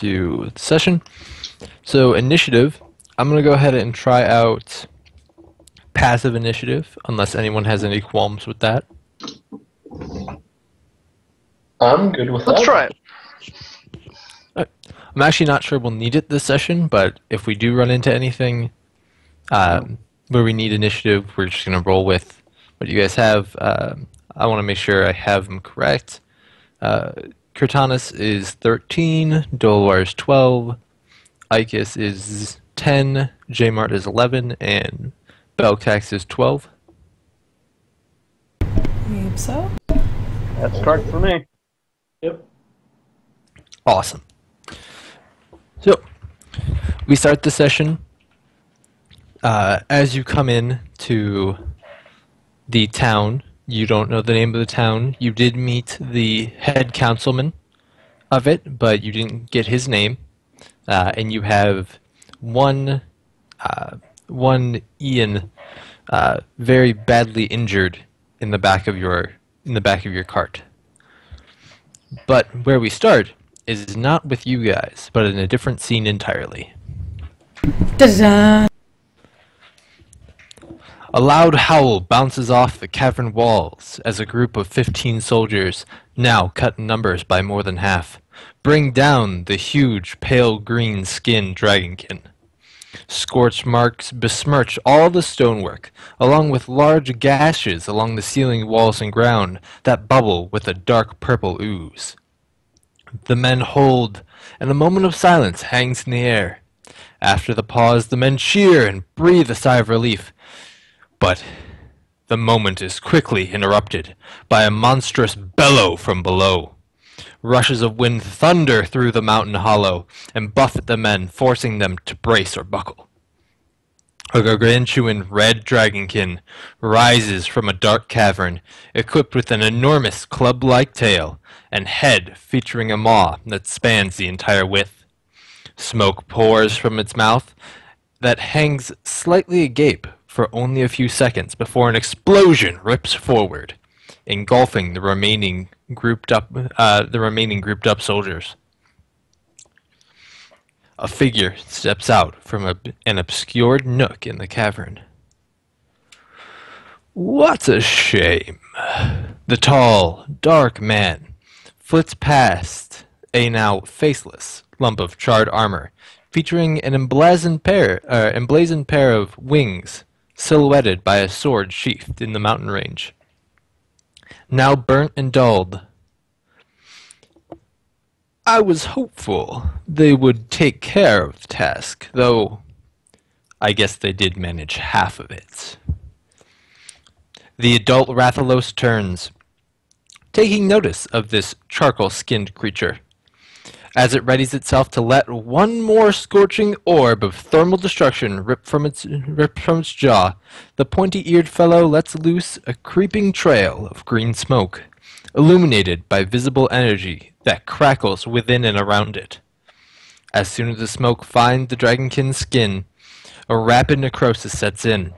into the session. So initiative, I'm going to go ahead and try out passive initiative, unless anyone has any qualms with that. I'm good with that. Let's try it. I'm actually not sure we'll need it this session, but if we do run into anything where we need initiative, we're just going to roll with what you guys have. I want to make sure I have them correct. Kurtanis is 13, Dolwar is 12, Ikis is 10, Jmart is 11, and Belcax is 12. Believe so. That's correct for me. Yep. Awesome. So, we start the session. As you come in to the town, you don't know the name of the town. You did meet the head councilman of it, but you didn't get his name. And you have one Ian very badly injured in the back of your cart. But where we start is not with you guys, but in a different scene entirely. Da-da. A loud howl bounces off the cavern walls as a group of 15 soldiers, now cut in numbers by more than half, bring down the huge pale green-skinned dragonkin. Scorch marks besmirch all the stonework, along with large gashes along the ceiling, walls, and ground that bubble with a dark purple ooze. The men hold, and a moment of silence hangs in the air. After the pause, the men cheer and breathe a sigh of relief. But the moment is quickly interrupted by a monstrous bellow from below. Rushes of wind thunder through the mountain hollow and buffet the men, forcing them to brace or buckle. A gargantuan red dragonkin rises from a dark cavern, equipped with an enormous club-like tail and head featuring a maw that spans the entire width. Smoke pours from its mouth that hangs slightly agape for only a few seconds before an explosion rips forward, engulfing the remaining grouped up soldiers. A figure steps out from an obscured nook in the cavern. What a shame! The tall, dark man flits past a now faceless lump of charred armor, featuring an emblazoned pair of wings silhouetted by a sword sheathed in the mountain range. Now burnt and dulled, I was hopeful they would take care of the task, though I guess they did manage half of it. The adult Rathalos turns, taking notice of this charcoal-skinned creature. As it readies itself to let one more scorching orb of thermal destruction rip from its jaw, the pointy-eared fellow lets loose a creeping trail of green smoke, illuminated by visible energy that crackles within and around it. As soon as the smoke finds the dragonkin's skin, a rapid necrosis sets in.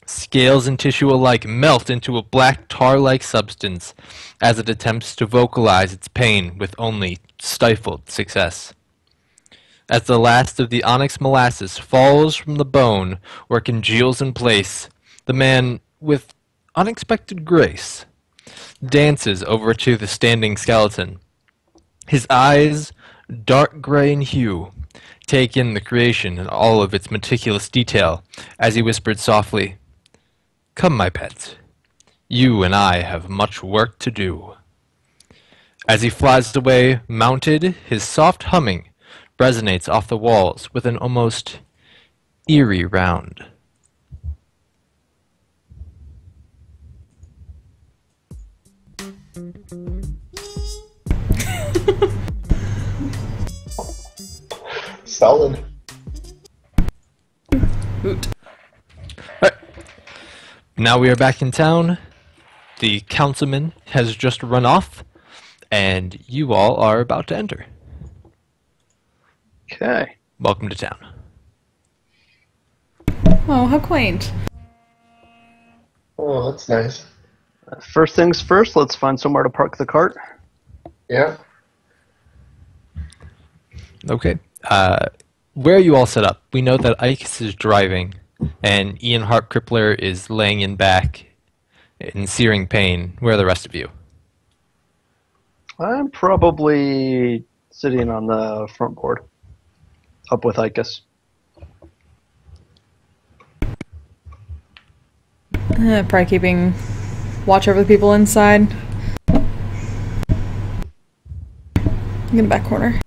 Scales and tissue alike melt into a black tar-like substance as it attempts to vocalize its pain with only stifled success. As the last of the onyx molasses falls from the bone or congeals in place, the man, with unexpected grace, dances over to the standing skeleton. His eyes, dark gray in hue, take in the creation in all of its meticulous detail as he whispered softly, "Come, my pet. You and I have much work to do." As he flies away, mounted, his soft humming resonates off the walls with an almost eerie round. Solid. Hoot. Now we are back in town. The councilman has just run off, and you all are about to enter. Okay. Welcome to town. Oh, how quaint. Oh, that's nice. First things first, let's find somewhere to park the cart. Yeah. Okay. Where are you all set up? We know that Ike is driving, and Ian Harp Crippler is laying in back in searing pain. Where are the rest of you? I'm probably sitting on the front board, up with Icus. Probably keeping watch over the people inside. In the back corner.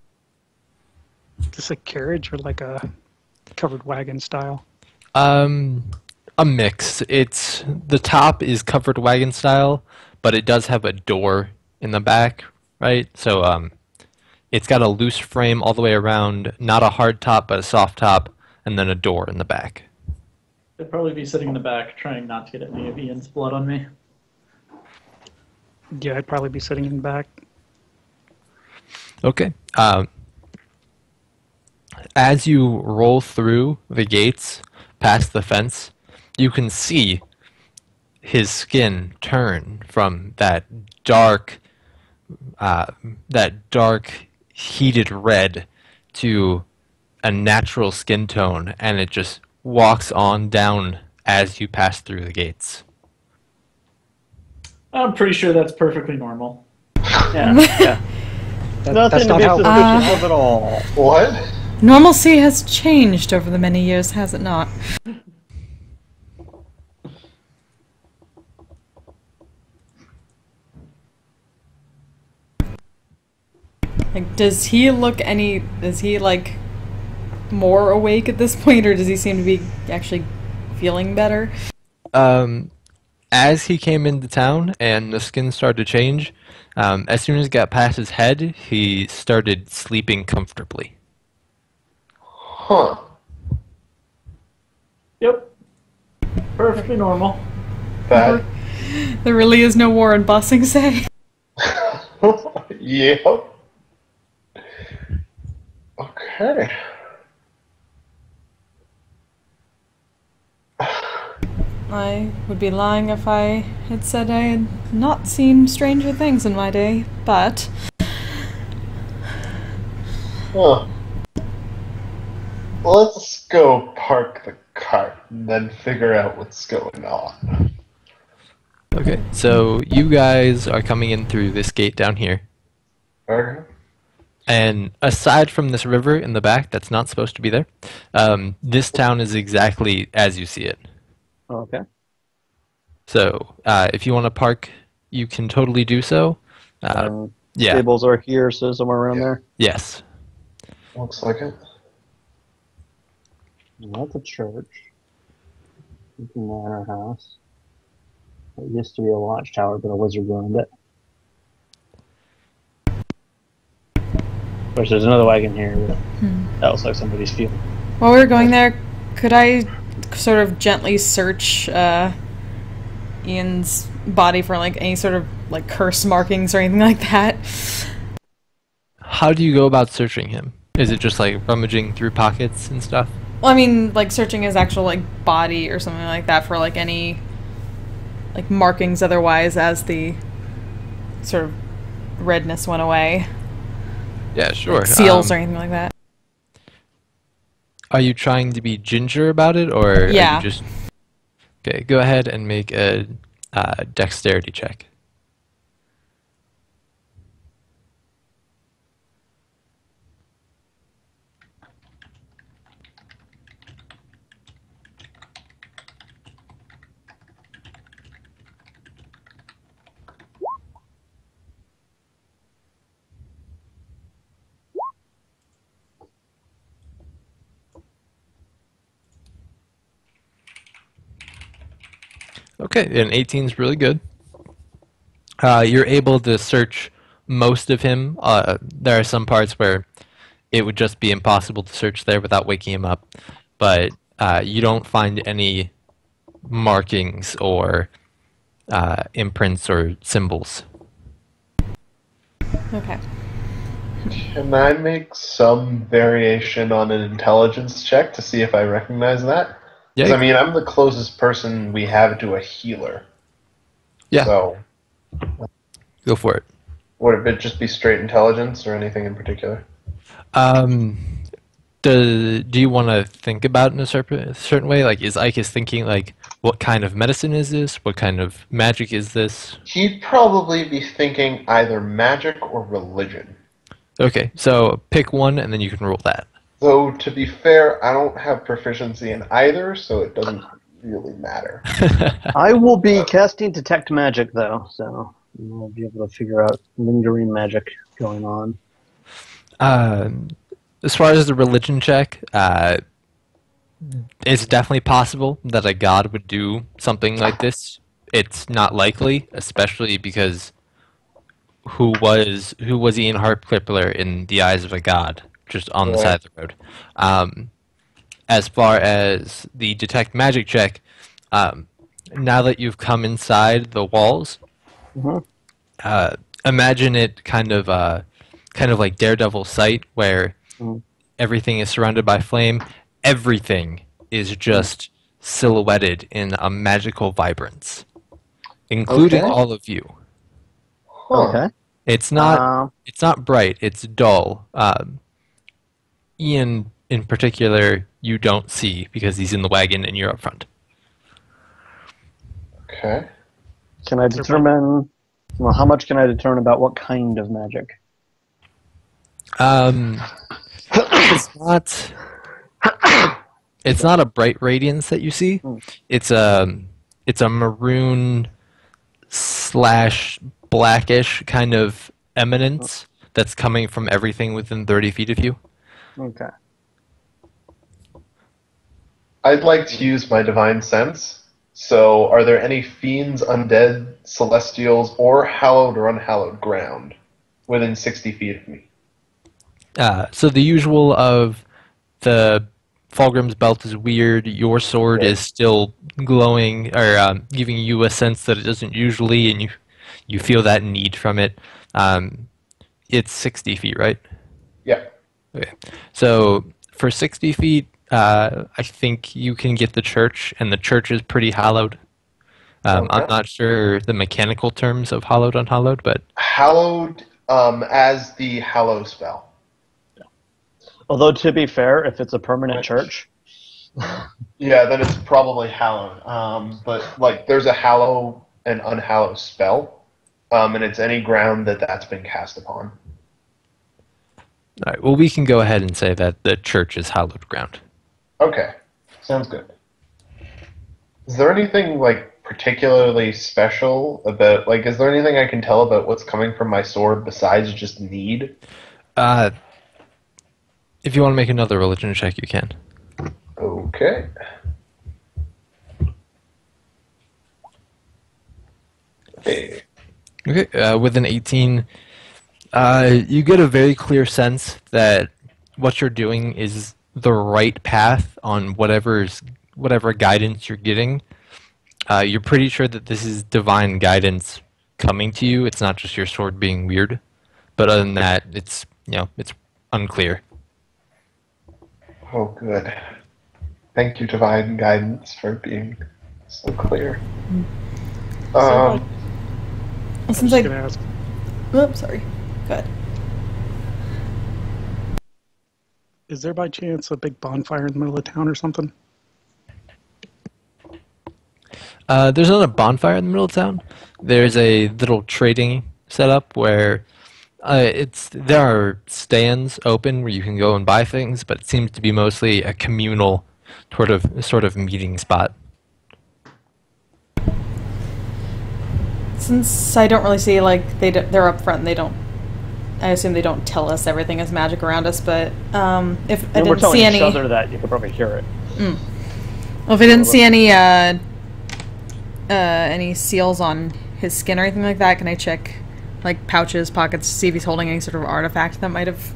Is this a carriage or like a covered wagon style? A mix. It's the top is covered wagon style, but it does have a door in the back, right? So it's got a loose frame all the way around, not a hard top, but a soft top, and then a door in the back. I'd probably be sitting in the back trying not to get any of Ian's blood on me. Yeah, I'd probably be sitting in the back. Okay. As you roll through the gates, past the fence, you can see his skin turn from that dark, heated red to a natural skin tone, and it just walks on down as you pass through the gates. I'm pretty sure that's perfectly normal. Yeah, yeah. Nothing that's to not be how. suspicious of at all. What? Normalcy has changed over the many years, has it not? Like, is he like more awake at this point, or does he seem to be actually feeling better? As he came into town and the skin started to change, as soon as it got past his head, he started sleeping comfortably. Huh. Yep. Perfectly normal. That. There really is no war in Bossing Say. Yep. Okay. I would be lying if I had said I had not seen stranger things in my day, but Huh. Let's go park the cart and then figure out what's going on. Okay, so you guys are coming in through this gate down here. Okay. And aside from this river in the back that's not supposed to be there, this town is exactly as you see it. Okay. So if you want to park, you can totally do so. Yeah. Stables are here, so somewhere around there. Yes. Looks like it. Not the church. Manor house. It used to be a watchtower, but a wizard ruined it. Of course, there's another wagon here, but that looks like somebody's field. while we were going there, could I sort of gently search Ian's body for like any sort of like curse markings or anything like that? How do you go about searching him? Is it just like rummaging through pockets and stuff? Well, I mean, like searching his actual like body or something like that for like any like markings otherwise as the sort of redness went away. Yeah, sure. Like seals or anything like that. Are you trying to be ginger about it, or are Yeah. you just... Okay, go ahead and make a dexterity check. Okay, an 18 is really good. You're able to search most of him. There are some parts where it would just be impossible to search there without waking him up, but you don't find any markings or imprints or symbols. Okay. Can I make some variation on an intelligence check to see if I recognize that? Yeah. 'Cause, I mean, I'm the closest person we have to a healer. Yeah. So, Go for it. would it just be straight intelligence or anything in particular? Um, do you want to think about it in a certain way? Like, is Ike thinking like, what kind of medicine is this? What kind of magic is this? He'd probably be thinking either magic or religion. Okay, so pick one and then you can roll that. Though, to be fair, I don't have proficiency in either, so it doesn't really matter. I will be casting Detect Magic, though, so I'll be able to figure out lingering magic going on. As far as the religion check, it's definitely possible that a god would do something like this. It's not likely, especially because who was Ian Harpclippler in the eyes of a god, just on the Right. side of the road. As far as the detect magic check, now that you've come inside the walls, Mhm. imagine it kind of like Daredevil sight, where Mhm. everything is surrounded by flame. Everything is just silhouetted in a magical vibrance, including Okay. all of you. Huh. Okay. It's not bright. It's dull. Ian, in particular, you don't see because he's in the wagon and you're up front. Okay. Can I determine? Well, how much can I determine about what kind of magic? It's not. It's not a bright radiance that you see. It's a maroon / blackish kind of eminence that's coming from everything within 30 feet of you. Okay. I'd like to use my divine sense. So, are there any fiends, undead, celestials, or hallowed or unhallowed ground within 60 feet of me? So the usual of the Fulgrim's belt is weird. Your sword is still glowing, or giving you a sense that it doesn't usually, and you feel that need from it. It's 60 feet, right? Yeah. Okay. So for 60 feet, I think you can get the church, and the church is pretty hallowed. I'm Okay. not sure the mechanical terms of hallowed, unhallowed, but Hallowed as the hallow spell. Although, to be fair, if it's a permanent Right. church, Yeah, then it's probably hallowed. But like, there's a hallow and unhallow spell, and it's any ground that's been cast upon. all right, well, we can go ahead and say that the church is hallowed ground. Okay, sounds good. Is there anything like particularly special about like? Is there anything I can tell about what's coming from my sword besides just need? If you want to make another religion check, you can. Okay. Hey. Okay, with an 18, you get a very clear sense that what you're doing is the right path on whatever guidance you're getting. You're pretty sure that this is divine guidance coming to you. It's not just your sword being weird. But other than that, it's unclear. Oh, good. Thank you, divine guidance, for being so clear. Since Just I, gonna ask, oops, sorry. Go ahead. is there by chance a big bonfire in the middle of town or something? There's not a bonfire in the middle of town. There's a little trading setup where there are stands open where you can go and buy things, but it seems to be mostly a communal sort of meeting spot. Since I don't really see, like, they're up front and they don't, I assume they don't tell us everything is magic around us, but if I and we're didn't telling see each any, other that, you could probably hear it. well, if I didn't see any seals on his skin or anything like that, can I check, like, pouches, pockets, to see if he's holding any sort of artifact that might have,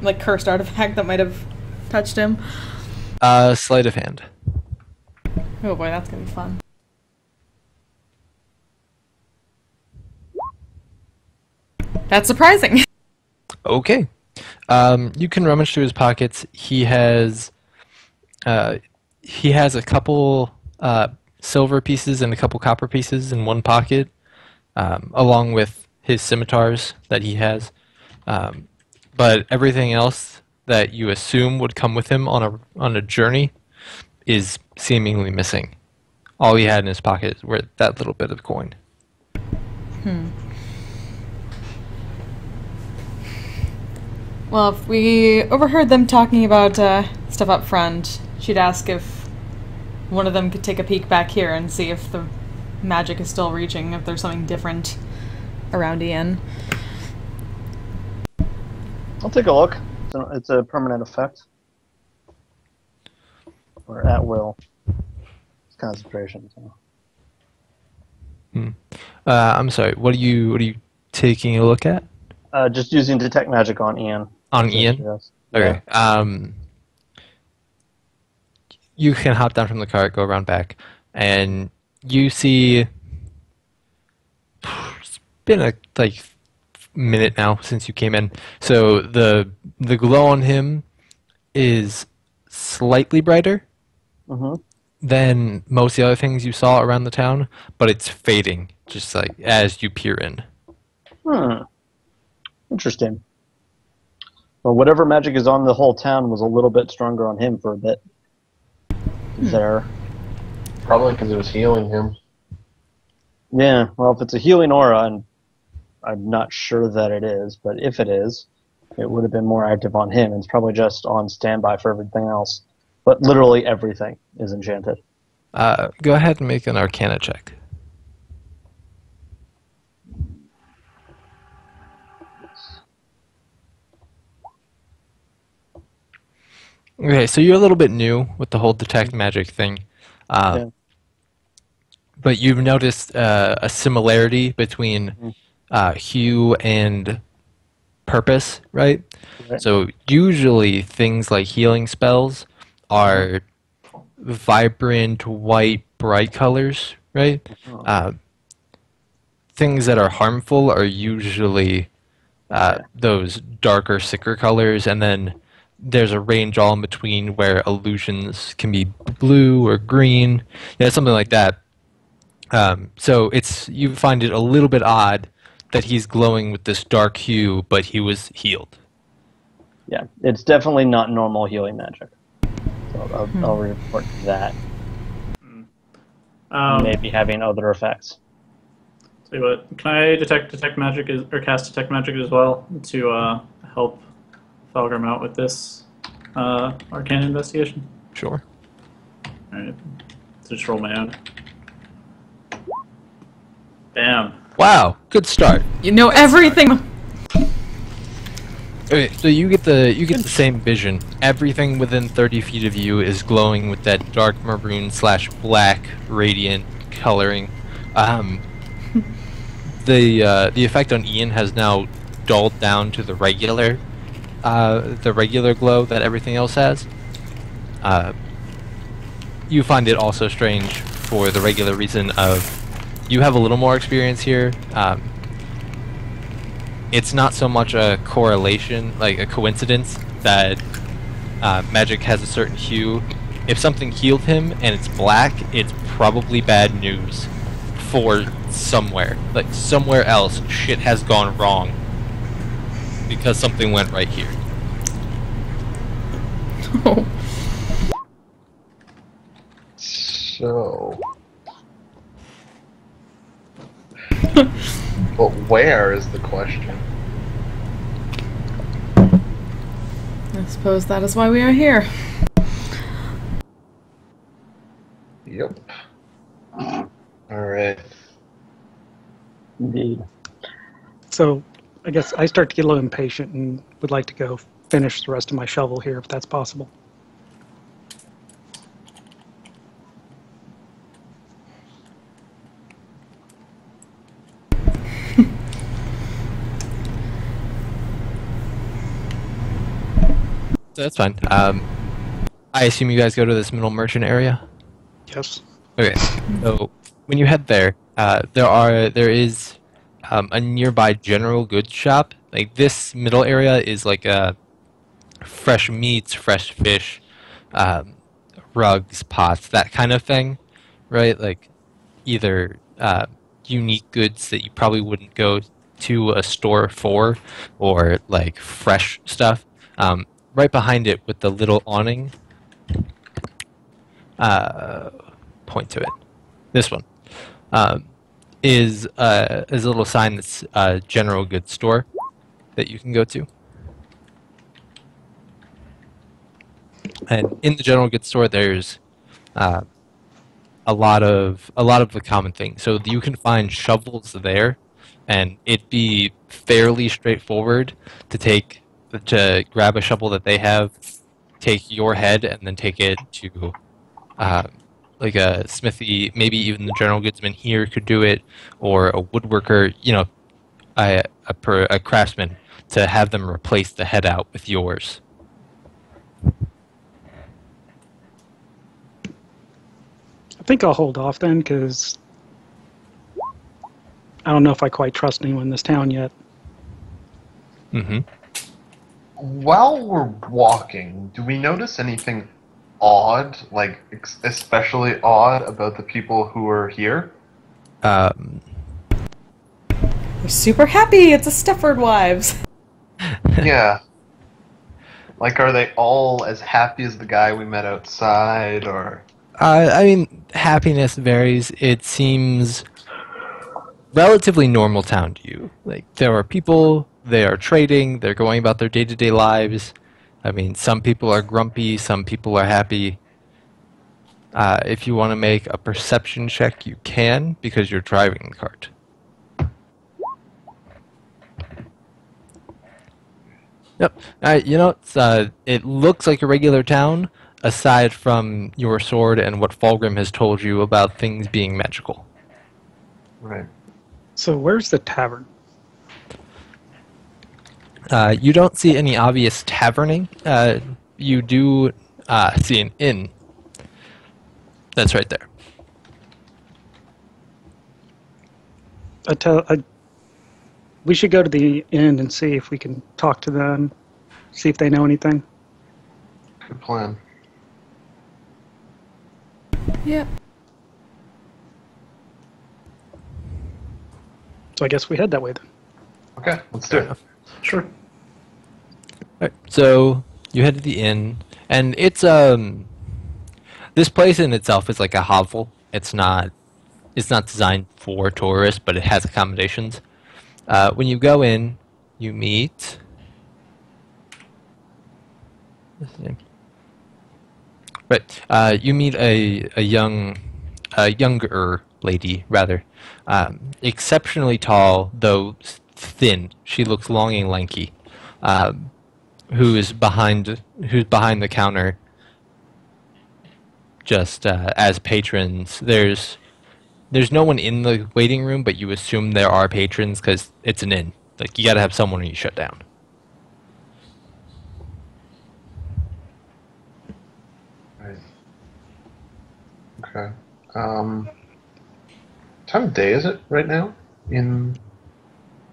like, cursed artifact that might have touched him? Sleight of hand. Oh boy, that's gonna be fun. That's surprising. Okay. You can rummage through his pockets. He has a couple silver pieces and a couple copper pieces in one pocket, along with his scimitars that he has. but everything else that you assume would come with him on a journey is seemingly missing. All he had in his pocket were that little bit of coin. Well, if we overheard them talking about stuff up front, she'd ask if one of them could take a peek back here and see if the magic is still reaching, if there's something different around Ian. I'll take a look. So it's a permanent effect. Or at will. It's concentration. So. I'm sorry. What are you taking a look at? Just using detect magic on Ian. On Ian? Yes. Okay. Yeah. You can hop down from the cart, go around back, and you see. It's been a minute now since you came in. So the glow on him is slightly brighter than most of the other things you saw around the town, but it's fading just like as you peer in. Interesting. Well, whatever magic is on the whole town was a little bit stronger on him for a bit. There. Probably because it was healing him. Yeah, well, if it's a healing aura, and I'm not sure that it is, but if it is, it would have been more active on him, and it's probably just on standby for everything else. But literally everything is enchanted. Go ahead and make an Arcana check. Okay, so you're a little bit new with the whole detect magic thing. Yeah. But you've noticed a similarity between hue and purpose, right? So usually things like healing spells are vibrant, white, bright colors, right? Things that are harmful are usually those darker, sicker colors, and then there's a range all in between where illusions can be blue or green, something like that. So you find it a little bit odd that he's glowing with this dark hue, but he was healed. Yeah, it's definitely not normal healing magic. So I'll report that. Maybe having other effects. Tell you what, can I detect magic or cast detect magic as well to help Falgrim out with this arcane investigation? Sure. Alright, so just roll my own. Bam. Wow, good start. You know everything! Okay, so you get the same vision. Everything within 30 feet of you is glowing with that dark maroon / black radiant coloring. The effect on Ian has now dulled down to the regular glow that everything else has. You find it also strange for the regular reason of you have a little more experience here. It's not so much a correlation, like a coincidence, that magic has a certain hue. If something healed him and it's black, it's probably bad news for somewhere. Like, somewhere else, shit has gone wrong because something went right here. So... But where is the question? I suppose that is why we are here. Yep. Alright. Indeed. So I guess I start to get a little impatient and would like to go finish the rest of my shovel here, if that's possible. So that's fine. I assume you guys go to this middle merchant area? Yes. Okay, so when you head there, there is a nearby general goods shop. Like, this middle area is like fresh meats, fresh fish, rugs, pots, that kind of thing, right? Like either unique goods that you probably wouldn't go to a store for, or like fresh stuff, right behind it with the little awning, point to it. This one is a little sign that's a general goods store that you can go to. And in the general goods store, there's a lot of the common things. So you can find shovels there, and it'd be fairly straightforward to grab a shovel that they have, take your head, and then take it to like a smithy. Maybe even the general goodsman here could do it, or a woodworker. You know, a craftsman, to have them replace the head out with yours. I think I'll hold off then, because I don't know if I quite trust anyone in this town yet. Mm-hmm. While we're walking, do we notice anything odd, like especially odd, about the people who are here? We're super happy. It's a Stepford Wives. Yeah. Like, are they all as happy as the guy we met outside, or... I mean, happiness varies. It seems relatively normal town to you. Like, there are people, they are trading, they're going about their day-to-day lives. I mean, some people are grumpy, some people are happy. If you want to make a perception check, you can, because you're driving the cart. Yep. You know, it looks like a regular town, aside from your sword and what Fulgrim has told you about things being magical. Right. So where's the tavern? You don't see any obvious taverning. You do see an inn. That's right there. We should go to the inn and see if we can talk to them, see if they know anything. Good plan. Yep. So I guess we head that way then. Okay, let's do it. Sure. Right, so you head to the inn, and it's this place in itself is like a hovel. It's not designed for tourists, but it has accommodations. When you go in, you meet. What's his name? Right, you meet a younger lady, rather, exceptionally tall, though thin. She looks long and lanky. Who's behind the counter, just as patrons. There's no one in the waiting room, but you assume there are patrons because it's an inn. Like, you gotta have someone when you shut down. Right. Okay. What time of day is it right now in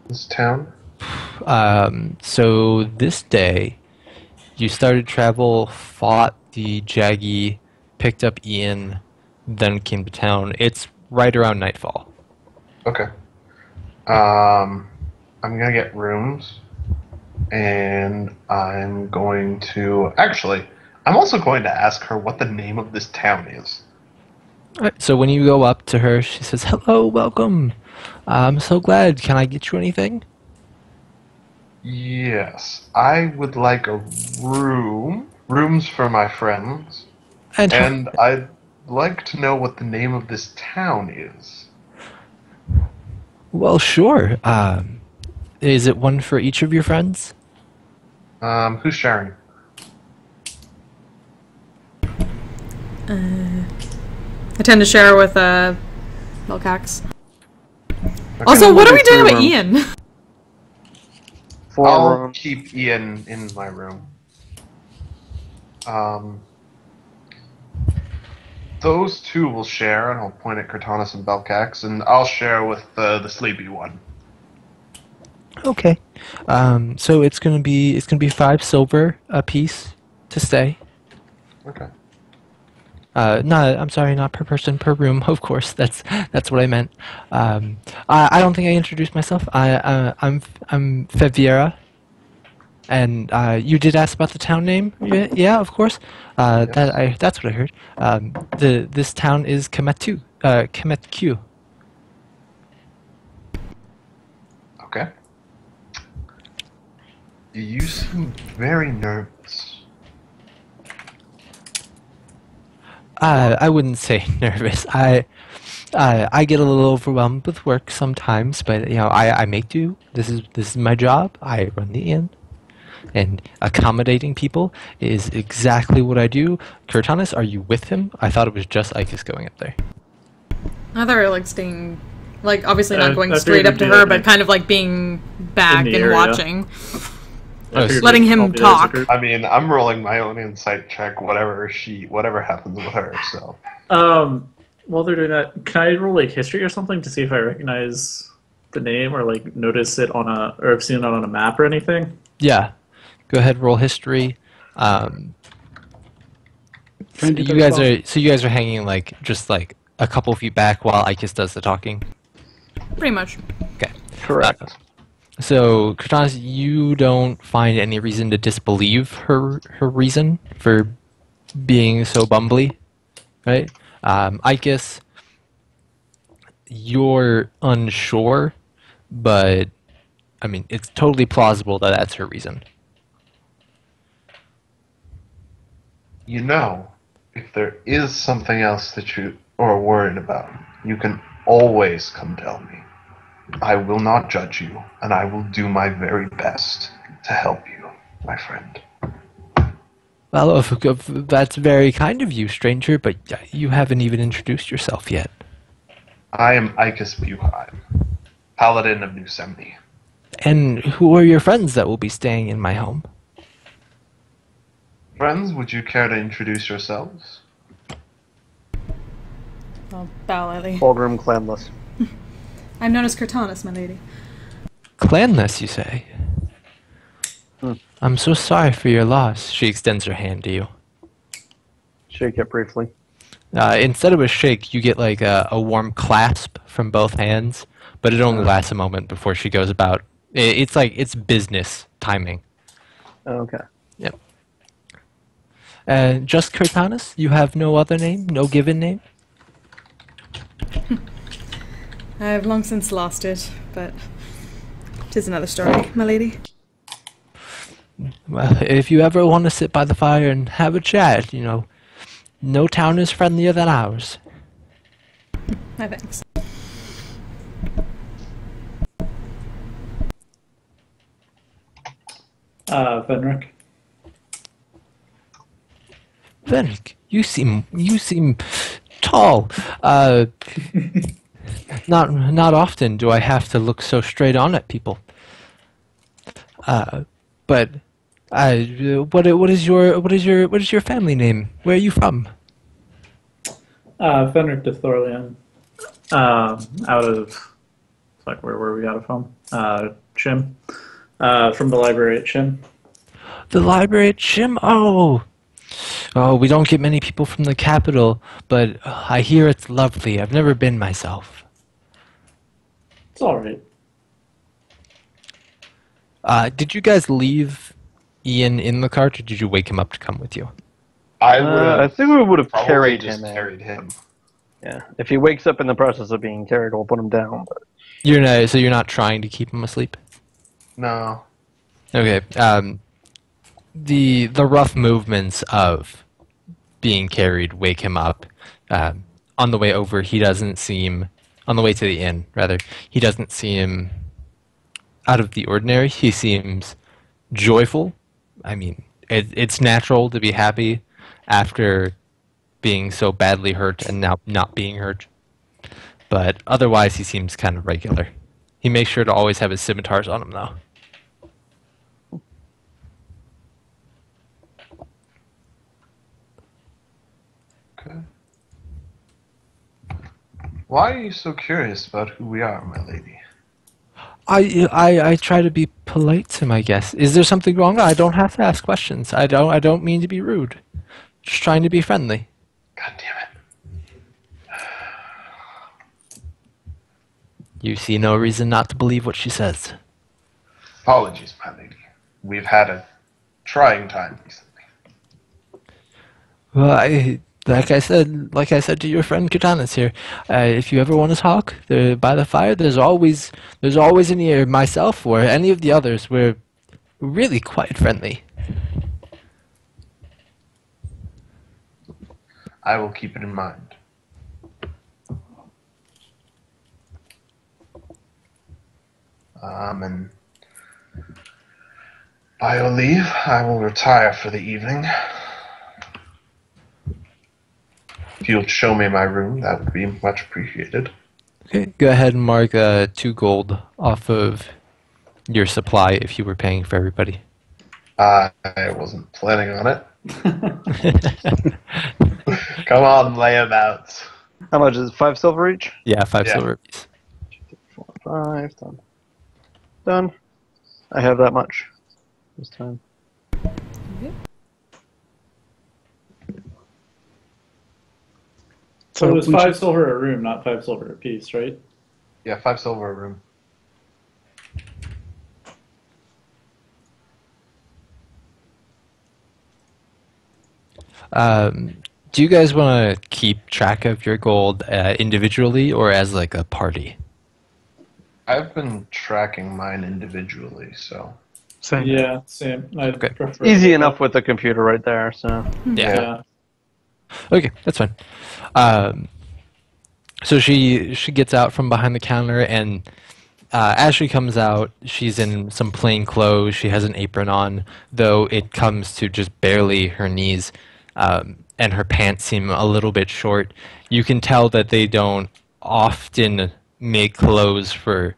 this town? So this day, you started travel, fought the Jaggy, picked up Ian, then came to town. It's right around nightfall. Okay. I'm gonna get rooms, and I'm going to... Actually, I'm also going to ask her what the name of this town is. Alright, so when you go up to her, she says, "Hello, welcome. I'm so glad. Can I get you anything?" Yes, I would like a room. Rooms for my friends. And I'd like to know what the name of this town is. Well, sure. Is it one for each of your friends? Who's sharing? I tend to share with Milcax. Okay. Also, what are we doing Three about rooms. Ian? 4 I'll rooms. keep Ian in my room. Those two will share, and I'll point at Cortanus and Belcax, and I'll share with the sleepy one. Okay. So it's gonna be 5 silver a piece to stay. Okay. No, I'm sorry, not per person, per room. Of course, that's what I meant. I don't think I introduced myself. I'm Feviera, and you did ask about the town name. Yeah, of course. Yes. That's what I heard. This town is Kemetu. Kemetku. Okay. You seem very nervous. I wouldn't say nervous. I get a little overwhelmed with work sometimes, but I make do. This is my job. I run the inn, and accommodating people is exactly what I do. Kurtanis, are you with him? I thought it was just Isis going up there. I thought we were like staying, like obviously not going I straight up to figured her, it'd but be kind of like being back the and area. watching. I figured Letting we'd him all be there talk. as a group. I mean, I'm rolling my own insight check, whatever happens with her. So While they're doing that, can I roll like history or something to see if I recognize the name or like notice it or have seen it on a map or anything? Yeah, go ahead. Roll history. Trying to do You that guys as well. you guys are hanging like just like a couple feet back while Isis does the talking. Pretty much. Okay. Correct. So, Kurtanis, you don't find any reason to disbelieve her reason for being so bumbly, right? Ikis, you're unsure, but I mean, it's totally plausible that that's her reason. you know, if there is something else that you are worried about, you can always come tell me. I will not judge you, and I will do my very best to help you, my friend. Well, that's very kind of you, stranger, but you haven't even introduced yourself yet. I am Ikis Buheim, Paladin of New Semni. And who are your friends that will be staying in my home? Friends, would you care to introduce yourselves? I'll bow lightly. Fulgrim clanless. I'm known as Kurtanis, my lady. Clanless, you say? Hmm. I'm so sorry for your loss. She extends her hand to you. Shake it briefly. Instead of a shake, you get like a warm clasp from both hands, but it only lasts a moment before she goes about. It's like it's business timing. Okay. Yep. Just Kurtanis? You have no other name? No given name? I've long since lost it, but 'tis another story, my lady. Well, if you ever want to sit by the fire and have a chat, no town is friendlier than ours. My thanks. Fenric. Venik, you seem tall. Not often do I have to look so straight on at people. But what is your family name? Where are you from? Fenric de Thorlian. Out of where were we out of home? Chim. From the library at Chim. The library at Chim? Oh, we don't get many people from the capital, but I hear it's lovely. I've never been myself. It's alright. Did you guys leave Ian in the cart, or did you wake him up to come with you? I think we would have probably carried just him in. carried him. Yeah. If he wakes up in the process of being carried, we'll put him down. But So you're not trying to keep him asleep? No. Okay. The rough movements of being carried wake him up. On the way over, on the way to the inn, rather, he doesn't seem out of the ordinary. He seems joyful. I mean, it's natural to be happy after being so badly hurt and now not being hurt. But otherwise, he seems kind of regular. He makes sure to always have his scimitars on him, though. Okay. Why are you so curious about who we are, my lady? I try to be polite to my guests. Is there something wrong? I don't have to ask questions. I don't mean to be rude. Just trying to be friendly. God damn it. You see no reason not to believe what she says. Apologies, my lady. We've had a trying time recently. Well, like I said to your friend Katana's here, if you ever want to talk by the fire, there's always an ear. Myself or any of the others, we're really quite friendly. I will keep it in mind. And by your leave, I will retire for the evening. If you'll show me my room, that would be much appreciated. Okay, go ahead and mark 2 gold off of your supply if you were paying for everybody. I wasn't planning on it. Come on, layabouts. How much is it? 5 silver each? Yeah, 5 Yeah. silver apiece. 4, 5, done. Done. I have that much this time. So it was when 5 silver a room, not 5 silver a piece, right? Yeah, 5 silver a room. Do you guys want to keep track of your gold individually or as like a party? I've been tracking mine individually, so Same. Yeah, same. I'd Okay. prefer Easy enough with the computer right there, so. Yeah. Okay, that's fine. So she gets out from behind the counter, and as she comes out, she's in some plain clothes. She has an apron on, though it comes to just barely her knees, and her pants seem a little bit short. You can tell that they don't often make clothes for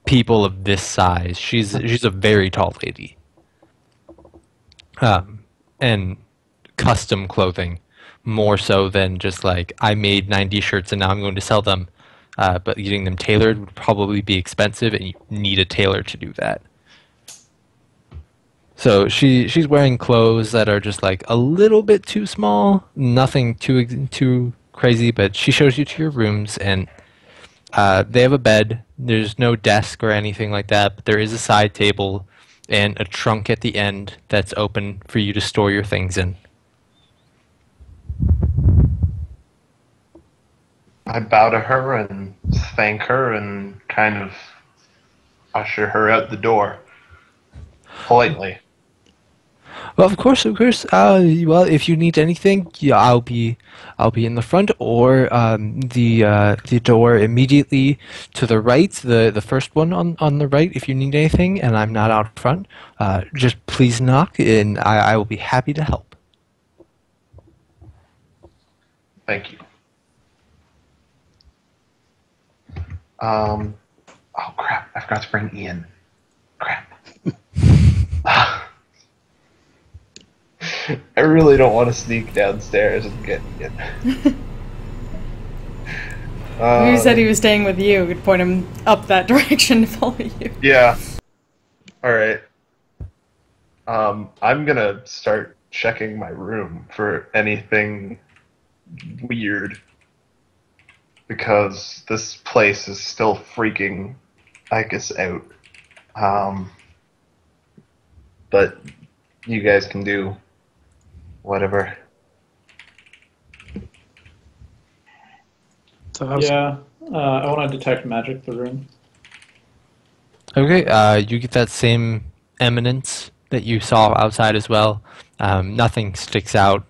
people of this size. She's a very tall lady, and custom clothing. More so than just like, I made 90 shirts and now I'm going to sell them. But getting them tailored would probably be expensive, and you need a tailor to do that. So she's wearing clothes that are just like a little bit too small, nothing too crazy. But she shows you to your rooms, and they have a bed. There's no desk or anything like that, but there is a side table and a trunk at the end that's open for you to store your things in. I bow to her and thank her and kind of usher her out the door politely. Well, of course, of course. Well, if you need anything, yeah, I'll be in the front or the door immediately to the right, the first one on the right. If you need anything, and I'm not out front, just please knock, and I will be happy to help. Thank you. Oh crap! I forgot to bring Ian. Crap. I really don't want to sneak downstairs and get Ian. You said he was staying with you. Could point him up that direction to follow you. Yeah. All right. I'm gonna start checking my room for anything weird, because this place is still freaking Icus out. But you guys can do whatever. So I was, Yeah. I want to detect magic the room. Okay. You get that same eminence that you saw outside as well. Nothing sticks out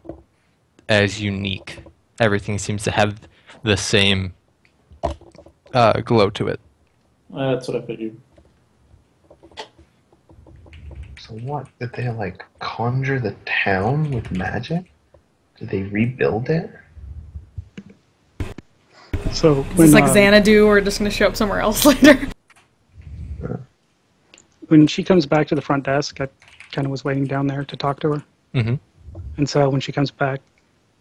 as unique. Everything seems to have the same glow to it. That's what I figured. So what? Did they like conjure the town with magic? Did they rebuild it? so Is when, this like Xanadu, or just going to show up somewhere else later? when she comes back to the front desk, I kind of was waiting down there to talk to her. Mm-hmm. And so when she comes back,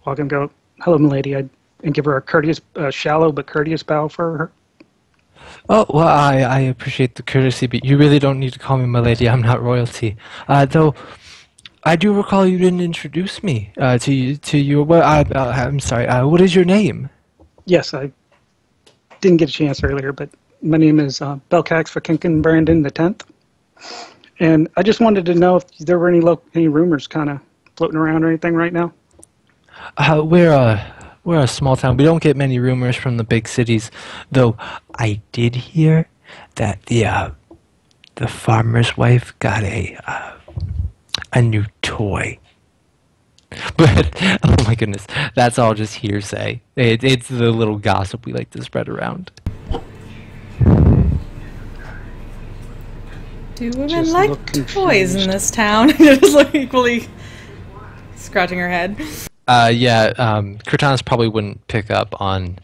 walk and go, "Hello, milady," and give her a courteous, shallow but courteous bow for her. Oh, well, I appreciate the courtesy, but you really don't need to call me my lady. I'm not royalty. Though, I do recall you didn't introduce me to your. Well, I'm sorry. What is your name? Yes, I didn't get a chance earlier, but my name is Belcax for Kinkin Brandon the 10th. And I just wanted to know if there were any rumors kind of floating around or anything right now. We're a small town. We don't get many rumors from the big cities, though. I did hear that the farmer's wife got a new toy. But oh my goodness, that's all just hearsay. It's the little gossip we like to spread around. Do women Just like look toys confused. in this town? Just like equally scratching her head. Yeah, Cortana probably wouldn't pick up on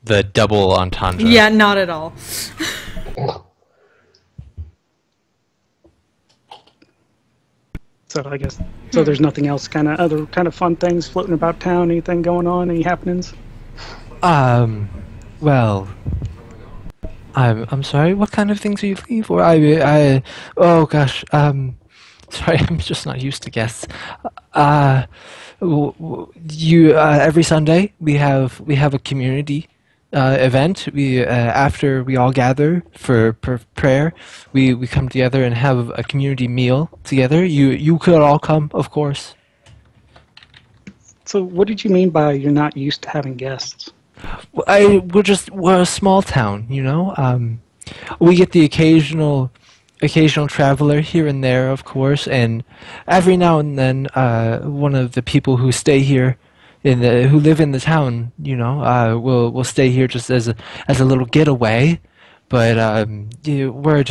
the double entendre. Yeah, not at all. So I guess so. There's nothing else, other kind of fun things floating about town. Anything going on? Any happenings? Well, I'm sorry. What kind of things are you looking for? Oh gosh. Sorry, I'm just not used to guests. Every Sunday we have a community event. After we all gather for prayer, we come together and have a community meal together. You could all come, of course. So what did you mean by you're not used to having guests? We're a small town, you know. We get the occasional traveler here and there, of course, and every now and then, one of the people who stay here, who live in the town, you know, will stay here just as a little getaway. But we're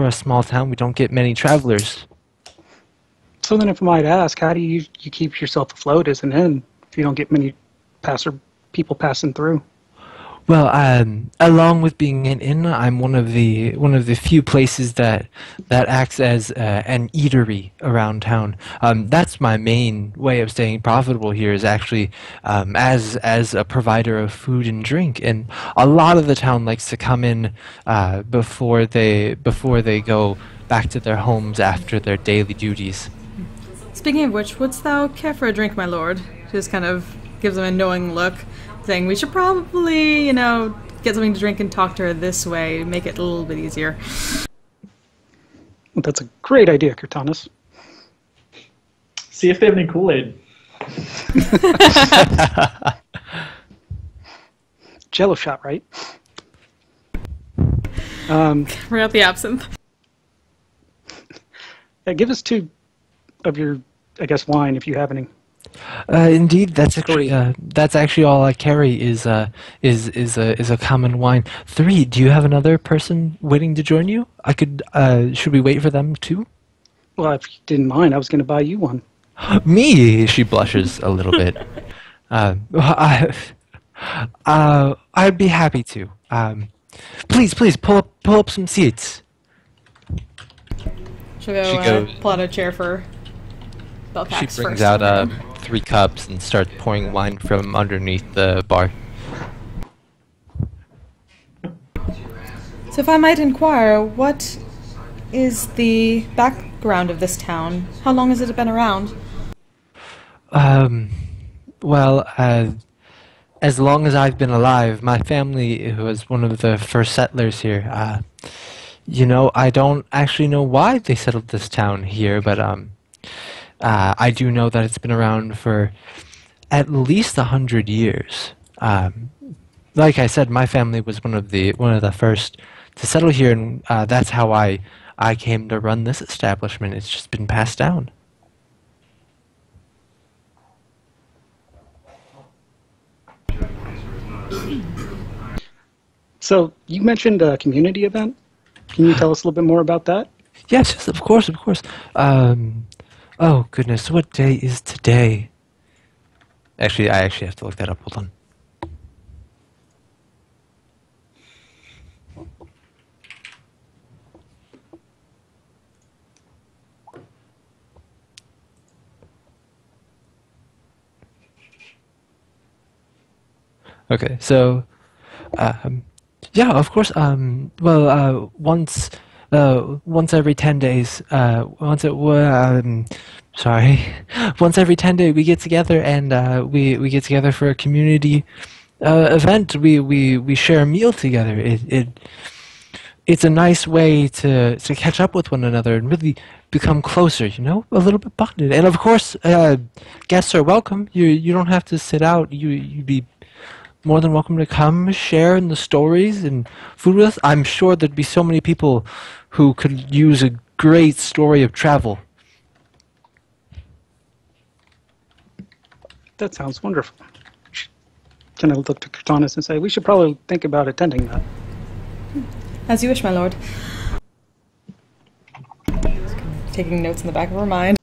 a small town. We don't get many travelers. So then, if I might ask, how do you keep yourself afloat as an inn if you don't get many people passing through? Well, along with being an inn, I'm one of the few places that acts as an eatery around town. That's my main way of staying profitable here, is actually as a provider of food and drink. And a lot of the town likes to come in before they go back to their homes after their daily duties. Speaking of which, wouldst thou care for a drink, my lord? Just kind of gives him a knowing look, saying we should probably, get something to drink and talk to her this way, make it a little bit easier. Well, that's a great idea, Cortanus. See if they have any Kool-Aid. Jello shot, right? Bring out the absinthe. Yeah, give us 2 of your, I guess, wine if you have any. Indeed, that's actually all I carry is a common wine. 3. Do you have another person waiting to join you? I could. Should we wait for them too? Well, if you didn't mind, I was going to buy you one. Me? She blushes a little bit. I'd be happy to. Please, pull up some seats. She'll go She goes- pull out a chair for Belcax She first. brings out 3 cups and starts pouring wine from underneath the bar. So if I might inquire, what is the background of this town? How long has it been around? Well, as long as I've been alive, my family was one of the first settlers here. I don't actually know why they settled this town here, but I do know that it's been around for at least 100 years. Like I said, my family was one of the first to settle here, and that's how I came to run this establishment. It's just been passed down. So you mentioned a community event. Can you tell us a little bit more about that? Yes, of course. Oh goodness, what day is today? Actually, I have to look that up. Hold on. Okay, so, yeah, of course. Once every 10 days. sorry. Once every 10 days, we get together and we get together for a community event. We share a meal together. It's a nice way to catch up with one another and really become closer, you know, a little bit bonded. And of course, guests are welcome. You don't have to sit out. You'd be more than welcome to come share in the stories and food with us. I'm sure there'd be so many people who could use a great story of travel. That sounds wonderful. Can I look to Cortanis and say, we should probably think about attending that? As you wish, my lord. Taking notes in the back of her mind.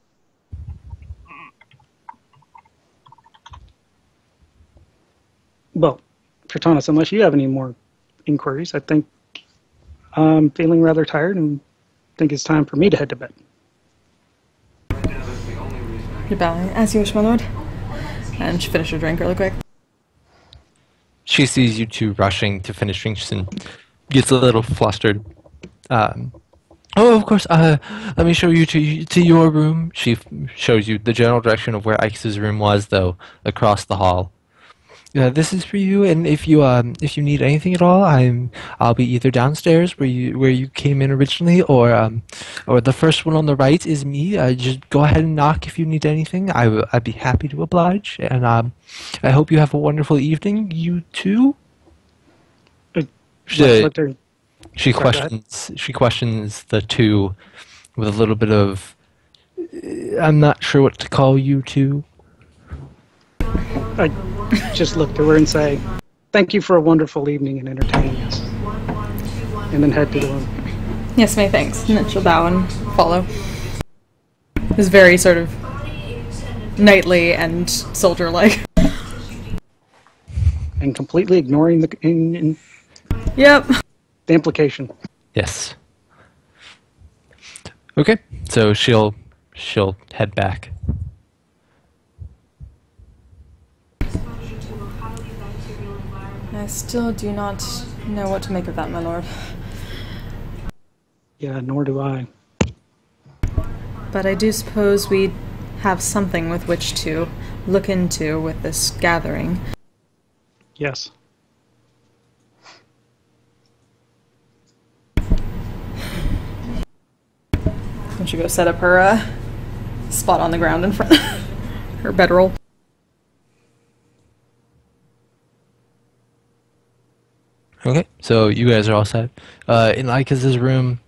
Well, Cortanis, unless you have any more inquiries, I think I'm feeling rather tired and think it's time for me to head to bed. You're bowing. As you wish, my lord. And she finished her drink really quick. She sees you two rushing to finish drinks and gets a little flustered. Oh, of course. Let me show you to your room. She shows you the general direction of where Ike's room was, though, across the hall. This is for you, and if you need anything at all, I'll be either downstairs where you came in originally, or the first one on the right is me. Just go ahead and knock if you need anything. I'd be happy to oblige, and I hope you have a wonderful evening. You too. She questions the two with a little bit of, I'm not sure what to call you two. I just look to her and say, thank you for a wonderful evening and entertaining us. And then head to the room. Yes, many thanks. And then she'll bow and follow. It's very sort of knightly and soldier-like. And completely ignoring the Yep. the implication. Yes. Okay, so she'll head back. I still do not know what to make of that, my lord. Yeah, nor do I. But I do suppose we have something with which to look into with this gathering. Yes. And she go set up her spot on the ground in front her bedroll. Okay, so you guys are all set. In Ika's room,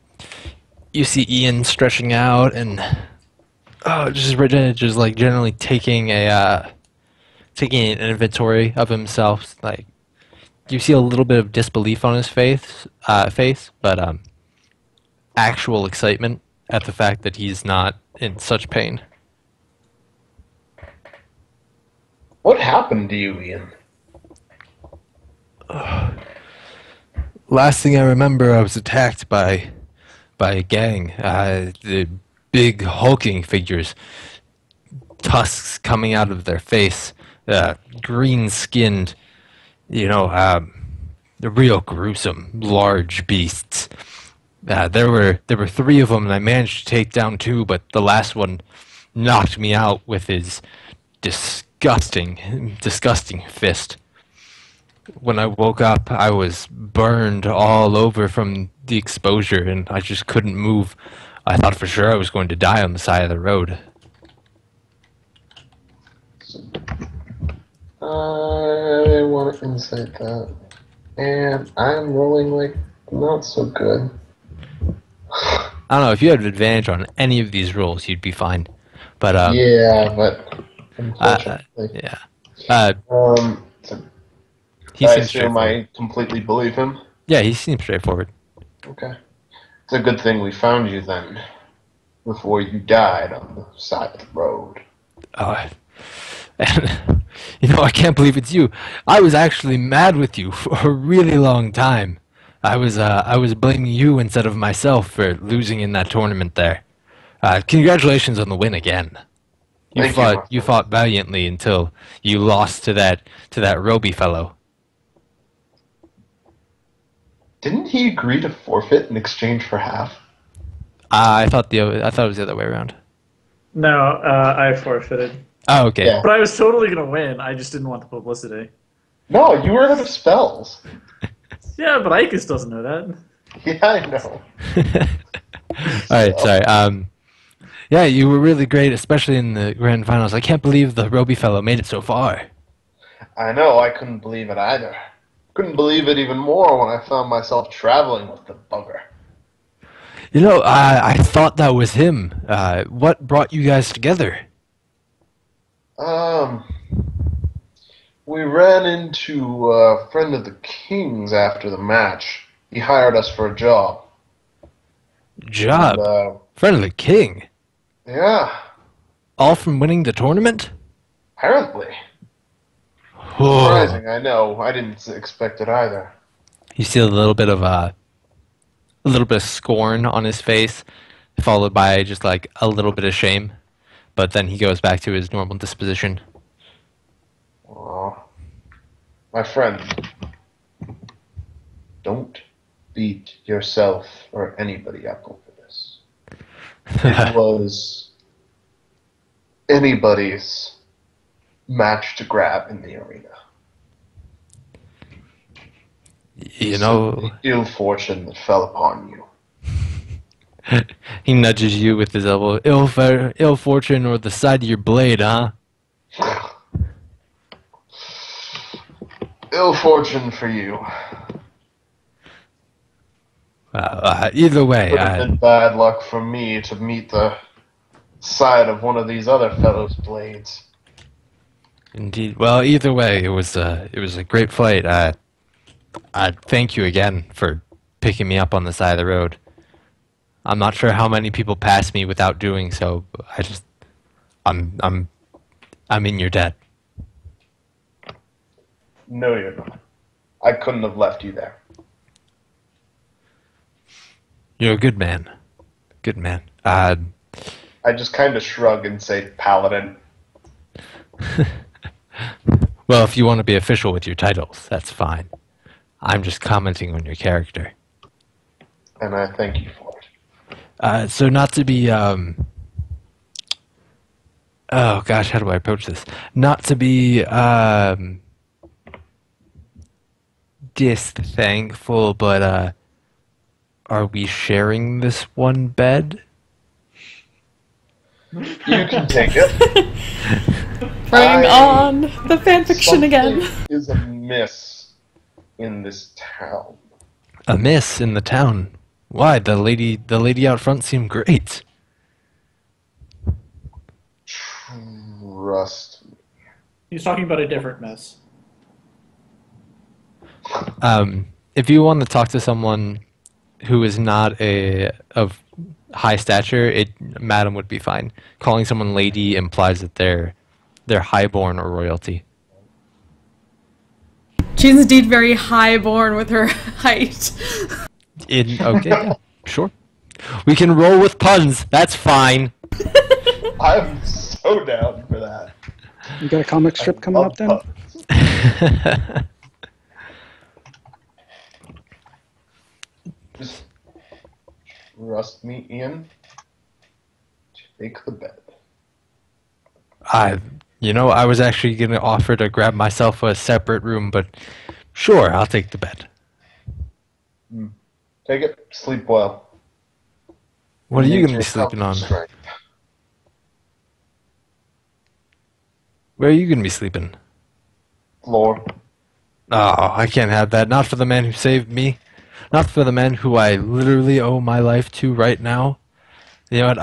you see Ian stretching out and just like generally taking an inventory of himself. Like you see a little bit of disbelief on his face, but actual excitement at the fact that he's not in such pain. What happened to you, Ian? Last thing I remember, I was attacked by a gang. The big hulking figures, tusks coming out of their face, green-skinned, the real gruesome, large beasts. There were three of them, and I managed to take down two, but the last one knocked me out with his disgusting fist. When I woke up, I was burned all over from the exposure, and I just couldn't move. I thought for sure I was going to die on the side of the road. I want to insight that. And I'm rolling, like, not so good. I don't know, if you had advantage on any of these rolls, you'd be fine. But, yeah, but unfortunately. yeah. He I seems assume I completely believe him. Yeah, he seems straightforward. Okay. It's a good thing we found you then, before you died on the side of the road. And, I can't believe it's you. I was actually mad with you for a really long time. I was blaming you instead of myself for losing in that tournament there. Congratulations on the win again. You fought valiantly until you lost to that Roby fellow. Didn't he agree to forfeit in exchange for half? I thought it was the other way around. No, I forfeited. Oh, okay. Yeah. But I was totally gonna win. I just didn't want the publicity. No, you were out of spells. Yeah, but Ikus doesn't know that. Yeah, I know. Alright, sorry. Yeah, you were really great, especially in the grand finals. I can't believe the Roby fellow made it so far. I know, I couldn't believe it either. Couldn't believe it even more when I found myself traveling with the bugger. You know, I thought that was him. What brought you guys together? We ran into a friend of the king's after the match. He hired us for a job. Job? And, Friend of the king? yeah, All from winning the tournament? apparently. Whoa. Surprising, I know. I didn't expect it either. You see a little bit of scorn on his face, followed by just like a little bit of shame. But then he goes back to his normal disposition. Aw. My friend, don't beat yourself or anybody up over this. It was anybody's match to grab in the arena. You know, The ill fortune that fell upon you. he nudges you with his elbow. Ill fortune or the side of your blade, huh? Ill fortune for you. Either way, Would have been bad luck for me to meet the side of one of these other fellows' blades. indeed. Well, either way, it was a great fight. I thank you again for picking me up on the side of the road. I'm not sure how many people pass me without doing so. But I'm in your debt. No, you're not. I couldn't have left you there. You're a good man. Good man. I just kind of shrug and say, Paladin. Well, if you want to be official with your titles, that's fine. I'm just commenting on your character. And I thank you for it. So not to be, oh gosh, how do I approach this? Not to be, disthankful, but, are we sharing this one bed? You can take it. Bring on the fanfiction again. Something is amiss in this town. A miss in the town. Why? The lady out front seemed great. Trust me. He's talking about a different mess. If you want to talk to someone who is not of high stature, madam would be fine. Calling someone lady implies that they're highborn or royalty. She's indeed very highborn with her height. Okay, yeah, sure. We can roll with puns. That's fine. I'm so down for that. You got a comic strip coming up then? Just trust me, Ian. Take the bed. I was actually going to offer to grab myself a separate room, but sure, I'll take the bed. Take it. Sleep well. What are you going to be Use your sleeping on? strength. Where are you going to be sleeping? Floor. Oh, I can't have that. Not for the man who saved me. Not for the man who I literally owe my life to right now. You know what?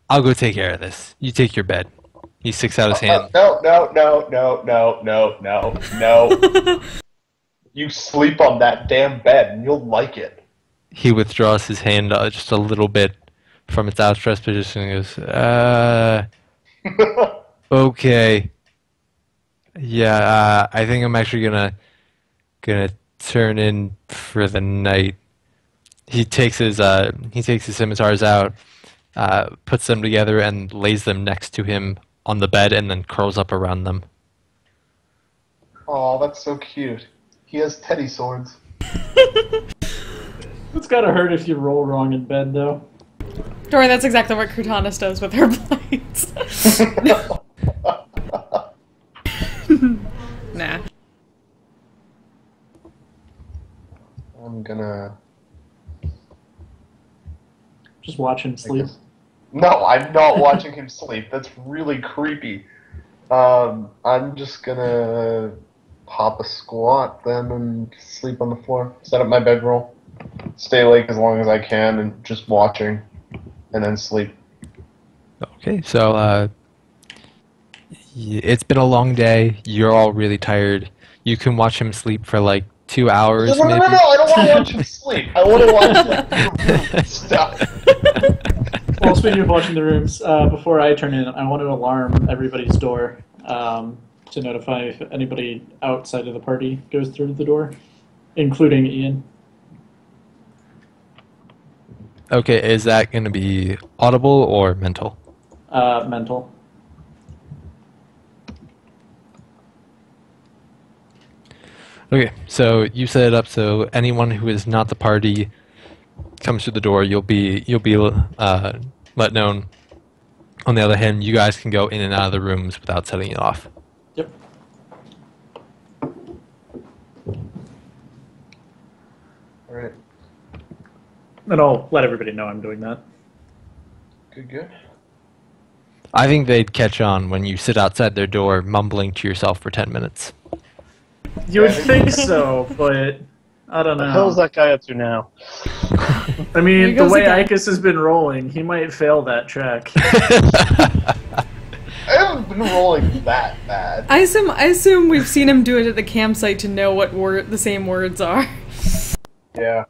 I'll go take care of this. You take your bed. He sticks out his hand. No. You sleep on that damn bed and you'll like it. He withdraws his hand just a little bit from its outstretched position and goes, okay. Yeah, I think I'm actually gonna turn in for the night. He takes his scimitars out, puts them together, and lays them next to him on the bed, and then curls up around them. Oh, that's so cute. He has teddy swords. It's gotta hurt if you roll wrong in bed, though. Don't worry, that's exactly what Krutanis does with her blades. Nah. I'm gonna... Just watch him sleep. No, I'm not watching him sleep. That's really creepy. I'm just gonna pop a squat then and sleep on the floor. Set up my bedroll. Stay awake as long as I can and just watching. And then sleep. Okay, so it's been a long day. You're all really tired. You can watch him sleep for like 2 hours, No, maybe. I don't want to watch him sleep. I want to watch like, stuff. Well, speaking of watching the rooms, before I turn in, I want to alarm everybody's door to notify if anybody outside of the party goes through the door, including Ian. Okay, is that going to be audible or mental? Mental. Okay, so you set it up so anyone who is not the party comes through the door. You'll be let known. On the other hand, you guys can go in and out of the rooms without setting it off. Yep. Alright. And I'll let everybody know I'm doing that. Good. I think they'd catch on when you sit outside their door mumbling to yourself for 10 minutes. You would think so, but I don't What the hell is know. that guy up to now? I Here mean, the goes way again. Ikus has been rolling, he might fail that check. I haven't been rolling that bad. I assume we've seen him do it at the campsite to know what the same words are. Yeah.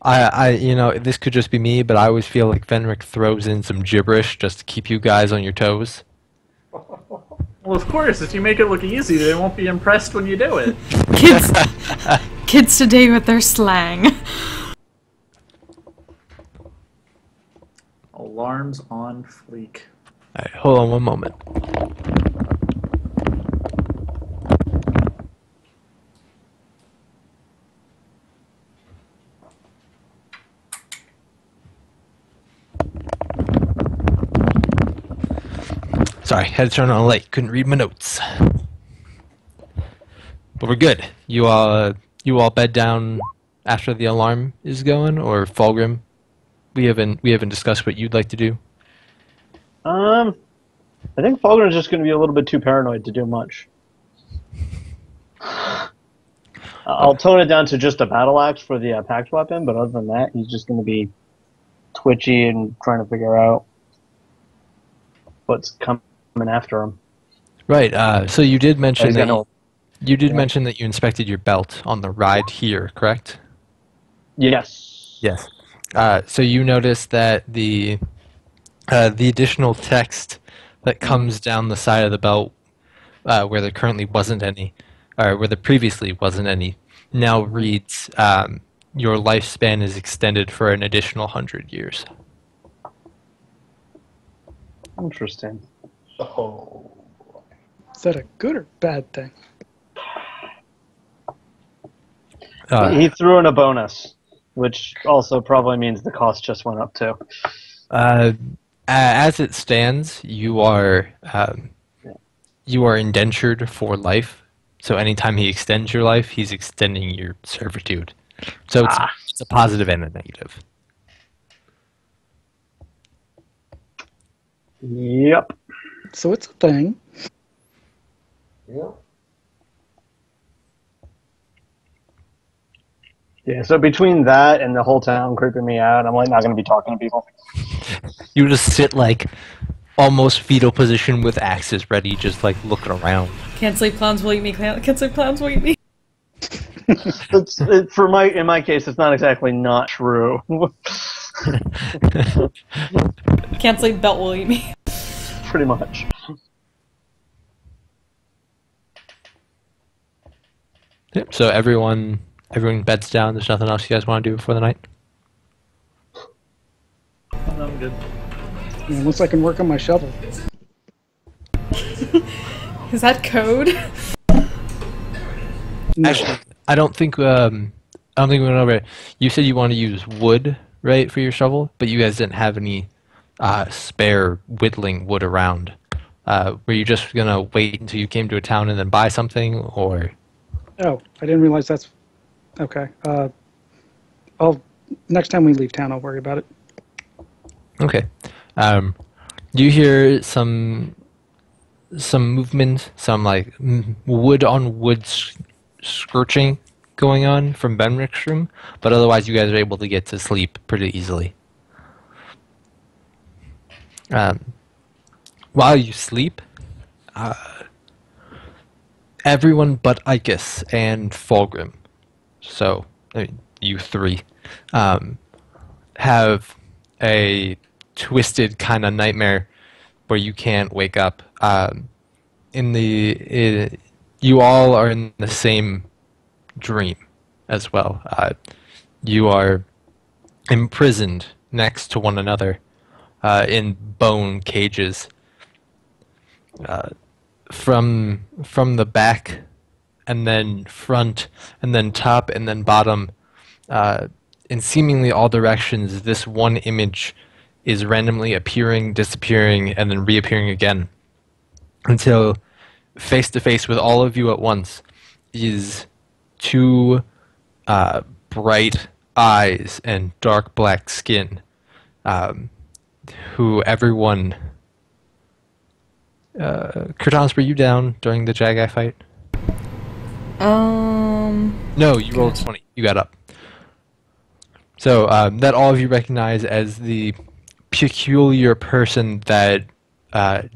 This could just be me, but I always feel like Fenric throws in some gibberish just to keep you guys on your toes. Well, of course, if you make it look easy, they won't be impressed when you do it. Kids today with their slang. Alarms on fleek. Alright, hold on one moment. Sorry, had to turn on a light. Couldn't read my notes. But we're good. You all bed down after the alarm is going, or Fulgrim? We haven't discussed what you'd like to do. I think Fulgrim's just going to be a little bit too paranoid to do much. I'll tone it down to just a battle axe for the packed weapon, but other than that, he's just going to be twitchy and trying to figure out what's coming after him. Right. So you did mention He's that gonna- mention that you inspected your belt on the ride here, correct? Yes. Yes. So you noticed that the additional text that comes down the side of the belt, where there currently wasn't any, or where there previously wasn't any, now reads, "Your lifespan is extended for an additional 100 years." Interesting. Oh. Is that a good or bad thing? He threw in a bonus, which also probably means the cost just went up too. As it stands, you are indentured for life. So anytime he extends your life, he's extending your servitude. So it's a positive and a negative. Yep. So it's a thing. Yeah. Yeah, so between that and the whole town creeping me out, I'm like not going to be talking to people. You just sit like almost fetal position with axes ready, just like looking around. Can't sleep, clowns will eat me. Can't sleep, clowns will eat me. In my case, it's not exactly not true. Can't sleep, belt will eat me. Pretty much. Yep. So everyone beds down. There's nothing else you guys want to do before the night. I'm good. Unless I can work on my shovel. Is that code? No. Actually, I don't think we went over it. You said you want to use wood, right, for your shovel, but you guys didn't have any spare whittling wood around. Were you just gonna wait until you came to a town and then buy something, or? Oh, I didn't realize that's okay. I'll next time we leave town, I'll worry about it. Okay. You hear some movement, some like wood on wood scorching going on from Benrick's room, but otherwise you guys are able to get to sleep pretty easily. While you sleep, everyone but Icus and Fulgrim, so I mean, you three, have a twisted kind of nightmare where you can't wake up. You all are in the same dream as well. You are imprisoned next to one another in bone cages. From the back, and then front, and then top, and then bottom, in seemingly all directions, this one image is randomly appearing, disappearing, and then reappearing again, until face to face with all of you at once is two bright eyes and dark black skin, who everyone... Kurtanis, were you down during the Jagai fight? No, you rolled 20. You got up. So, that all of you recognize as the peculiar person that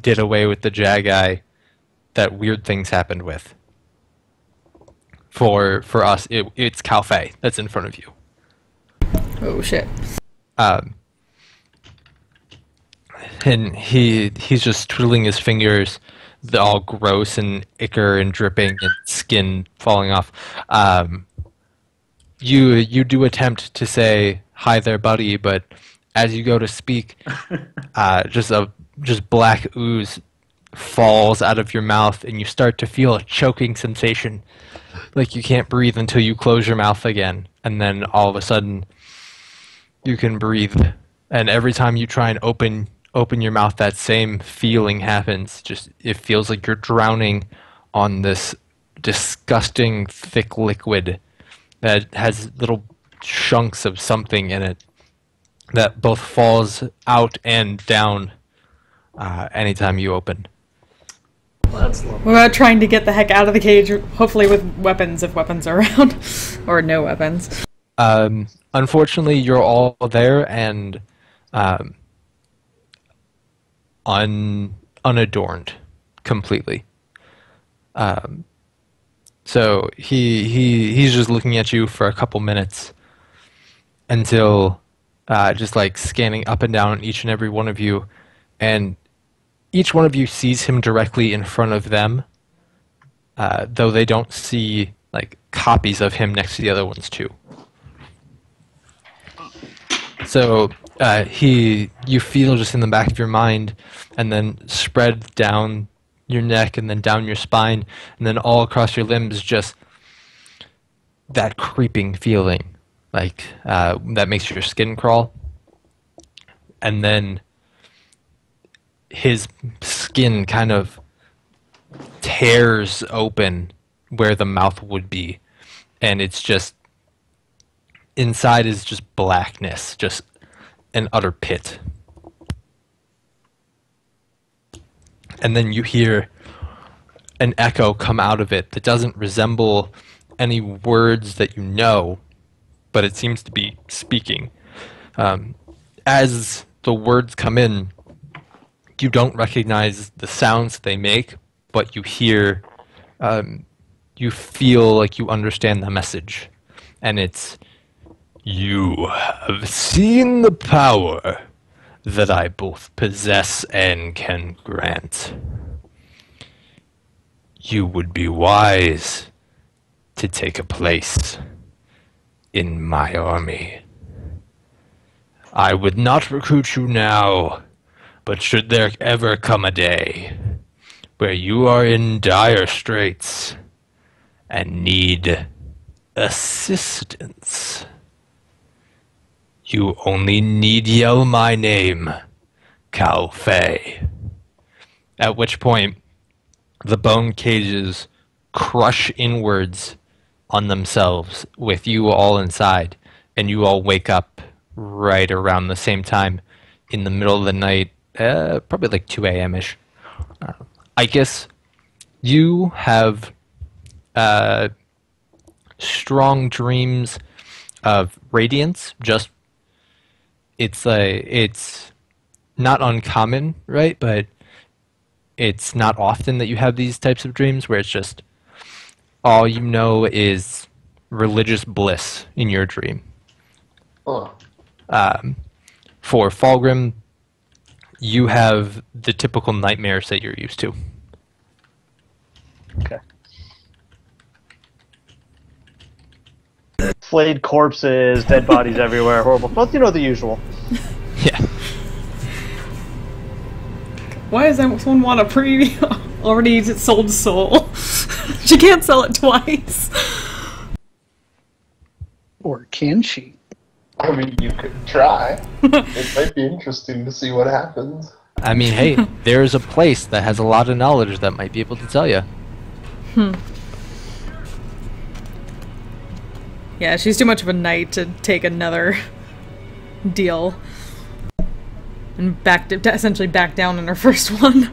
did away with the Jagai that weird things happened with. For us, it's Calfei that's in front of you. Oh, shit. And he's just twiddling his fingers, they're all gross and ichor and dripping and skin falling off. You do attempt to say, "Hi there, buddy," but as you go to speak, just black ooze falls out of your mouth, and you start to feel a choking sensation, like you can't breathe until you close your mouth again, and then all of a sudden, you can breathe. And every time you try and open your mouth, that same feeling happens. Just it feels like you're drowning on this disgusting thick liquid that has little chunks of something in it that both falls out and down anytime you open. Well, that's lovely. What about trying to get the heck out of the cage, hopefully with weapons, if weapons are around, or no weapons? Unfortunately, you're all there and unadorned completely. So he's just looking at you for a couple minutes until just like scanning up and down each and every one of you, and each one of you sees him directly in front of them, though they don't see like copies of him next to the other ones too. So you feel just in the back of your mind, and then spread down your neck, and then down your spine, and then all across your limbs, just that creeping feeling, like that makes your skin crawl. And then his skin kind of tears open where the mouth would be, and it's just inside is just blackness, just an utter pit. And then you hear an echo come out of it that doesn't resemble any words that you know, but it seems to be speaking. As the words come in, you don't recognize the sounds they make, but you hear, you feel like you understand the message. And it's, "You have seen the power that I both possess and can grant. You would be wise to take a place in my army. I would not recruit you now, but should there ever come a day where you are in dire straits and need assistance, You only need yell my name, Cal Fei. At which point, the bone cages crush inwards on themselves with you all inside, and you all wake up right around the same time in the middle of the night, probably like 2 a.m.-ish. I guess you have strong dreams of radiance. Just it's not uncommon, right? But it's not often that you have these types of dreams where it's just all you know is religious bliss in your dream. Oh. For Fulgrim, you have the typical nightmares that you're used to. Okay. Flayed corpses, dead bodies everywhere, horrible. Well, the usual. Yeah. Why does someone want a preview? Already sold Soul. She can't sell it twice. Or can she? I mean, you could try. It might be interesting to see what happens. I mean, hey, there's a place that has a lot of knowledge that might be able to tell you. Yeah, she's too much of a knight to take another deal. And essentially back down in her first one.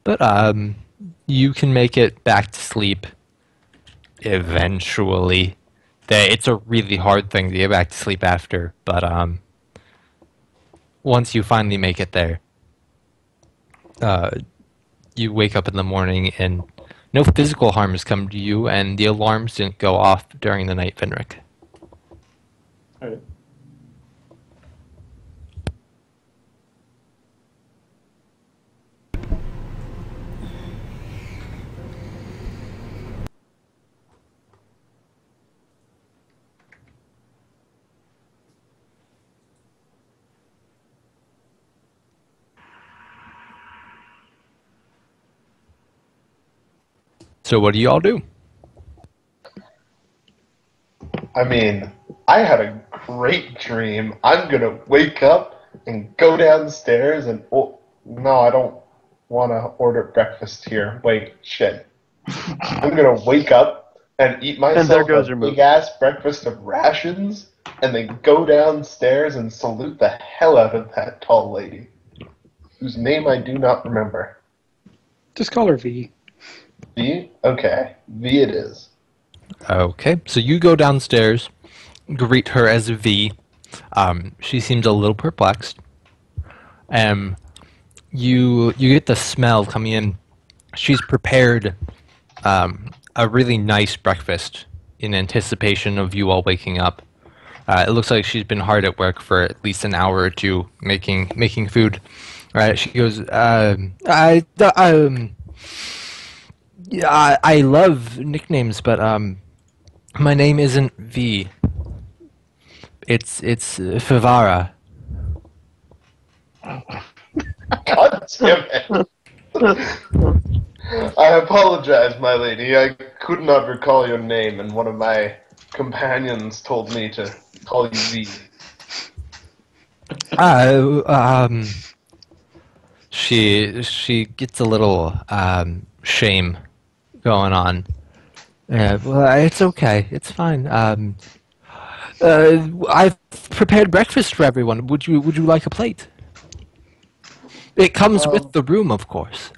But you can make it back to sleep eventually. It's a really hard thing to get back to sleep after, but once you finally make it there, you wake up in the morning and no physical harm has come to you, and the alarms didn't go off during the night, Fenric. Alright. So what do you all do? I mean, I had a great dream. I'm gonna wake up and go downstairs and no, I don't want to order breakfast here. Wait, shit. I'm gonna wake up and eat myself a big ass breakfast of rations, and then go downstairs and salute the hell out of that tall lady, whose name I do not remember. Just call her V. V? Okay, V it is. Okay, so you go downstairs, greet her as V. She seems a little perplexed. You get the smell coming in. She's prepared a really nice breakfast in anticipation of you all waking up. It looks like she's been hard at work for at least an hour or two making food. Right? She goes, yeah, I love nicknames, but my name isn't V. It's Favara. God damn it. I apologize, my lady. I could not recall your name, and one of my companions told me to call you V. She gets a little shame going on. Well, it's okay. It's fine. I've prepared breakfast for everyone. Would you like a plate? It comes with the room, of course.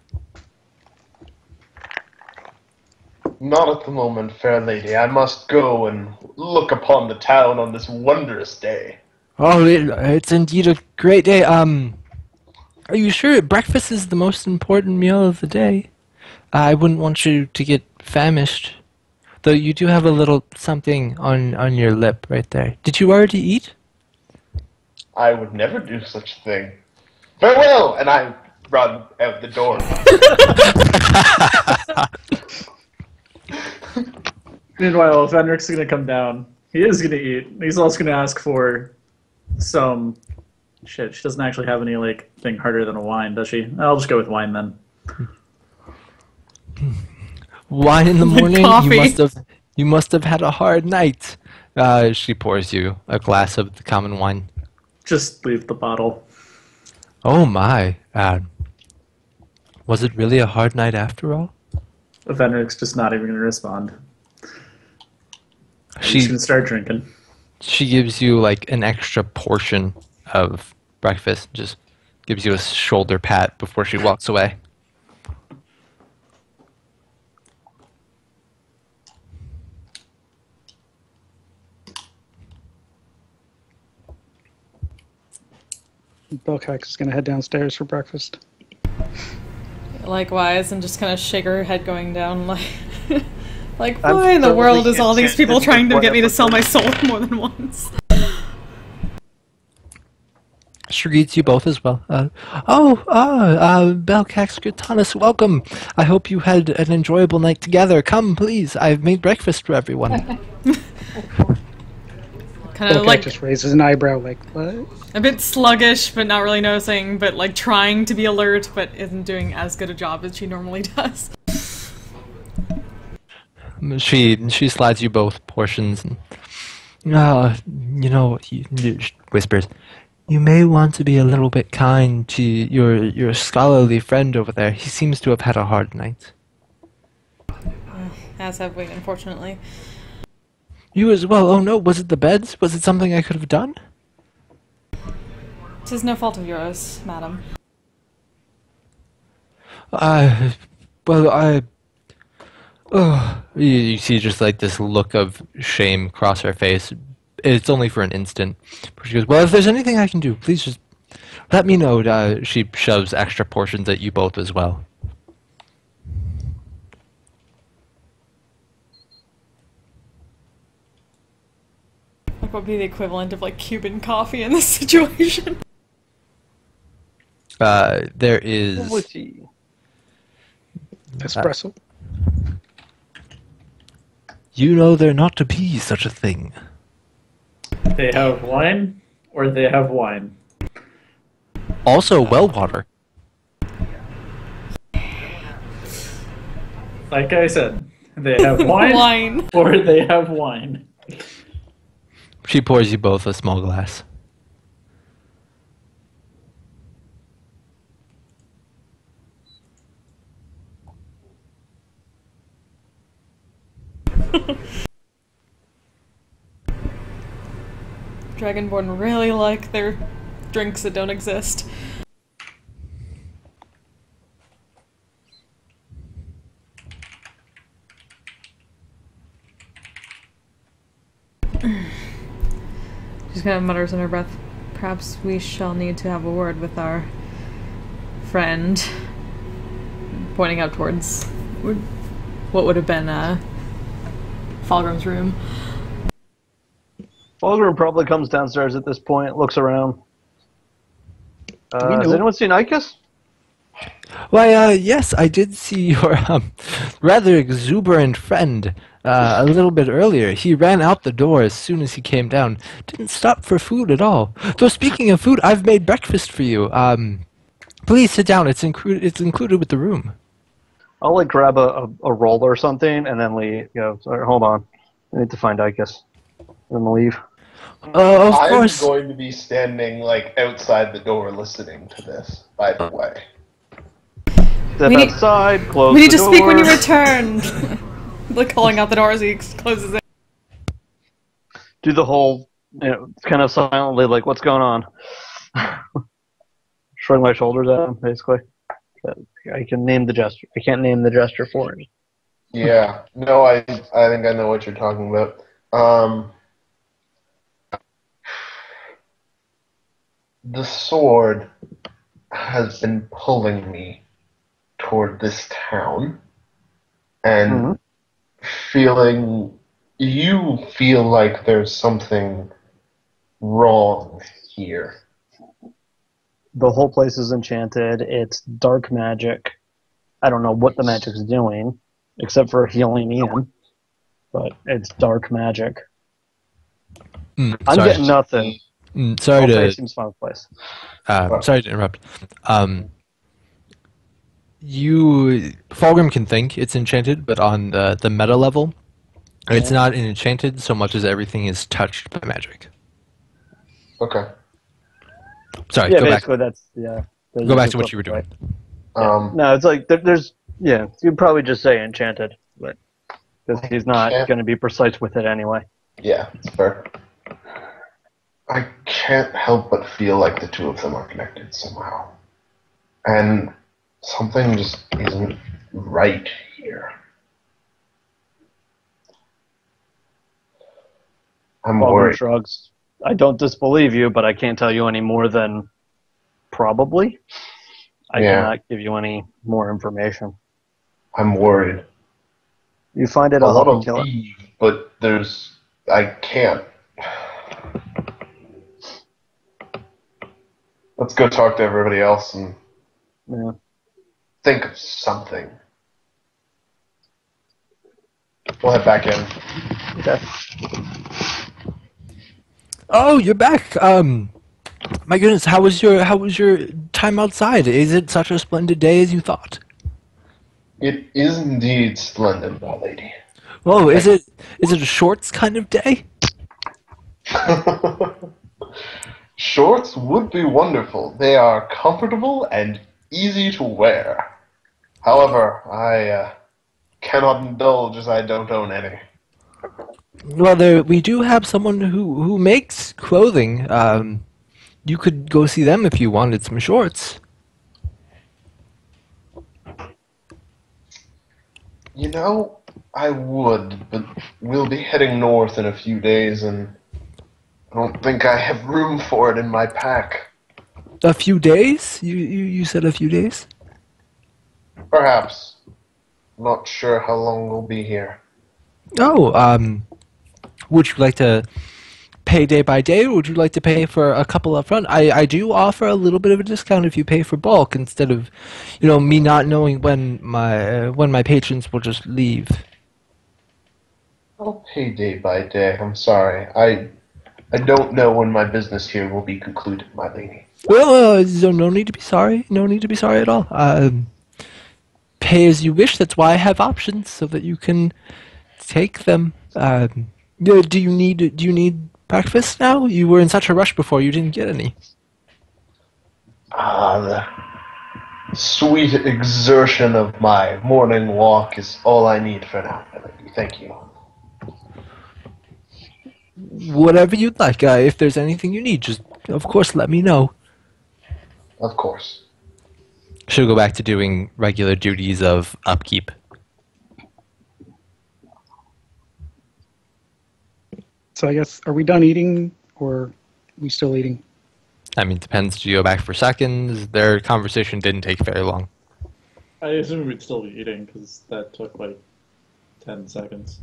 Not at the moment, fair lady. I must go and look upon the town on this wondrous day. Oh, it's indeed a great day. Are you sure breakfast is the most important meal of the day? I wouldn't want you to get famished. Though you do have a little something on your lip right there. Did you already eat? I would never do such a thing. Farewell! And I run out the door. Meanwhile, Fenric's gonna come down He is gonna eat. He's also gonna ask for some shit. She doesn't actually have any like thing harder than a wine, does she? I'll just go with wine then. Wine in the morning? Coffee. You must have had a hard night. She pours you a glass of the common wine. Just leave the bottle. Oh my. Was it really a hard night after all? Venric's just not even gonna respond. She's She gonna start drinking. she gives you like an extra portion of breakfast. Just gives you a shoulder pat before she walks away. Belcax is going to head downstairs for breakfast. Likewise, and just kind of shake her head going down like, like I'm why in the totally world is all these people enchanted trying to with get me to whatever sell my soul more than once? She greets you both as well. Belcax Gritanis, welcome. I hope you had an enjoyable night together. Come, please. I've made breakfast for everyone. Kind of Belcax like just raises an eyebrow like, what? a bit sluggish, but not really noticing, but like trying to be alert, but isn't doing as good a job as she normally does. She slides you both portions. And, she whispers, you may want to be a little bit kind to your scholarly friend over there. He seems to have had a hard night. As have we, unfortunately. You as well. Oh no, was it the beds? Was it something I could have done? 'Tis no fault of yours, madam. You see just like this look of shame cross her face. It's only for an instant. She goes, well, if there's anything I can do, please just let me know. She shoves extra portions at you both as well. Like, what would be the equivalent of like Cuban coffee in this situation? There is... Witty. Espresso. You know there not to be such a thing. They have wine, or they have wine. Also, well water. Like I said, they have wine, Wine. or they have wine. She pours you both a small glass. Dragonborn really like their drinks that don't exist. She kind of mutters under her breath, perhaps we shall need to have a word with our friend. Pointing out towards what would have been Falgrim's room. Fulgrim probably comes downstairs at this point, looks around. Has anyone seen Ikas? Why, yes, I did see your rather exuberant friend a little bit earlier. He ran out the door as soon as he came down. Didn't stop for food at all. Though speaking of food, I've made breakfast for you. Please sit down. It's included with the room. I'll like grab a roll or something and then go, sorry, hold on. I need to find Ikas. And then leave. Of course. I'm going to be standing like outside the door listening to this, by the way. Step outside, close We need the to door. speak when you return! Like calling out the door as he closes it. Do the whole, kind of silently, like, what's going on? Shrug my shoulders at him, basically. I can name the gesture. I can't name the gesture for it. Yeah. No, I think I know what you're talking about. The sword has been pulling me toward this town, and you feel like there's something wrong here. The whole place is enchanted. It's dark magic. I don't know what the magic's doing, except for healing Ian. But it's dark magic. I'm Sorry. getting nothing. Sorry Okay, to seems fun place. sorry to interrupt. You Fulgrim can think it's enchanted, but on the meta level, it's not enchanted so much as everything is touched by magic. Okay. Sorry, Yeah, go back. basically that's yeah. Go back to what you were doing. No, it's like there's yeah. You'd probably just say enchanted, but because he's not can't- going to be precise with it anyway. Yeah, it's fair. I can't help but feel like the two of them are connected somehow. And something just isn't right here. I'm Fulgrim worried. shrugs. I don't disbelieve you, but I can't tell you any more than probably. I Yeah. cannot give you any more information. I'm worried. You find it, I I'll help you want to kill it. leave, but I can't. Let's go talk to everybody else and Yeah. think of something. We'll head back in. Okay. Oh, you're back. My goodness, how was your time outside? Is it such a splendid day as you thought? It is indeed splendid, my lady. Oh, is it a shorts kind of day? Shorts would be wonderful. They are comfortable and easy to wear. However, I cannot indulge as I don't own any. Well, we do have someone who makes clothing. You could go see them if you wanted some shorts. You know, I would, but we'll be heading north in a few days, and I don't think I have room for it in my pack. A few days? You said a few days? Perhaps. Not sure how long we'll be here. Oh, would you like to pay day by day, or would you like to pay for a couple up front? I do offer a little bit of a discount if you pay for bulk instead of, me not knowing when my patrons will just leave. I'll pay day by day. I'm sorry. I don't know when my business here will be concluded, my lady. Well, no need to be sorry. No need to be sorry at all. Pay as you wish. That's why I have options so that you can take them. Do you need breakfast now? You were in such a rush before. You didn't get any. The sweet exertion of my morning walk is all I need for now, my lady. Thank you. Whatever you'd like. If there's anything you need, just of course let me know. Of course. She'll go back to doing regular duties of upkeep. So I guess, are we done eating, or are we still eating? I mean, depends. Do you go back for seconds? Their conversation didn't take very long. I assume we'd still be eating because that took like 10 seconds.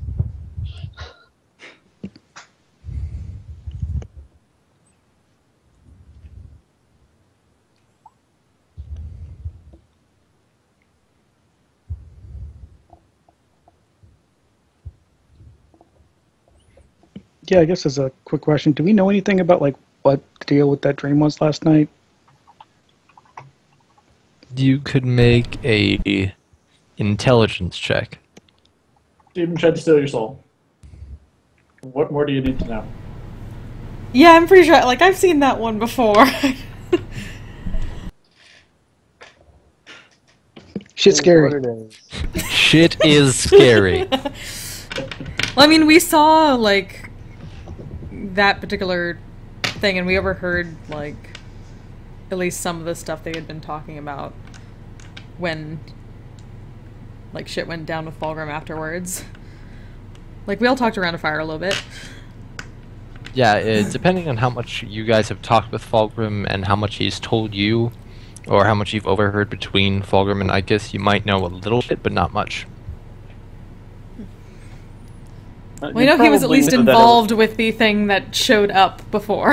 Yeah, I guess as a quick question, do we know anything about like what the deal with that dream was last night? You could make a intelligence check. Demon tried to steal your soul. What more do you need to know? Yeah, I'm pretty sure. Like, I've seen that one before. Shit's scary. What it is. Shit is scary. Well, I mean, we saw, like, that particular thing, and we overheard, like, at least some of the stuff they had been talking about when, like, shit went down with Fulgrim afterwards. Like, we all talked around a fire a little bit. Yeah, depending on how much you guys have talked with Fulgrim and how much he's told you, or how much you've overheard between Fulgrim and Icus, you might know a little bit, but not much. We know he was at least involved with the thing that showed up before.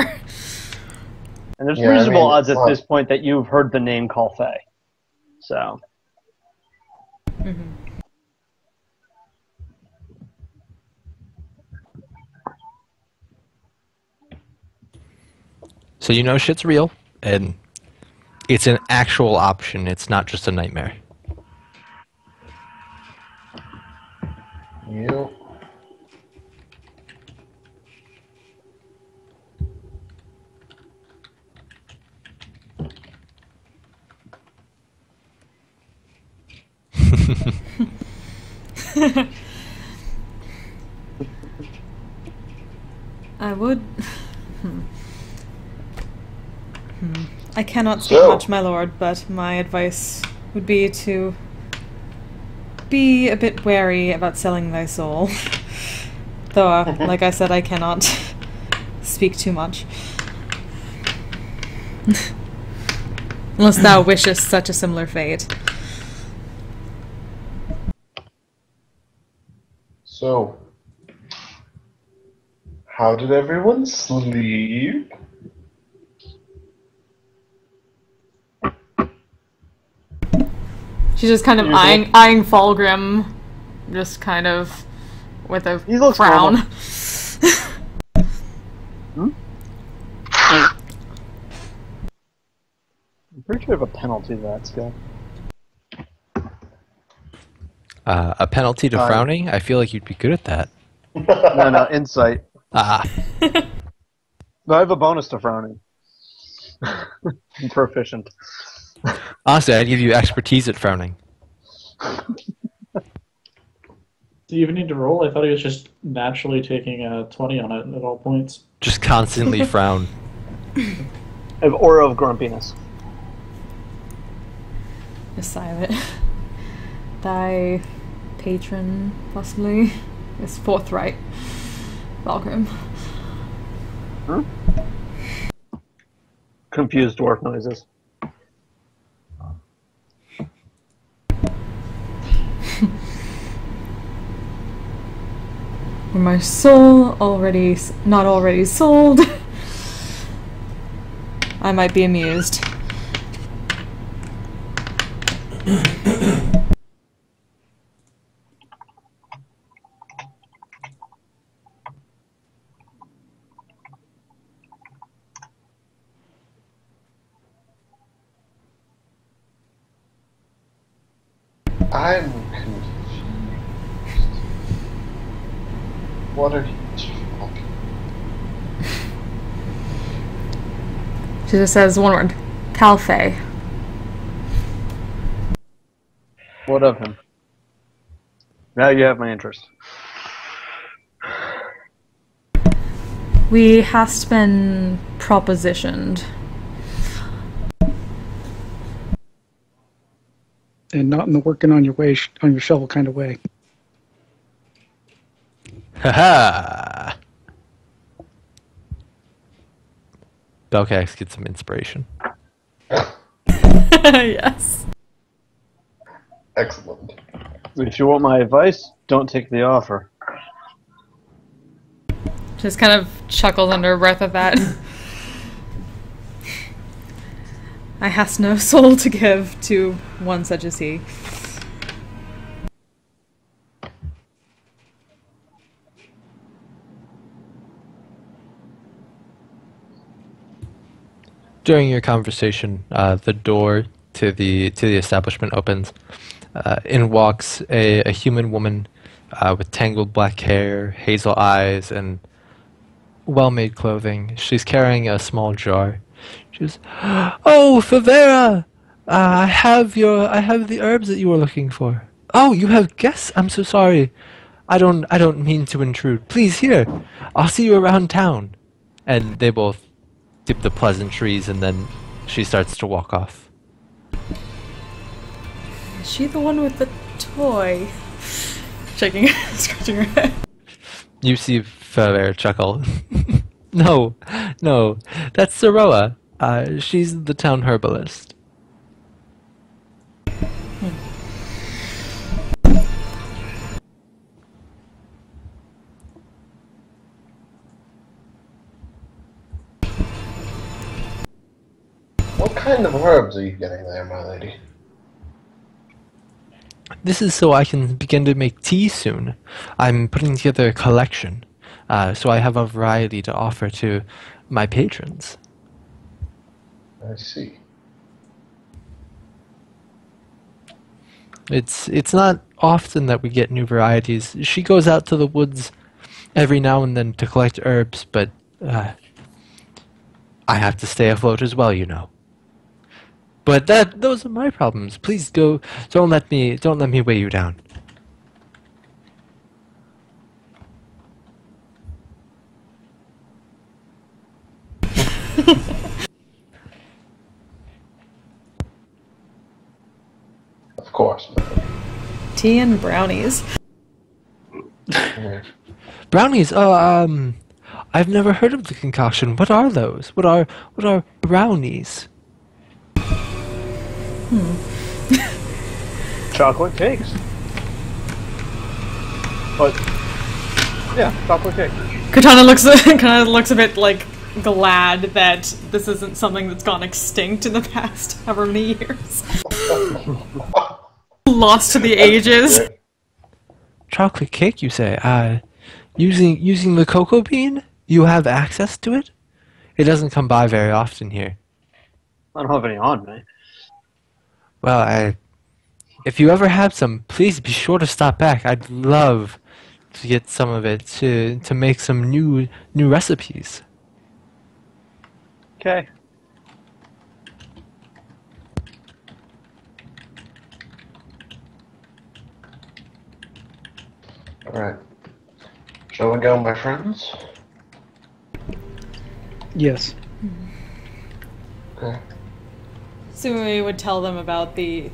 And there's Yeah, I reasonable mean, odds at this point that you've heard the name call Faye. So. Mm-hmm. So you know shit's real, and it's an actual option. It's not just a nightmare. Yep. I would. I cannot speak So- much, my lord, but my advice would be to be a bit wary about selling thy soul. Though, like I said, I cannot speak too much. Unless thou wishest such a similar fate. So, how did everyone sleep? She's just kind of eyeing Fulgrim, just kind of with a He looks frown. I'm pretty sure I have a penalty to that skill. A penalty to frowning? I feel like you'd be good at that. No, insight. Ah, No, I have a bonus to frowning. I'm proficient. honestly, I'd give you expertise at frowning. Do you even need to roll? I thought he was just naturally taking a 20 on it at all points. Just constantly frown. I have aura of grumpiness. Just silent. Thy patron, possibly, is forthright. Fulgrim. Confused dwarf noises. Were my soul already not already sold? I might be amused. I'm confused. What are you talking? She just says one word. Calfe. What of him? Now you have my interest. We hast been propositioned. And not in the working on your way on your shovel kind of way. Haha! Belcax gets some inspiration. Yes. Excellent. If you want my advice, don't take the offer. Just kind of chuckles under her breath at that. I hast no soul to give to one such as he. During your conversation, the door to the establishment opens. In walks a human woman with tangled black hair, hazel eyes, and well-made clothing. She's carrying a small jar. She's, "Oh, Favera! I have the herbs that you were looking for. Oh, you have guests? I'm so sorry. I don't mean to intrude. Please, here. I'll see you around town." And they both dip the pleasantries, and then she starts to walk off. Is she the one with the toy? Shaking, scratching her head. You see Favera chuckle. No, that's Saroa. She's the town herbalist. What kind of herbs are you getting there, my lady? This is so I can begin to make tea soon. I'm putting together a collection, so I have a variety to offer to my patrons. I see. It's not often that we get new varieties. She goes out to the woods every now and then to collect herbs, but I have to stay afloat as well, you know. But those are my problems. Please go. Don't let me weigh you down. Of course. Tea and brownies. Yeah. Brownies. Oh, I've never heard of the concoction. What are those? What are brownies? Chocolate cakes. But yeah, chocolate cake. Katana kind of looks a bit like glad that this isn't something that's gone extinct in the past however many years. Lost to the ages. Chocolate cake, you say? Using the cocoa bean? You have access to it? It doesn't come by very often here. I don't have any on me. Well, if you ever have some, please be sure to stop back. I'd love to get some of it to make some new recipes. Okay. Alright. Shall we go, my friends? Yes. Okay. So we would tell them about the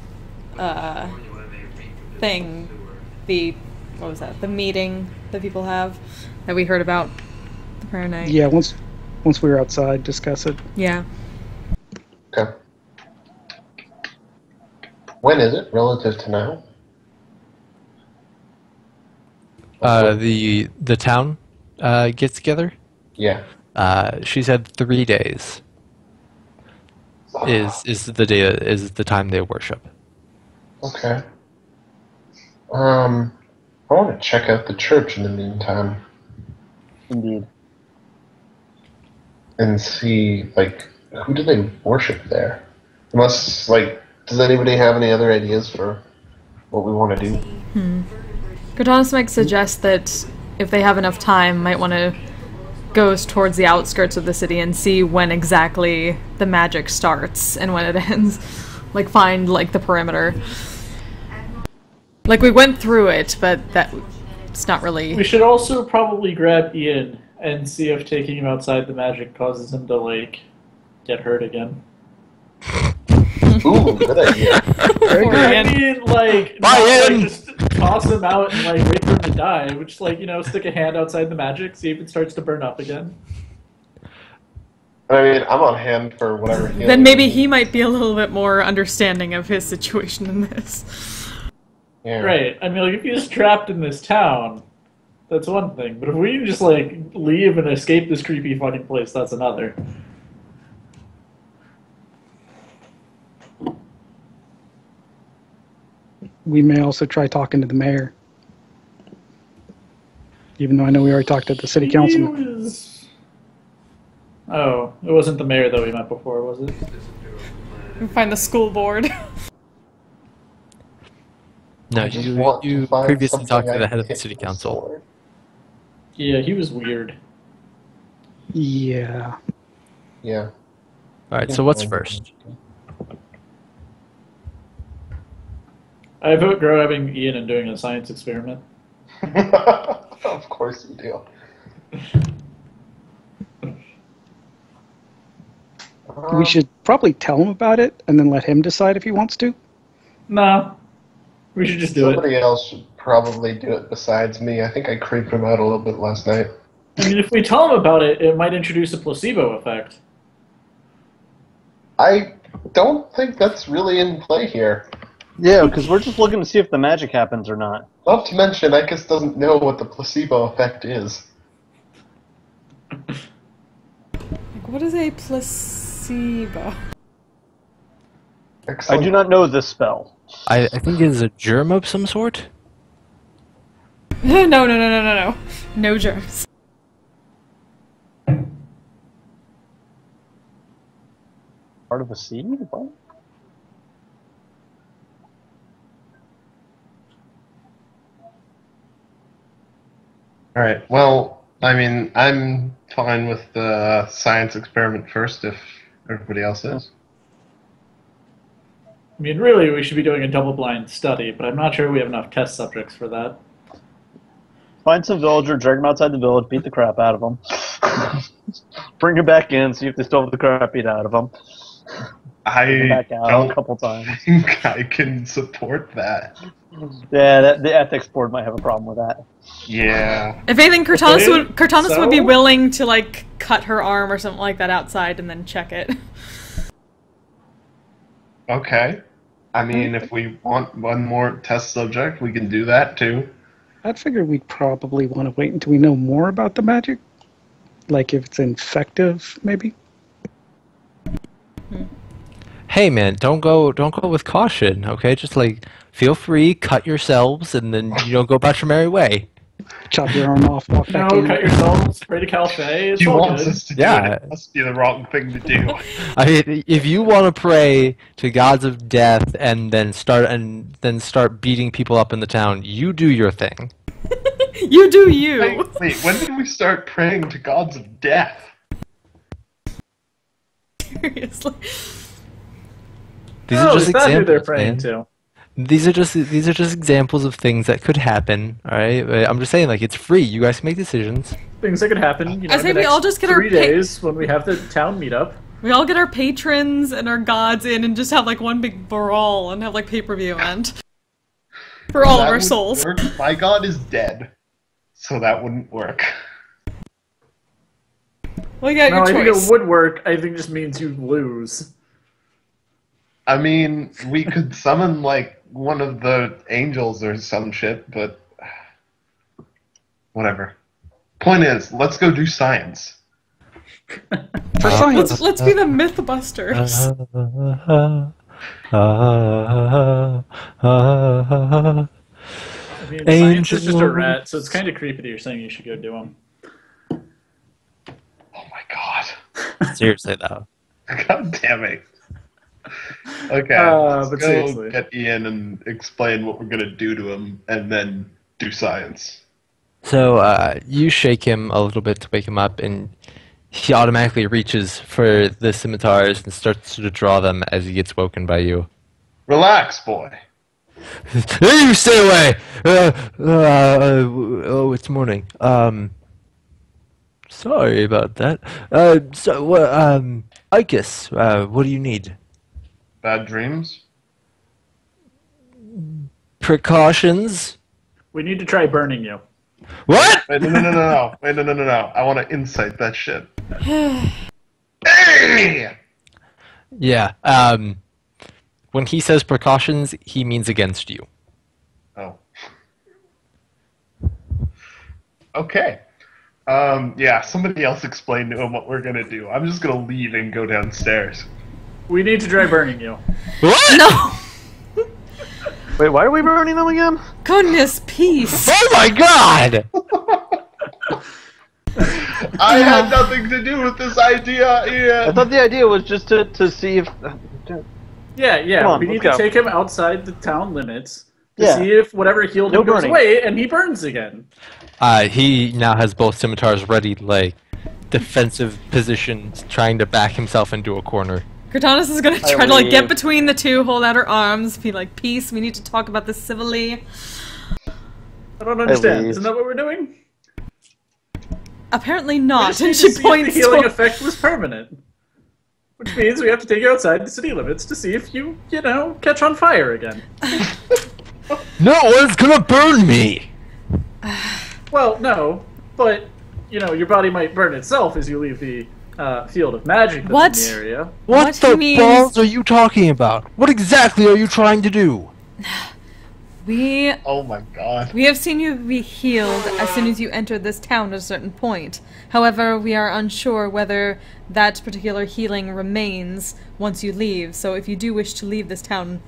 thing, what was that? The meeting that people have that we heard about the prior night. Yeah, once we were outside, discuss it. Yeah. Okay. When is it relative to now? The town gets together. Yeah. She said 3 days is the time they worship. Okay. I want to check out the church in the meantime Indeed. and see, like, who do they worship there? Unless, like, does anybody have any other ideas for what we want to do? Cortanis might suggest that if they have enough time, might want to go towards the outskirts of the city and see when exactly the magic starts and when it ends. Like, find, like, the perimeter. Like, we went through it, but it's not really... We should also probably grab Ian and see if taking him outside the magic causes him to, like, get hurt again. Ooh, good idea. I mean, like, Bye, not, Ian! like, just toss him out and, like, wait for him to die. Which, like, you know, stick a hand outside the magic, see if it starts to burn up again. I mean, I'm on hand for whatever. Then maybe he might be a little bit more understanding of his situation in this. Yeah. Right. I mean, like, if he's trapped in this town, that's one thing. But if we can just, like, leave and escape this creepy fucking place, that's another. We may also try talking to the mayor. Even though I know we already talked to the city councilman. He was... Oh, it wasn't the mayor that we met before, was it? Find the school board. No, I just want to you find previously talked to something the I head of can the city hit with a council. sword. Yeah, he was weird. Yeah. Yeah. Alright, so what's first? I vote grabbing Ian and doing a science experiment. Of course you do. We should probably tell him about it and then let him decide if he wants to. No. We should just do it. Somebody else should probably do it besides me. I think I creeped him out a little bit last night. I mean, if we tell him about it, it might introduce a placebo effect. I don't think that's really in play here. Yeah, because we're just looking to see if the magic happens or not. Not to mention, Ikus doesn't know what the placebo effect is. What is a placebo? I Excellent. do not know this spell. I think it is a germ of some sort. No. No germs. Part of the seed? What? All right. Well, I mean, I'm fine with the science experiment first if everybody else is. I mean, really, we should be doing a double-blind study, but I'm not sure we have enough test subjects for that. Find some villager, drag them outside the village, beat the crap out of them. Bring them back in, see if they still have the crap beat out of them. Bring them I back out don't a couple times. think I can support that. Yeah, the ethics board might have a problem with that. Yeah. If anything, Cortanis so? would be willing to like cut her arm or something like that outside and then check it. Okay. I mean, if we want one more test subject, we can do that too. I'd figure we'd probably want to wait until we know more about the magic. Like if it's infective, maybe. Hey man, don't go with caution, okay? Just like feel free, cut yourselves, and then go about your merry way. Chop your arm off, walk back No, in. cut yourselves, pray to Calfei, it's He all wants good. us to do Yeah. it. It must be the wrong thing to do. I mean, if you want to pray to gods of death and then start beating people up in the town, you do your thing. You do you. Wait, when did we start praying to gods of death? Seriously. These No, are just is that who they're examples, praying man. to? These are just examples of things that could happen. All right, I'm just saying, like it's free. You guys can make decisions. Things that could happen, I say in the we all next just get our 3 days when we have the town meetup. We all get our patrons and our gods in and just have like one big brawl and have like pay-per-view event. For all of That our wouldn't souls. work. My god is dead, so that wouldn't work. Well, yeah, No, your I think choice. it would work. I think it just means you lose. I mean, we could summon like one of the angels or some shit, but whatever. Point is, let's go do science. For science. Let's be the Mythbusters. I mean, science is just a Angels. rat, so it's kind of creepy that you're saying you should go do them. Oh my god. Seriously though. God damn it. Okay, But let's go seriously. get Ian and explain what we're gonna do to him, and then do science. So you shake him a little bit to wake him up, and he automatically reaches for the scimitars and starts to draw them as he gets woken by you. Relax, boy. Hey, you stay away! Oh, it's morning. Sorry about that. Icus, what do you need? Bad dreams? Precautions? We need to try burning you. What? Wait, no. Wait, no. I want to insight that shit. Hey! Yeah, when he says precautions, he means against you. Oh. Okay. Yeah, somebody else explain to him what we're gonna do. I'm just gonna leave and go downstairs. We need to try burning you. What? No! Wait, why are we burning them again? Goodness, peace! Oh my god! I had nothing to do with this idea, Ian! I thought the idea was just to see if... Yeah, Come on, we need let's to go. take him outside the town limits to Yeah. see if whatever healed No him goes burning. away and he burns again. He now has both scimitars ready, like, defensive positions, trying to back himself into a corner. Cortanis is gonna I try to like get leave. between the two, hold out her arms, be like, peace, we need to talk about this civilly. I don't understand. leave. Isn't that what we're doing? Apparently We not, just and need she to see if points the healing to effect was permanent. Which means we have to take you outside the city limits to see if you catch on fire again. No one's gonna burn me! Well, no, but, your body might burn itself as you leave the field of magic that's What? in the area. What What the he means- balls are you talking about? What exactly are you trying to do? we Oh my god. We have seen you be healed as soon as you entered this town at a certain point. However, we are unsure whether that particular healing remains once you leave, so if you do wish to leave this town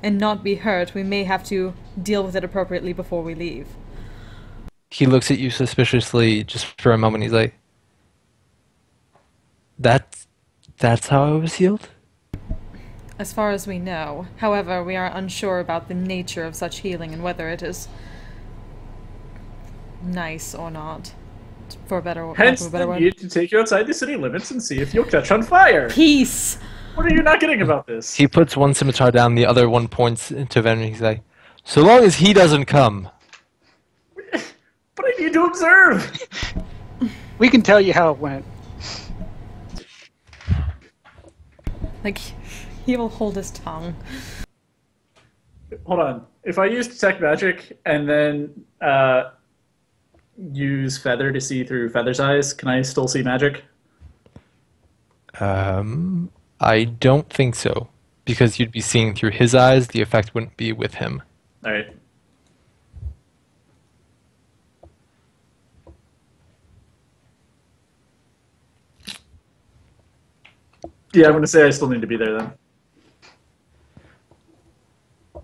and not be hurt, we may have to deal with it appropriately before we leave. He looks at you suspiciously just for a moment. He's like, That's how I was healed? as far as we know. However, we are unsure about the nature of such healing and whether it is nice or not. For a better, Hence lack of a better the word. need to take you outside the city limits and see if you'll catch on fire. Peace! What are you not getting about this? He puts one scimitar down, the other one points to Venric. He's like, so long as he doesn't come. But I need to observe. We can tell you how it went. Like, he will hold his tongue. Hold on. If I use detect magic and then use feather to see through feather's eyes, can I still see magic? I don't think so. Because you'd be seeing through his eyes, the effect wouldn't be with him. All right. Yeah, I'm going to say I still need to be there then.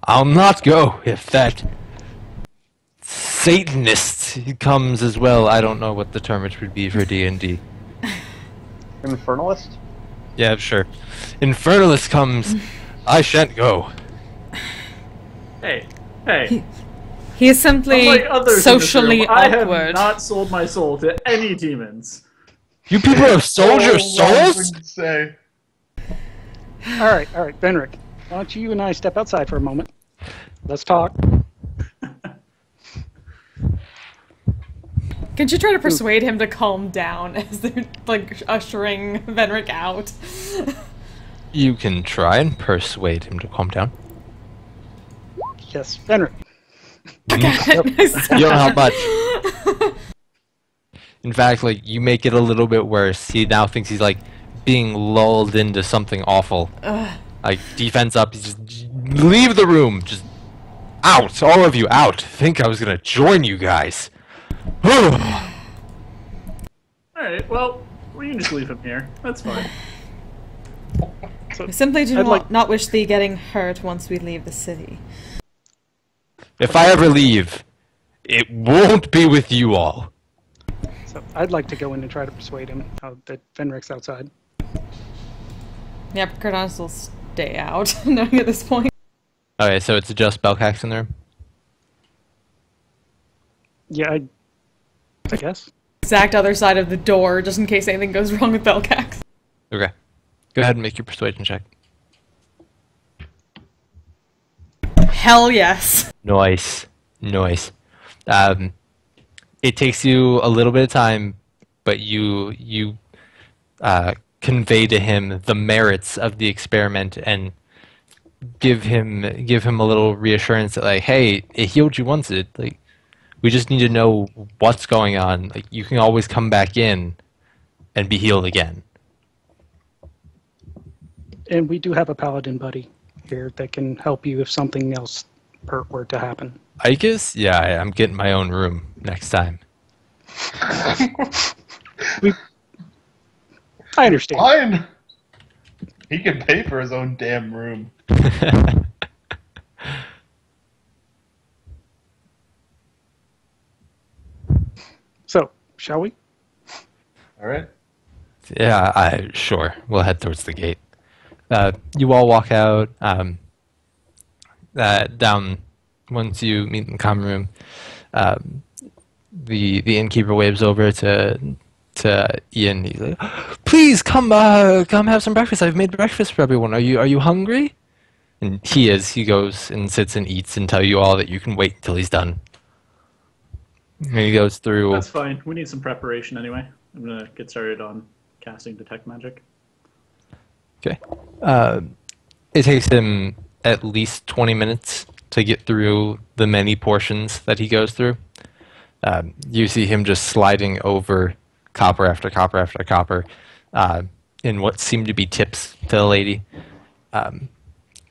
I'll not go if that Satanist comes as well. I don't know what the termage would be for D&D. Infernalist? Yeah, sure. Infernalist comes, I shan't go. Hey, hey. He is simply Unlike others in this socially room, I awkward. have not sold my soul to any demons. You people have sold your Oh, souls? I would say. All right, Benric. Why don't you and I step outside for a moment? Let's talk. Could you try to persuade him to calm down as they're, like, ushering Venric out? You can try and persuade him to calm down. Yes, Benric. You don't know how much. In fact, like, you make it a little bit worse. He now thinks he's, like, being lulled into something awful. Like, defense up, he's just, leave the room! Just, out! All of you, out! Think I was gonna join you guys. Alright, well, we can just leave him here. That's fine. We simply do I'd not wish thee getting hurt once we leave the city. If I ever leave, it won't be with you all. So I'd like to go in and try to persuade him that Venric's outside. Yep, Cardonis will stay out, knowing at this point. Okay, so it's just Belcax in there? Yeah, I guess. Exact other side of the door, just in case anything goes wrong with Belcax. Okay. Go ahead and make your persuasion check. Hell yes. Nice. Nice. It takes you a little bit of time, but you convey to him the merits of the experiment and give him a little reassurance that, like, hey, it healed you once. We just need to know what's going on. Like, you can always come back in and be healed again. And we do have a paladin buddy here that can help you if something else were to happen. Icus? Yeah, I'm getting my own room next time. I understand. Fine. He can pay for his own damn room. So, shall we? All right. Yeah, sure. We'll head towards the gate. You all walk out down. Once you meet in the common room, the innkeeper waves over to Ian. He's like, "Please come have some breakfast. I've made breakfast for everyone. Are you hungry?" And he is. He goes and sits and eats and tell you all that you can wait until he's done. And he goes through. That's fine. We need some preparation anyway. I'm going to get started on casting Detect Magic. Okay. It takes him at least 20 minutes to get through the many portions that he goes through. You see him just sliding over copper after copper after copper in what seem to be tips to the lady.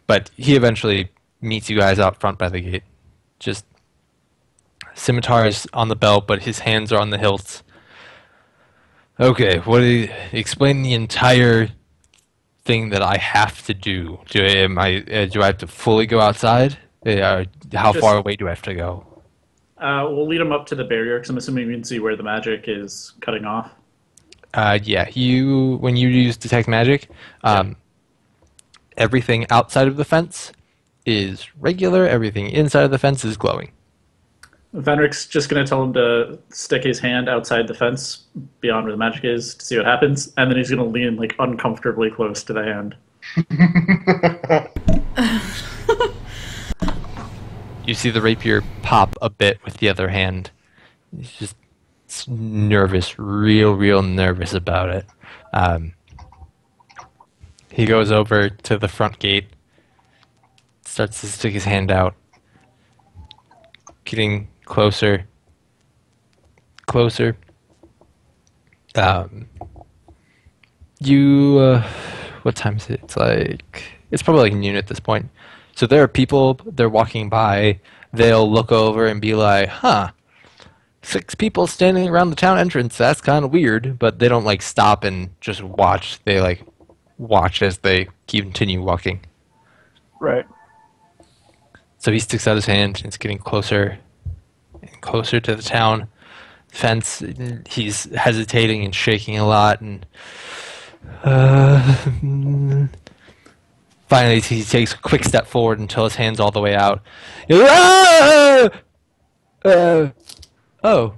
But he eventually meets you guys out front by the gate. Just scimitars on the belt, but his hands are on the hilts. Okay, explain the entire thing that I have to do. Do I have to fully go outside? How far away do I have to go? We'll lead him up to the barrier, because I'm assuming we can see where the magic is cutting off. Yeah, when you use Detect Magic, everything outside of the fence is regular. Everything inside of the fence is glowing. Fenric's just going to tell him to stick his hand outside the fence beyond where the magic is to see what happens, and then he's going to lean like uncomfortably close to the hand. You see the rapier pop a bit with the other hand. He's just nervous, real nervous about it. He goes over to the front gate, starts to stick his hand out, getting closer. What time is it? It's probably like noon at this point. So there are people, they're walking by, they'll look over and be like, huh, 6 people standing around the town entrance, that's kind of weird, but they don't like stop and just watch. They like watch as they continue walking. Right. So he sticks out his hand and it's getting closer and closer to the town fence. He's hesitating and shaking a lot, and finally he takes a quick step forward until his hand's all the way out. Oh.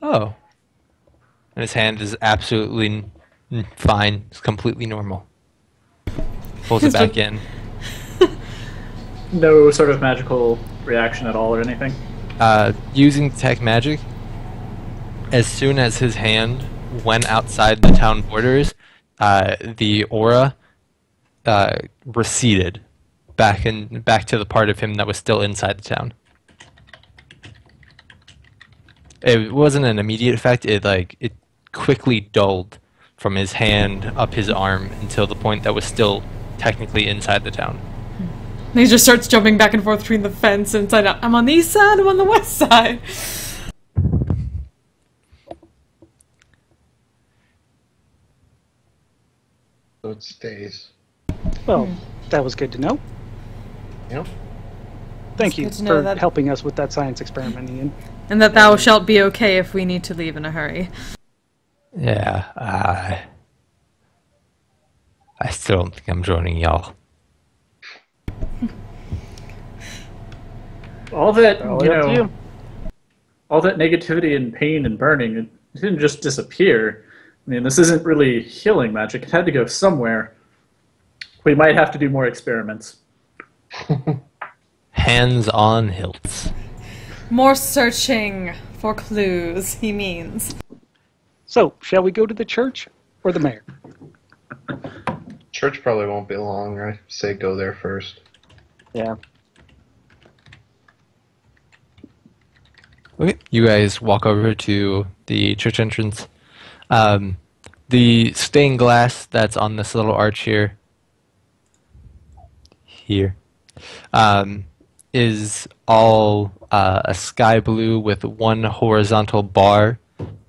And his hand is absolutely fine. It's completely normal. Pulls it back in. No sort of magical reaction at all or anything? Using detect magic, as soon as his hand went outside the town borders, the aura receded back to the part of him that was still inside the town. It wasn't an immediate effect. It quickly dulled from his hand up his arm until the point that was still technically inside the town. And he just starts jumping back and forth between the fence and inside out. I'm on the east side, I'm on the west side. So it stays. Well, that was good to know. Yep. Thank you good to know for that- helping us with that science experiment, Ian. And that thou shalt be okay if we need to leave in a hurry. Yeah, I still don't think I'm joining y'all. All that, Totally up to you. all that negativity and pain and burning, it didn't just disappear. I mean, this isn't really healing magic. It had to go somewhere. We might have to do more experiments. Hands on hilts. More searching for clues, he means. So, shall we go to the church or the mayor? Church probably won't be long, right? Say go there first. Yeah. Okay, you guys walk over to the church entrance. The stained glass that's on this little arch here, is all a sky blue with one horizontal bar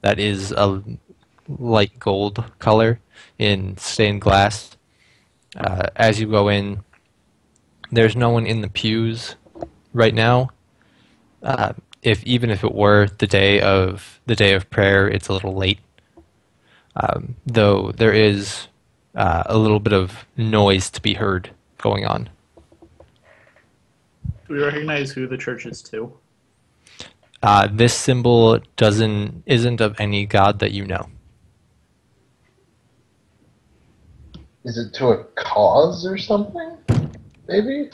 that is a light gold color in stained glass. As you go in, there's no one in the pews right now. Even if it were the day of prayer, it's a little late. Though there is a little bit of noise to be heard going on. Do we recognize who the church is to? This symbol isn't of any god that you know. Is it to a cause or something? Maybe?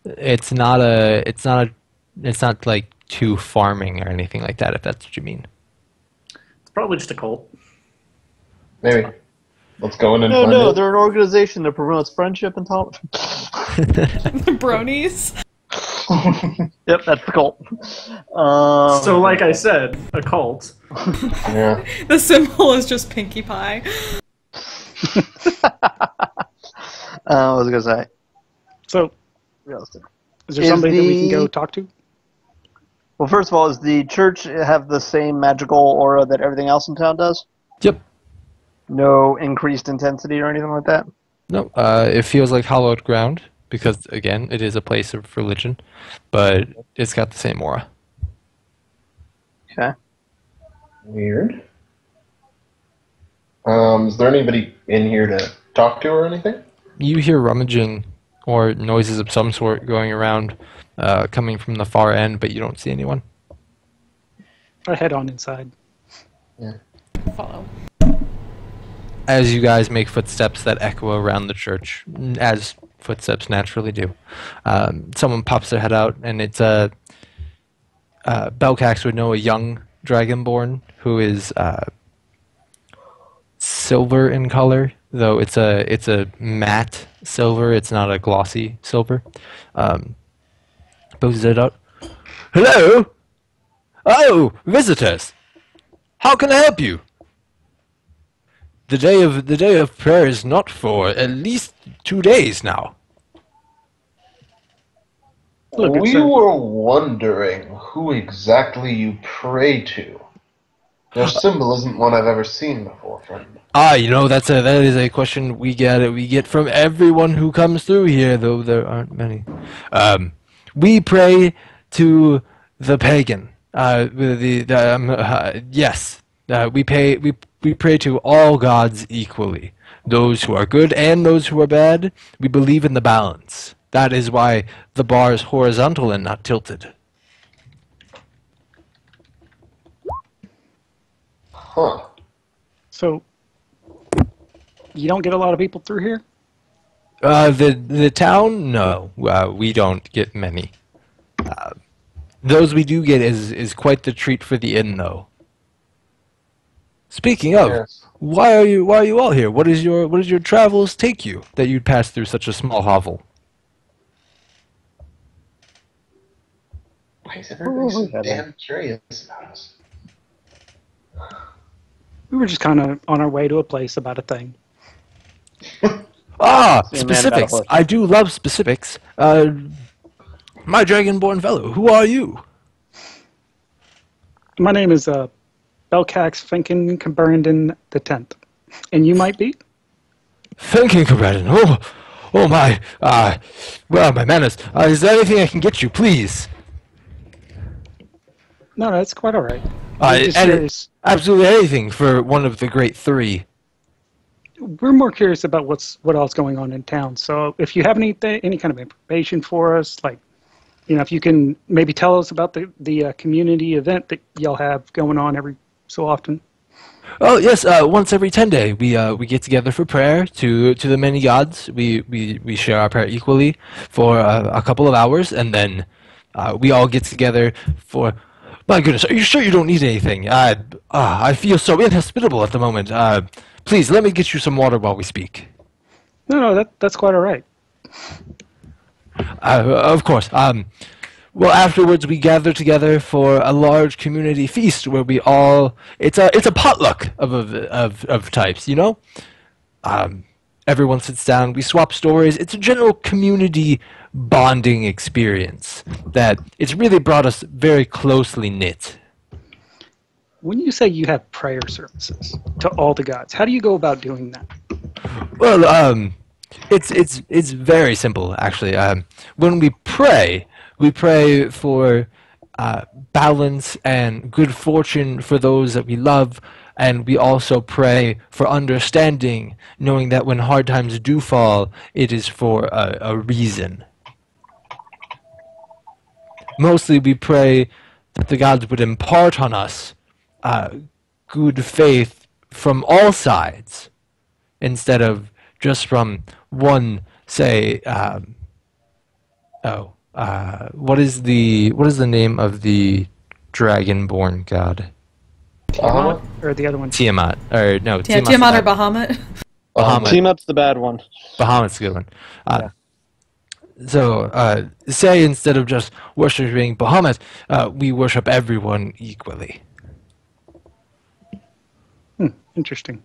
It's not like to farming or anything like that, if that's what you mean. It's probably just a cult. Maybe. Let's go in and No, find no, it. they're an organization that promotes friendship and tolerance. The bronies. Yep, that's the cult. So, like I said, a cult. Yeah. The symbol is just Pinkie Pie. what was I going to say? So, Realistic. is there Is somebody that we can the- go talk to? Well, first of all, does the church have the same magical aura that everything else in town does? Yep. No increased intensity or anything like that? No, it feels like hallowed ground because, again, it is a place of religion, but it's got the same aura. Okay. Weird. Is there anybody in here to talk to or anything? You hear rummaging or noises of some sort going around, coming from the far end, but you don't see anyone. I head on inside. Follow. As you guys make footsteps that echo around the church, as footsteps naturally do, someone pops their head out, and it's Belcax would know, a young dragonborn who is silver in color, though it's a matte silver. It's not a glossy silver. Poses it out. Hello. Oh, visitors. How can I help you? The day of prayer is not for at least 2 days now. Look, We were wondering who exactly you pray to. Your symbol isn't one I've ever seen before, friend. That is a question we get from everyone who comes through here, though there aren't many. We pray to the pagan. Yes. We pray to all gods equally, those who are good and those who are bad. We believe in the balance. That is why the bar is horizontal and not tilted. Huh. So, you don't get a lot of people through here? The town, no, we don't get many. Those we do get is quite the treat for the inn, though. Speaking of, Yes. why are you all here? What is your travels take you that you'd pass through such a small hovel? Why is everybody so Oh, damn curious about us? We were just kind of on our way to a place about a thing. Ah, See a man about a specifics. horse. I do love specifics. My dragonborn fellow, who are you? My name is Belcax Finkenbrandon the 10th. And you might be? Thanking Braden. Oh my. Well, my manners. Is there anything I can get you, please? No, that's quite all right. I'm just curious. Absolutely anything for one of the great three. We're more curious about what else going on in town. So if you have any kind of information for us, like, if you can maybe tell us about the community event that y'all have going on every so often. Oh yes, once every 10 day we get together for prayer to the many gods. We share our prayer equally for a couple of hours, and then we all get together for. My goodness, are you sure you don't need anything? I feel so inhospitable at the moment. Please let me get you some water while we speak. No, that's quite all right. Of course. Well, afterwards we gather together for a large community feast where we all. It's a potluck of types, you know. Everyone sits down. We swap stories. It's a general community bonding experience that it's really brought us very closely knit. When you say you have prayer services to all the gods, how do you go about doing that? Well, it's very simple actually. When we pray for balance and good fortune for those that we love, and we also pray for understanding, knowing that when hard times do fall, it is for a reason. Mostly we pray that the gods would impart on us good faith from all sides, instead of just from one, say, what is the name of the dragonborn god? Tiamat, or the other one? Tiamat. Or no, Yeah, Tiamat's Tiamat or the bad- Bahamut. Bahamut. Tiamat's the bad one. Bahamut's a good one. So, say instead of just worshiping Bahamut, we worship everyone equally. Interesting.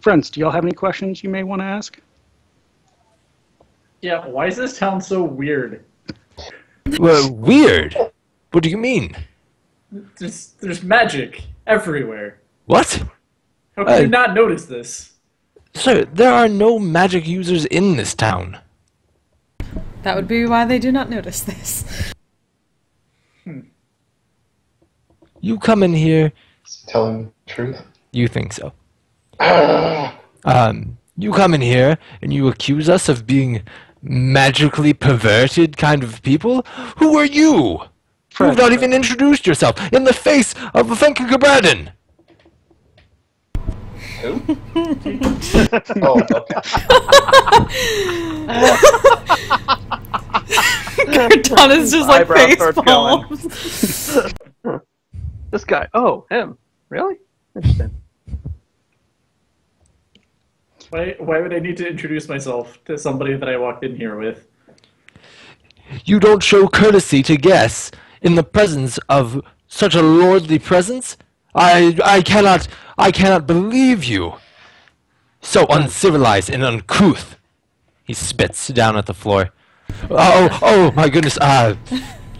Friends, do y'all have any questions you may want to ask? Yeah, why is this town so weird? Well, weird. What do you mean? There's magic everywhere. What? How could you not notice this? Sir, there are no magic users in this town. That would be why they do not notice this. You come in here, Telling the truth. you think so. You come in here and you accuse us of being magically perverted kind of people? Who are you? Fred, You've not even introduced yourself in the face of Fenka Braden. Who? Oh, okay. Cortana's just like Eyebrow face starts palms. This guy. Oh, him. Really? Interesting. Why would I need to introduce myself to somebody that I walked in here with? You don't show courtesy to guests in the presence of such a lordly presence? I cannot believe you. So uncivilized and uncouth. He spits down at the floor. Oh my goodness.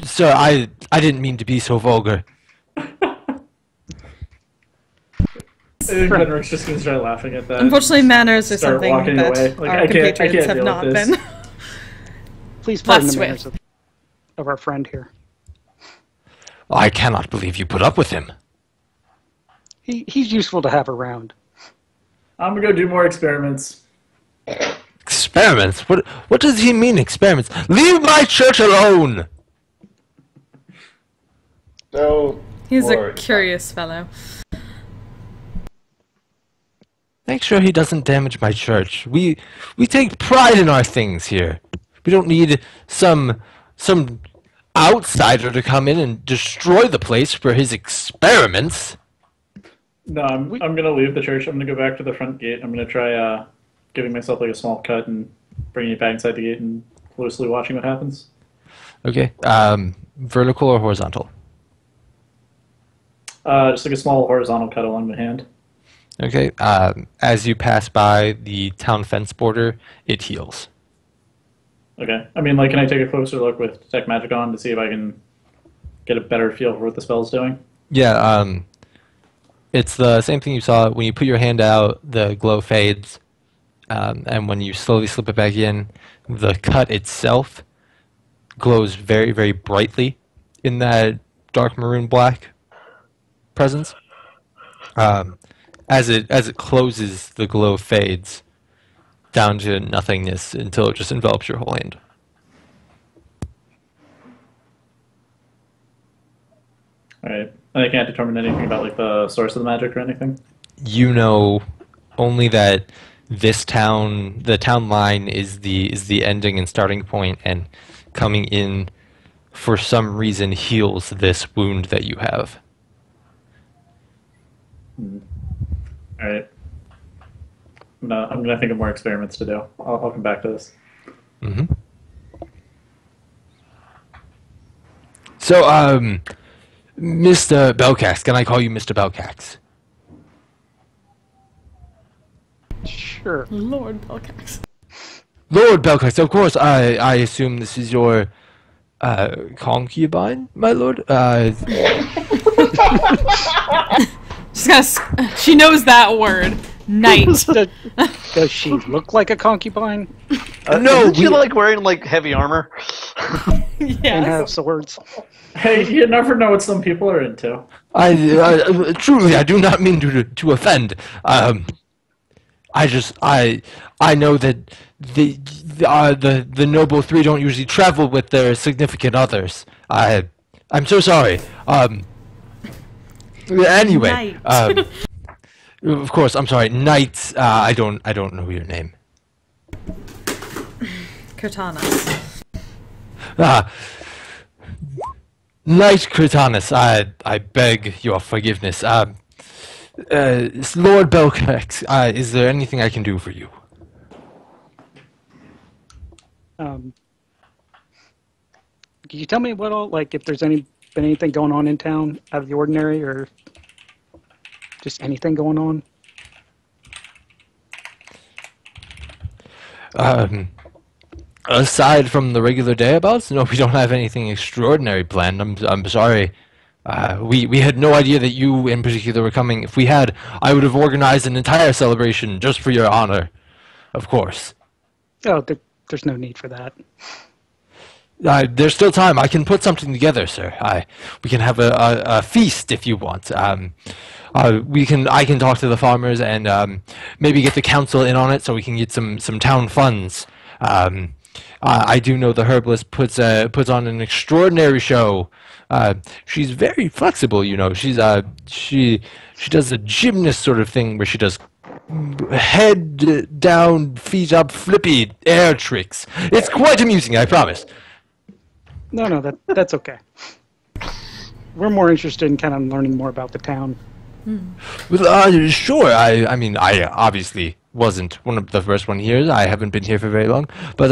Sir, I didn't mean to be so vulgar. I think Benrick's just gonna start laughing at that. Unfortunately, manners are Start something walking that away. Like, our I can't compatriots have deal not with this. been. Please pardon Less the manners of our friend here. I cannot believe you put up with him. He's useful to have around. I'm gonna go do more experiments. Experiments? What does he mean, experiments? Leave my church alone! So He's a Lord. curious fellow. Make sure he doesn't damage my church. We take pride in our things here. We don't need some outsider to come in and destroy the place for his experiments. No, I'm gonna leave the church. I'm gonna go back to the front gate. I'm gonna try giving myself like a small cut and bringing it back inside the gate and closely watching what happens. Okay. Vertical or horizontal? Just like a small horizontal cut along the hand. Okay. As you pass by the town fence border, it heals. Okay. I mean, like, can I take a closer look with Detect Magic on to see if I can get a better feel for what the spell's doing? Yeah. It's the same thing you saw when you put your hand out. The glow fades, and when you slowly slip it back in, the cut itself glows very, very brightly in that dark maroon black presence. As it closes, the glow fades down to nothingness until it just envelops your whole hand. Alright. And I can't determine anything about, like, the source of the magic or anything? You know only that this town, the town line, is the ending and starting point, and coming in for some reason heals this wound that you have. Alright. I'm gonna think of more experiments to do. I'll come back to this. Mm-hmm. So, Mr. Belcax, can I call you Mr. Belcax? Sure. Lord Belcax. Lord Belcax, of course. I assume this is your concubine, my lord. She knows that word. Knight. Does she look like a concubine No, Isn't she like wearing like heavy armor? and Yes. have swords? Hey, you never know what some people are into. Truly, I do not mean to offend. I know that the noble three don't usually travel with their significant others. I'm so sorry. Anyway, Knight. of course, I'm sorry, Knight. I don't know your name. Cortana. Knight Cortanus, I beg your forgiveness. Lord Belcax, is there anything I can do for you? Can you tell me what all, like, if there's been anything going on in town out of the ordinary, or just anything going on? Aside from the regular dayabouts, no, we don't have anything extraordinary planned. I'm sorry. We had no idea that you in particular were coming. If we had, I would have organized an entire celebration just for your honor. Of course. Oh, there's no need for that. There's still time. I can put something together, sir. We can have a feast if you want. I can talk to the farmers and maybe get the council in on it so we can get some town funds. I do know the herbalist puts on an extraordinary show. She's very flexible, you know. She does a gymnast sort of thing where she does head down, feet up, flippy air tricks. It's quite amusing, I promise. No, that's okay. We're more interested in kind of learning more about the town. Well, sure. I mean, I obviously wasn't one of the first one here. I haven't been here for very long. But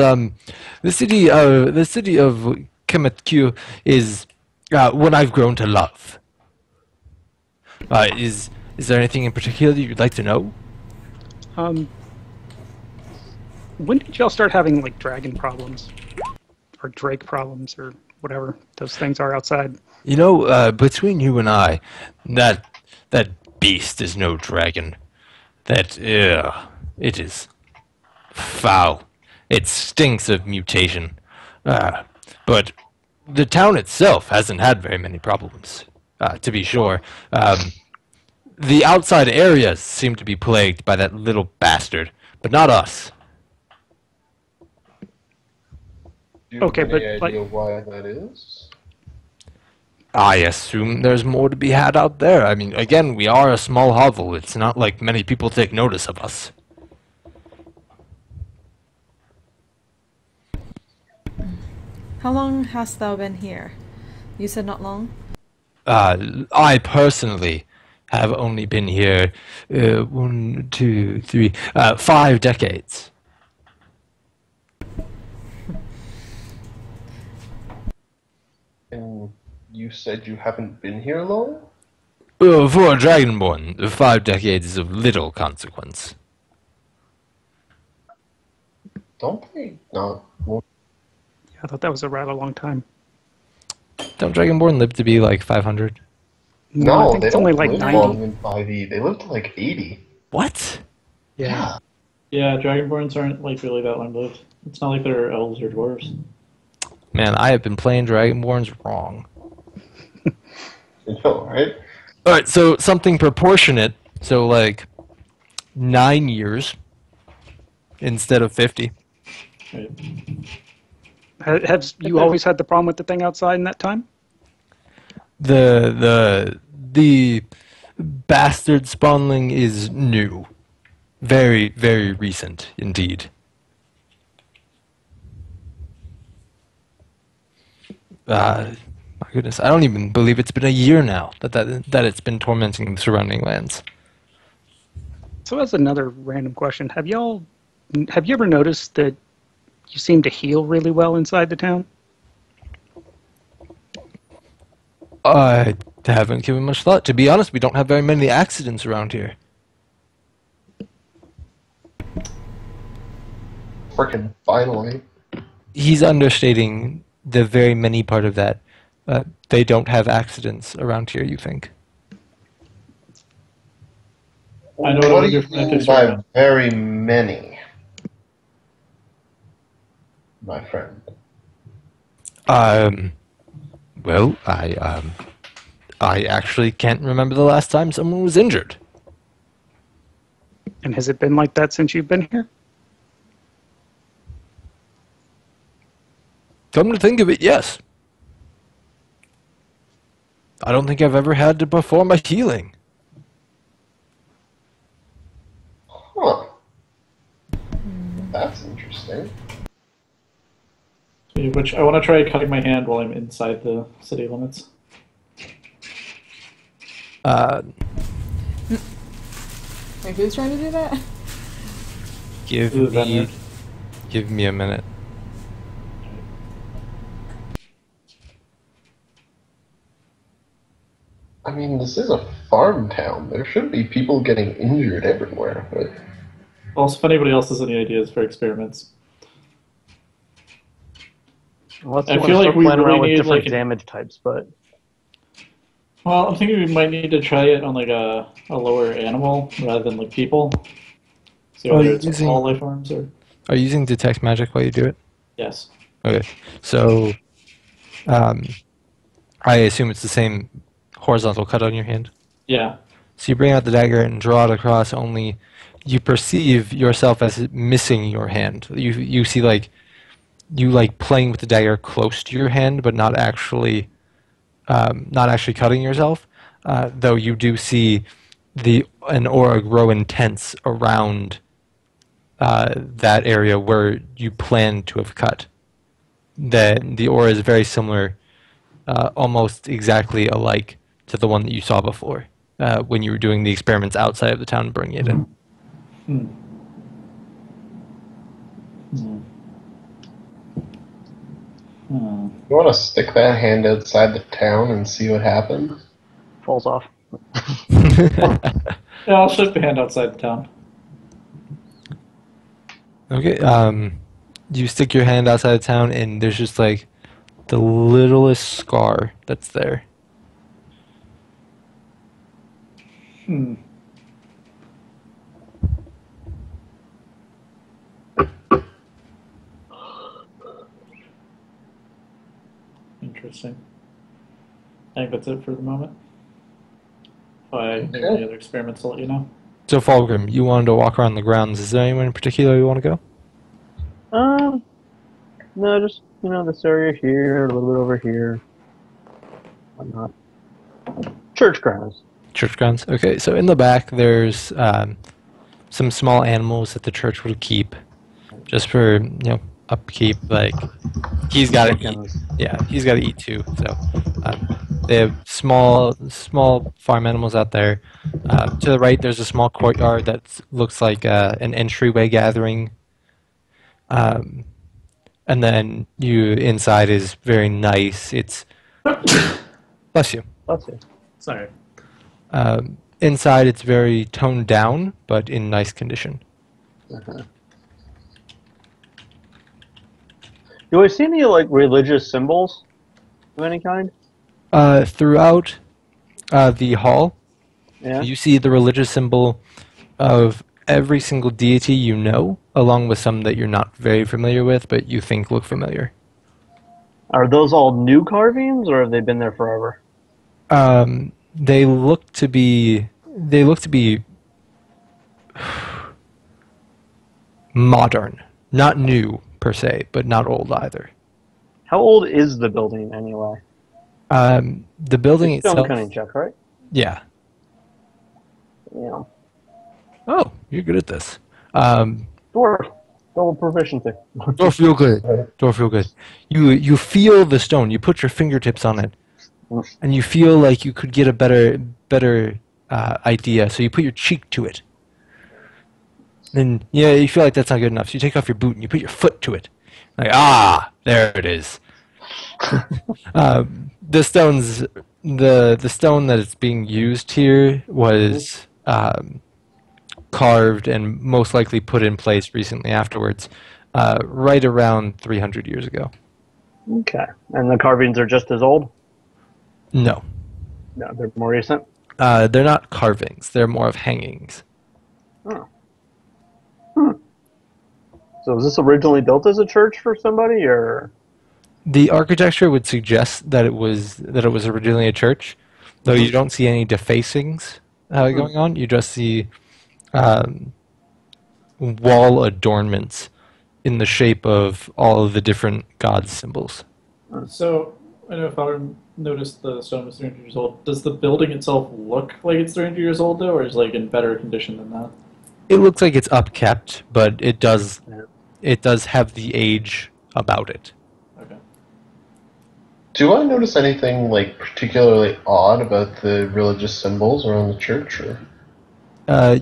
the city of Kemetku is one I've grown to love. Is there anything in particular that you'd like to know? When did y'all start having like dragon problems, or drake problems, or whatever those things are outside? You know, between you and I, that beast is no dragon. It is foul. It stinks of mutation. But the town itself hasn't had very many problems, to be sure. The outside areas seem to be plagued by that little bastard, but not us. Do you Okay, have but, any like- idea why that is? I assume there's more to be had out there. I mean, again, we are a small hovel. It's not like many people take notice of us. How long hast thou been here? You said not long? I personally have only been here 1, 2, 3, 5 decades. And you said you haven't been here long? For a dragonborn, 5 decades is of little consequence. Don't they not? Well, Yeah, I thought that was a rather long time. Don't dragonborn live to be like 500? I think they it's don't only like live 90. long in 5e. They live to like 80. What? Yeah. Yeah, Dragonborns aren't like really that long lived. It's not like they're elves or dwarves. Man, I have been playing dragonborns wrong. You know, right? Alright, so something proportionate. So like 9 years instead of 50. Right. Have you always had the problem with the thing outside in that time? The bastard spawnling is new. Very, very recent indeed. My goodness, I don't even believe it's been a year now that it's been tormenting the surrounding lands. So that's another random question. Have you ever noticed that you seem to heal really well inside the town? I haven't given much thought. To be honest, we don't have very many accidents around here. Frickin' finally. He's understating the very many part of that. They don't have accidents around here, you think? I know What what do you your friend mean is by right now. very many, my friend? Well, I actually can't remember the last time someone was injured. And has it been like that since you've been here? Come to think of it, yes. I don't think I've ever had to perform a healing. Huh. That's interesting. Which I want to try cutting my hand while I'm inside the city limits. Wait, who's trying to do that? Give Ooh, me Venner. give me a minute. I mean, this is a farm town. There should be people getting injured everywhere, but Also, if anybody else has any ideas for experiments. Unless I you want feel to like start we playing really around with need, different like, damage types, but Well, I'm thinking we might need to try it on like a lower animal rather than like people. See Oh, whether you're it's using- all life forms or Are you using detect magic while you do it? yes. Okay. So I assume it's the same horizontal cut on your hand. Yeah. So you bring out the dagger and draw it across, only you perceive yourself as missing your hand. You see you playing with the dagger close to your hand, but not actually cutting yourself. Though you do see an aura grow intense around that area where you plan to have cut. The aura is very similar, almost exactly alike to the one that you saw before when you were doing the experiments outside of the town and bringing it in. Hmm. Hmm. Hmm. You want to stick that hand outside the town and see what happens? Falls off. Yeah, I'll stick the hand outside the town. Okay, you stick your hand outside of town, and there's just like the littlest scar that's there. Hmm. Interesting. I think that's it for the moment. If I do any other experiments, I'll let you know. So, Fulgrim, you wanted to walk around the grounds. Is there anyone in particular you want to go? No, just this area here, a little bit over here. Whatnot. Church grounds. Church grounds. Okay, so in the back there's some small animals that the church would keep, just for upkeep. Like he's got to eat. Chickens. Yeah, he's got to eat too. So they have small farm animals out there. To the right, there's a small courtyard that looks like an entryway gathering. And then inside is very nice. It's bless you. Let's see. Sorry. Inside, it's very toned down, but in nice condition. Do I see any religious symbols of any kind? Throughout the hall, Yeah. you see the religious symbol of every single deity you know, along with some that you're not very familiar with, but you think look familiar. Are those all new carvings, or have they been there forever? They look to be modern, not new per se, but not old either. How old is the building anyway? The building It's stone itself. cutting check, right? Yeah. Yeah. Oh, you're good at this. Dwarf. Double proficiency. Dwarf feel good. Dwarf feel good. You feel the stone. You put your fingertips on it, and you feel like you could get a better idea. So you put your cheek to it. Then you feel like that's not good enough. So you take off your boot and you put your foot to it. Like there it is. The stone that is being used here was carved and most likely put in place recently afterwards, right around 300 years ago. Okay. And the carvings are just as old? No. No, they're more recent? They're not carvings. They're more of hangings. Oh. So was this originally built as a church for somebody, or? The architecture would suggest that it was originally a church, though you don't see any defacings going on. You just see wall adornments in the shape of all of the different god symbols. So, I know if I noticed the stone was 300 years old. Does the building itself look like it's 300 years old, though, or is it in better condition than that? It looks like it's upkept, but it does have the age about it. Okay. Do I notice anything particularly odd about the religious symbols around the church? Or?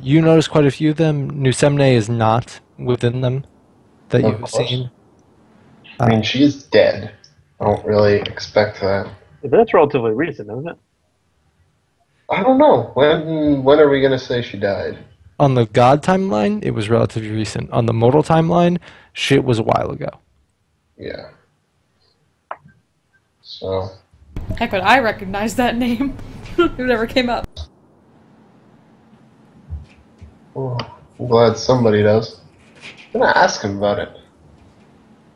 You notice quite a few of them. Nusemne is not within them that Of you've course. seen. I mean, she is dead. I don't really expect that. But that's relatively recent, isn't it? I don't know. When are we going to say she died? On the god timeline, it was relatively recent. On the mortal timeline, shit was a while ago. Yeah. So. Heck, but I recognize that name. It never came up. Oh, I'm glad somebody does. I'm going to ask him about it.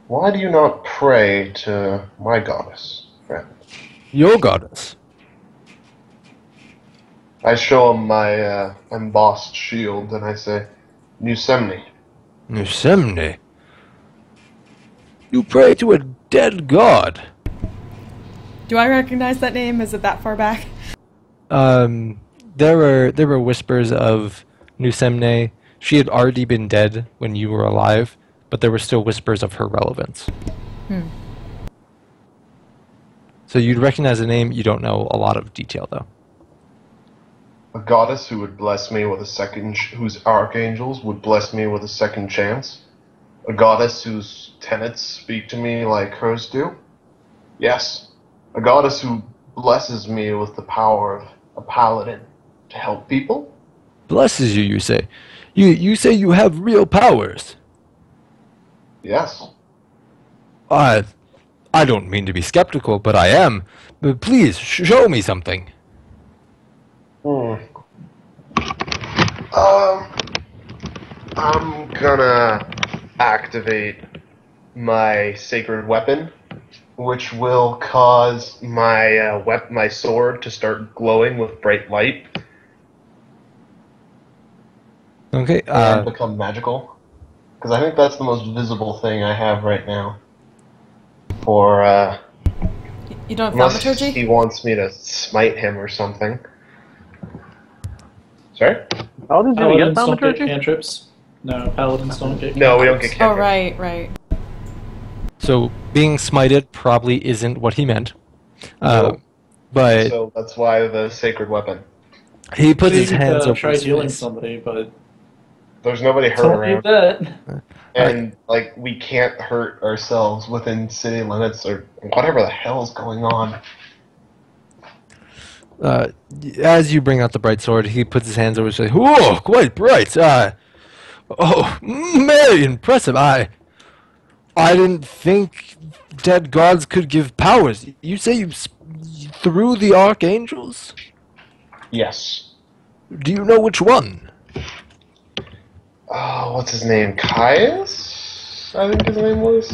Why do you not pray to my goddess, friend? Your goddess. I show him my embossed shield and I say, New Semni. Nusemne. You pray to a dead god. Do I recognize that name? Is it that far back? There were whispers of Nusemne. She had already been dead when you were alive, but there were still whispers of her relevance. So you'd recognize the name. You don't know a lot of detail, though. A goddess who would bless me with a second, whose archangels would bless me with a second chance. A goddess whose tenets speak to me like hers do. Yes, a goddess who blesses me with the power of a paladin to help people. Blesses you, you say. You say you have real powers. Yes. I don't mean to be skeptical, but I am. But please, show me something. I'm gonna activate my sacred weapon, which will cause my my sword to start glowing with bright light Okay, and become magical. Because I think that's the most visible thing I have right now. For You don't have unless thaumaturgy? he wants me to smite him or something. Sorry? Paladins don't get Paladins don't get thaumaturgy? cantrips. No, paladins don't get No, we don't get cantrips. Oh, cantrips. right. so being smited probably isn't what he meant. Nope. But So that's why the sacred weapon. he puts his You hands over try his healing face. somebody, but There's nobody hurt don't need around. that. And, like, we can't hurt ourselves within city limits or whatever the hell is going on. As you bring out the bright sword, he puts his hands over his face. Whoa, quite bright. Very impressive. I didn't think dead gods could give powers. You say you through the archangels? Yes. Do you know which one? Oh, what's his name? Caius? I think his name was.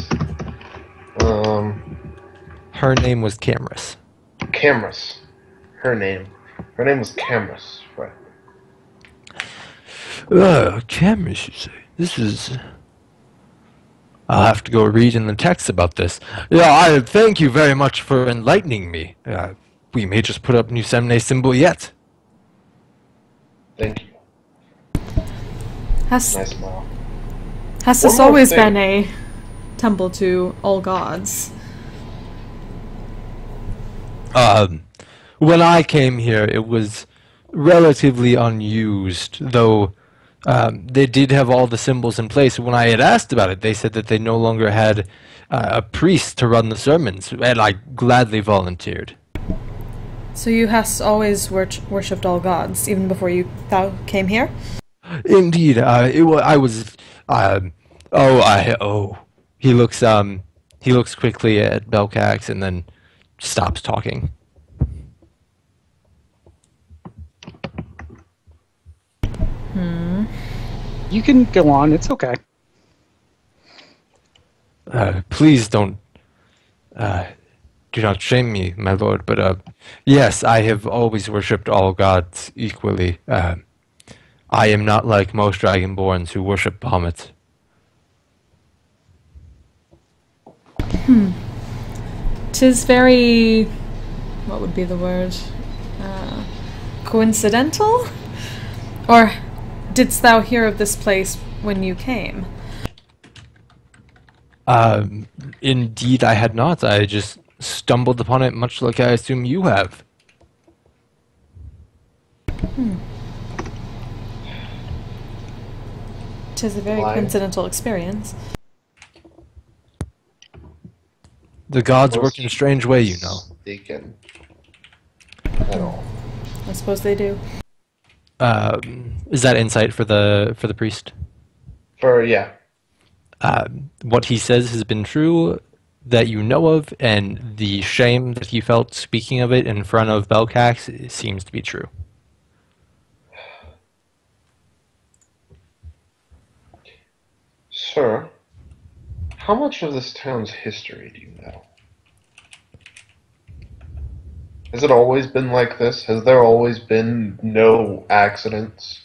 Her name was Camrus. Camrus. Her name. Her name was Camrus. Right. Camrus, you say? This is... I'll have to go read in the text about this. Yeah, I thank you very much for enlightening me. We may just put up New Semne's symbol yet. Thank you. Has Nice smile. this One more always thing. been a temple to all gods? When I came here, it was relatively unused, though they did have all the symbols in place. When I had asked about it, they said that they no longer had a priest to run the sermons, and I gladly volunteered. So you has always worshipped all gods, even before thou came here? Indeed, I was. He looks quickly at Belcax and then stops talking. You can go on. It's okay. Please don't. Do not shame me, my lord. But yes, I have always worshipped all gods equally. I am not like most dragonborns who worship Bahamut. 'Tis very... what would be the word? Coincidental? Or didst thou hear of this place when you came? Indeed, I had not. I just stumbled upon it, much like I assume you have. Tis a very Why? coincidental experience. The gods work in a strange way, you know. Mistaken. At all. I suppose they do. Is that insight for the priest? Yeah. What he says has been true that you know of, and the shame that he felt speaking of it in front of Belcax seems to be true. Sir, how much of this town's history do you know? Has it always been like this? Has there always been no accidents?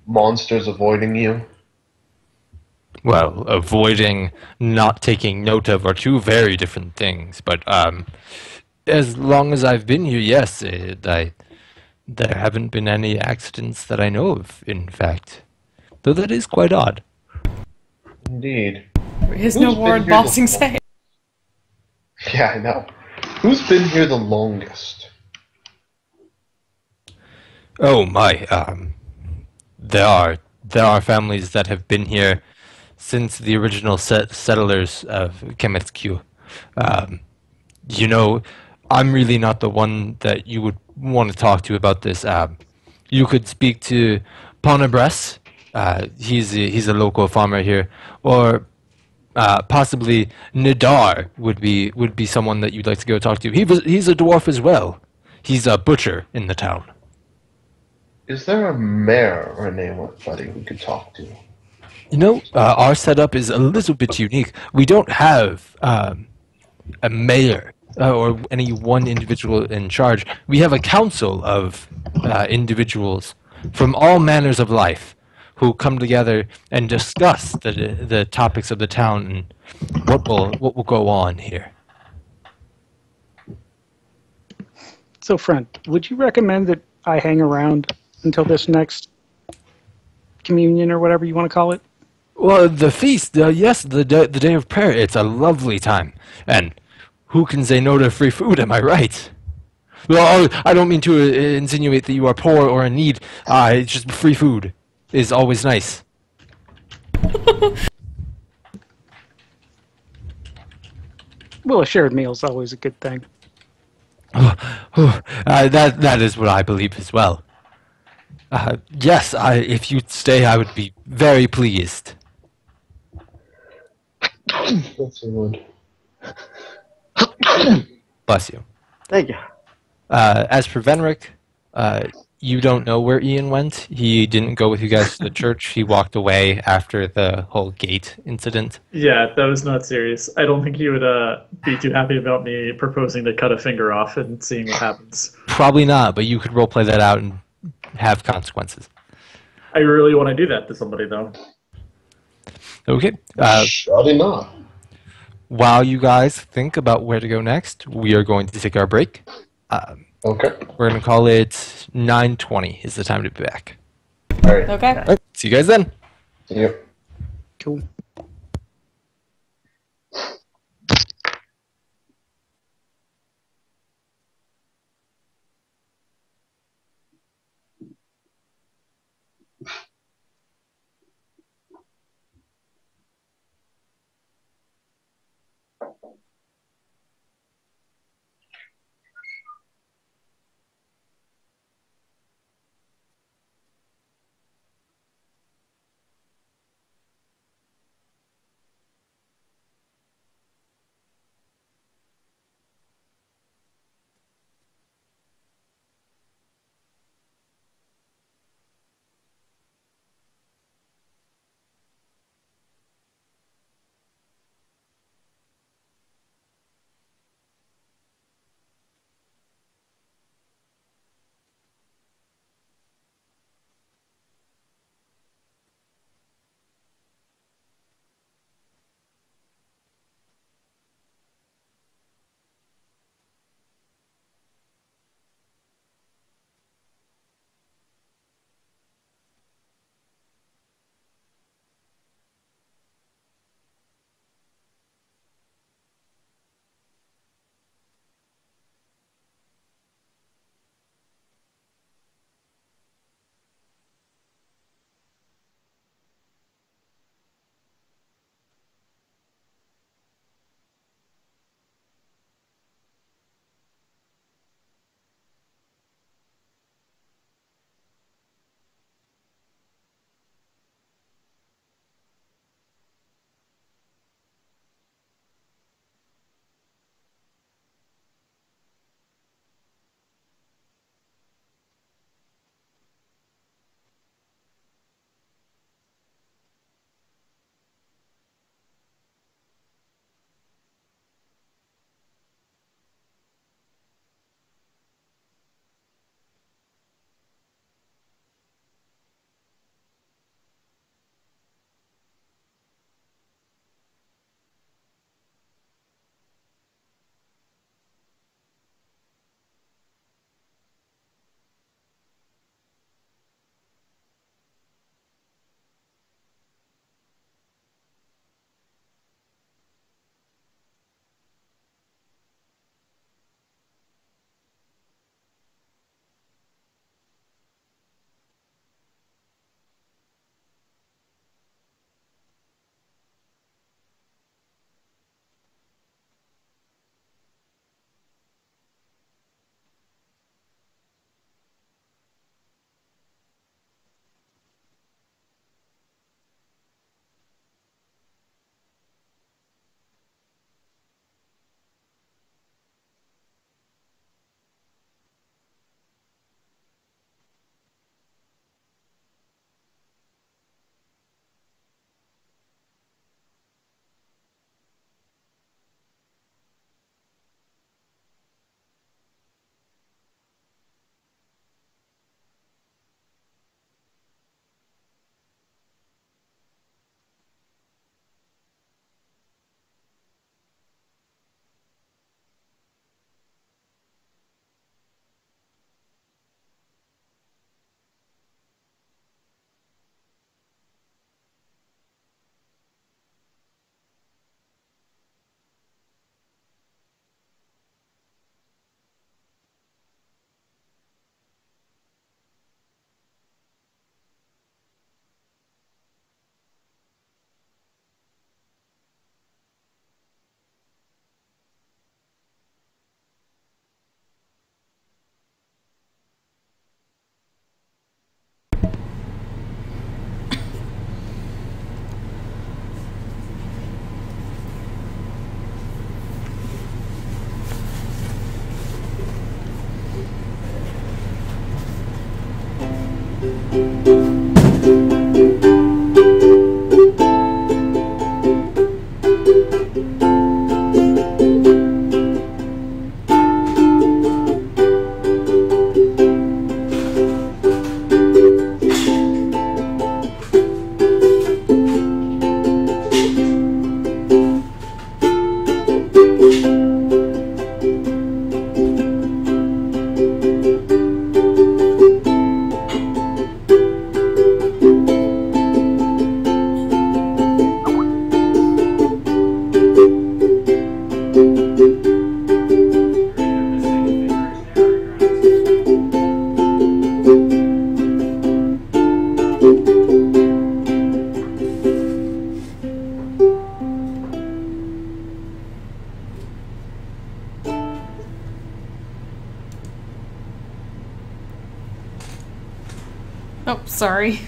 Monsters avoiding you? Well, avoiding, not taking note of are two very different things. But as long as I've been here, yes, there haven't been any accidents that I know of, in fact. Though that is quite odd. Indeed. There is no Who's war been in here the Bossing Say. Yeah, I know. Who's been here the longest? Oh my, there are families that have been here since the original settlers of Kemetskyu. Um, you know, I'm really not the one that you would want to talk to about this. You could speak to Ponabres. He's a local farmer here, or possibly Nidar would be someone that you'd like to go talk to. He's a dwarf as well. He's a butcher in the town. Is there a mayor or anybody we could talk to? You know, our setup is a little bit unique. We don't have a mayor or any one individual in charge. We have a council of individuals from all manners of life who come together and discuss the topics of the town and what will go on here. So, friend, would you recommend that I hang around until this next communion or whatever you want to call it? Well, the feast, yes, the day of prayer, it's a lovely time. And who can say no to free food, am I right? Well, I don't mean to insinuate that you are poor or in need. It's just free food is always nice. Well, a shared meal is always a good thing. That is what I believe as well. Yes, if you'd stay, I would be very pleased. That's a word. Bless you. Thank you. As for Venric, you don't know where Ian went. He didn't go with you guys to the church. He walked away after the whole gate incident. Yeah, that was not serious. I don't think he would be too happy about me proposing to cut a finger off and seeing what happens. Probably not, but you could roleplay that out and have consequences. I really want to do that to somebody, though. Okay. Surely not. While you guys think about where to go next, we are going to take our break. Okay. We're going to call it 9:20 is the time to be back. All right. Okay. All right, see you guys then. Yep. Cool. Oh, sorry.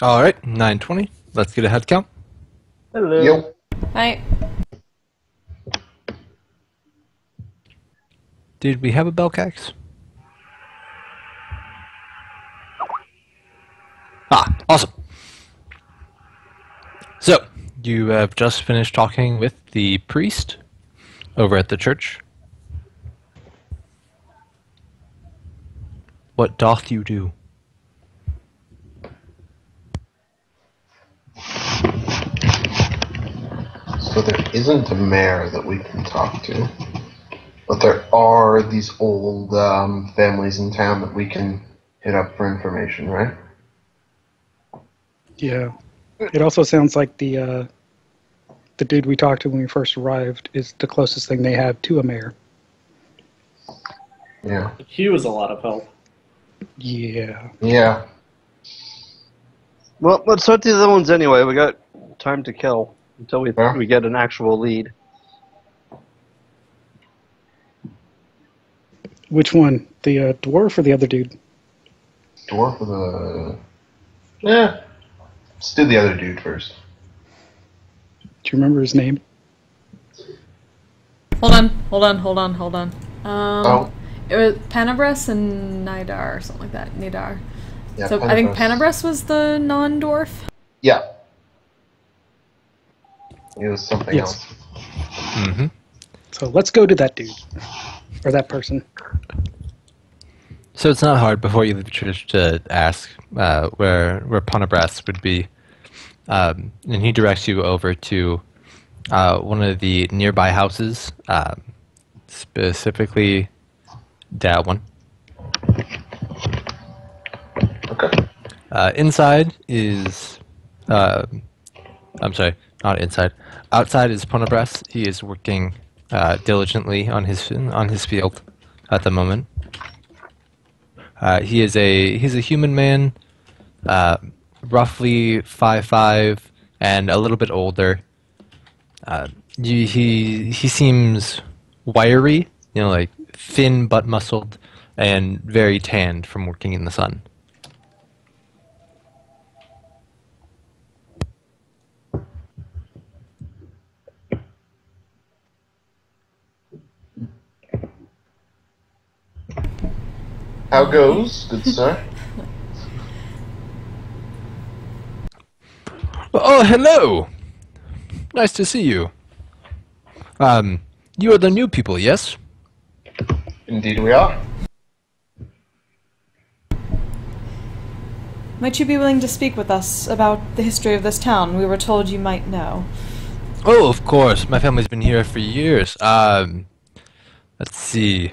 All right, 920. Let's get a head count. Hello. Yep. Hi. Did we have a Belcax? Ah, awesome. So, you have just finished talking with the priest over at the church. What doth you do? So there isn't a mayor that we can talk to, but there are these old families in town that we can hit up for information, right? Yeah. It also sounds like the dude we talked to when we first arrived is the closest thing they have to a mayor. Yeah. He was a lot of help. Yeah. Yeah. Well, let's start the other ones anyway. We got time to kill until we Yeah. we get an actual lead. Which one? The dwarf or the other dude? Dwarf with a... Yeah. Let's do the other dude first. Do you remember his name? Hold on. Oh. It was Panabras and Nidar or something like that. Nidar. Yeah, So I think Panabras. Panabras was the non-dwarf. Yeah. It was something Yes. else. Mm-hmm. So let's go to that dude. Or that person. So it's not hard before you leave the church to ask where Panabras would be. And he directs you over to one of the nearby houses, specifically that one. Okay. Inside is... I'm sorry, not inside. Outside is Panabras. He is working diligently on his field at the moment. He's a human man, roughly 5'5", and a little bit older. He seems wiry, like thin but muscled, and very tanned from working in the sun. How goes, good sir? Oh, hello! Nice to see you. You are the new people, yes? Indeed we are. Might you be willing to speak with us about the history of this town? We were told you might know. Oh, of course. My family's been here for years. Let's see.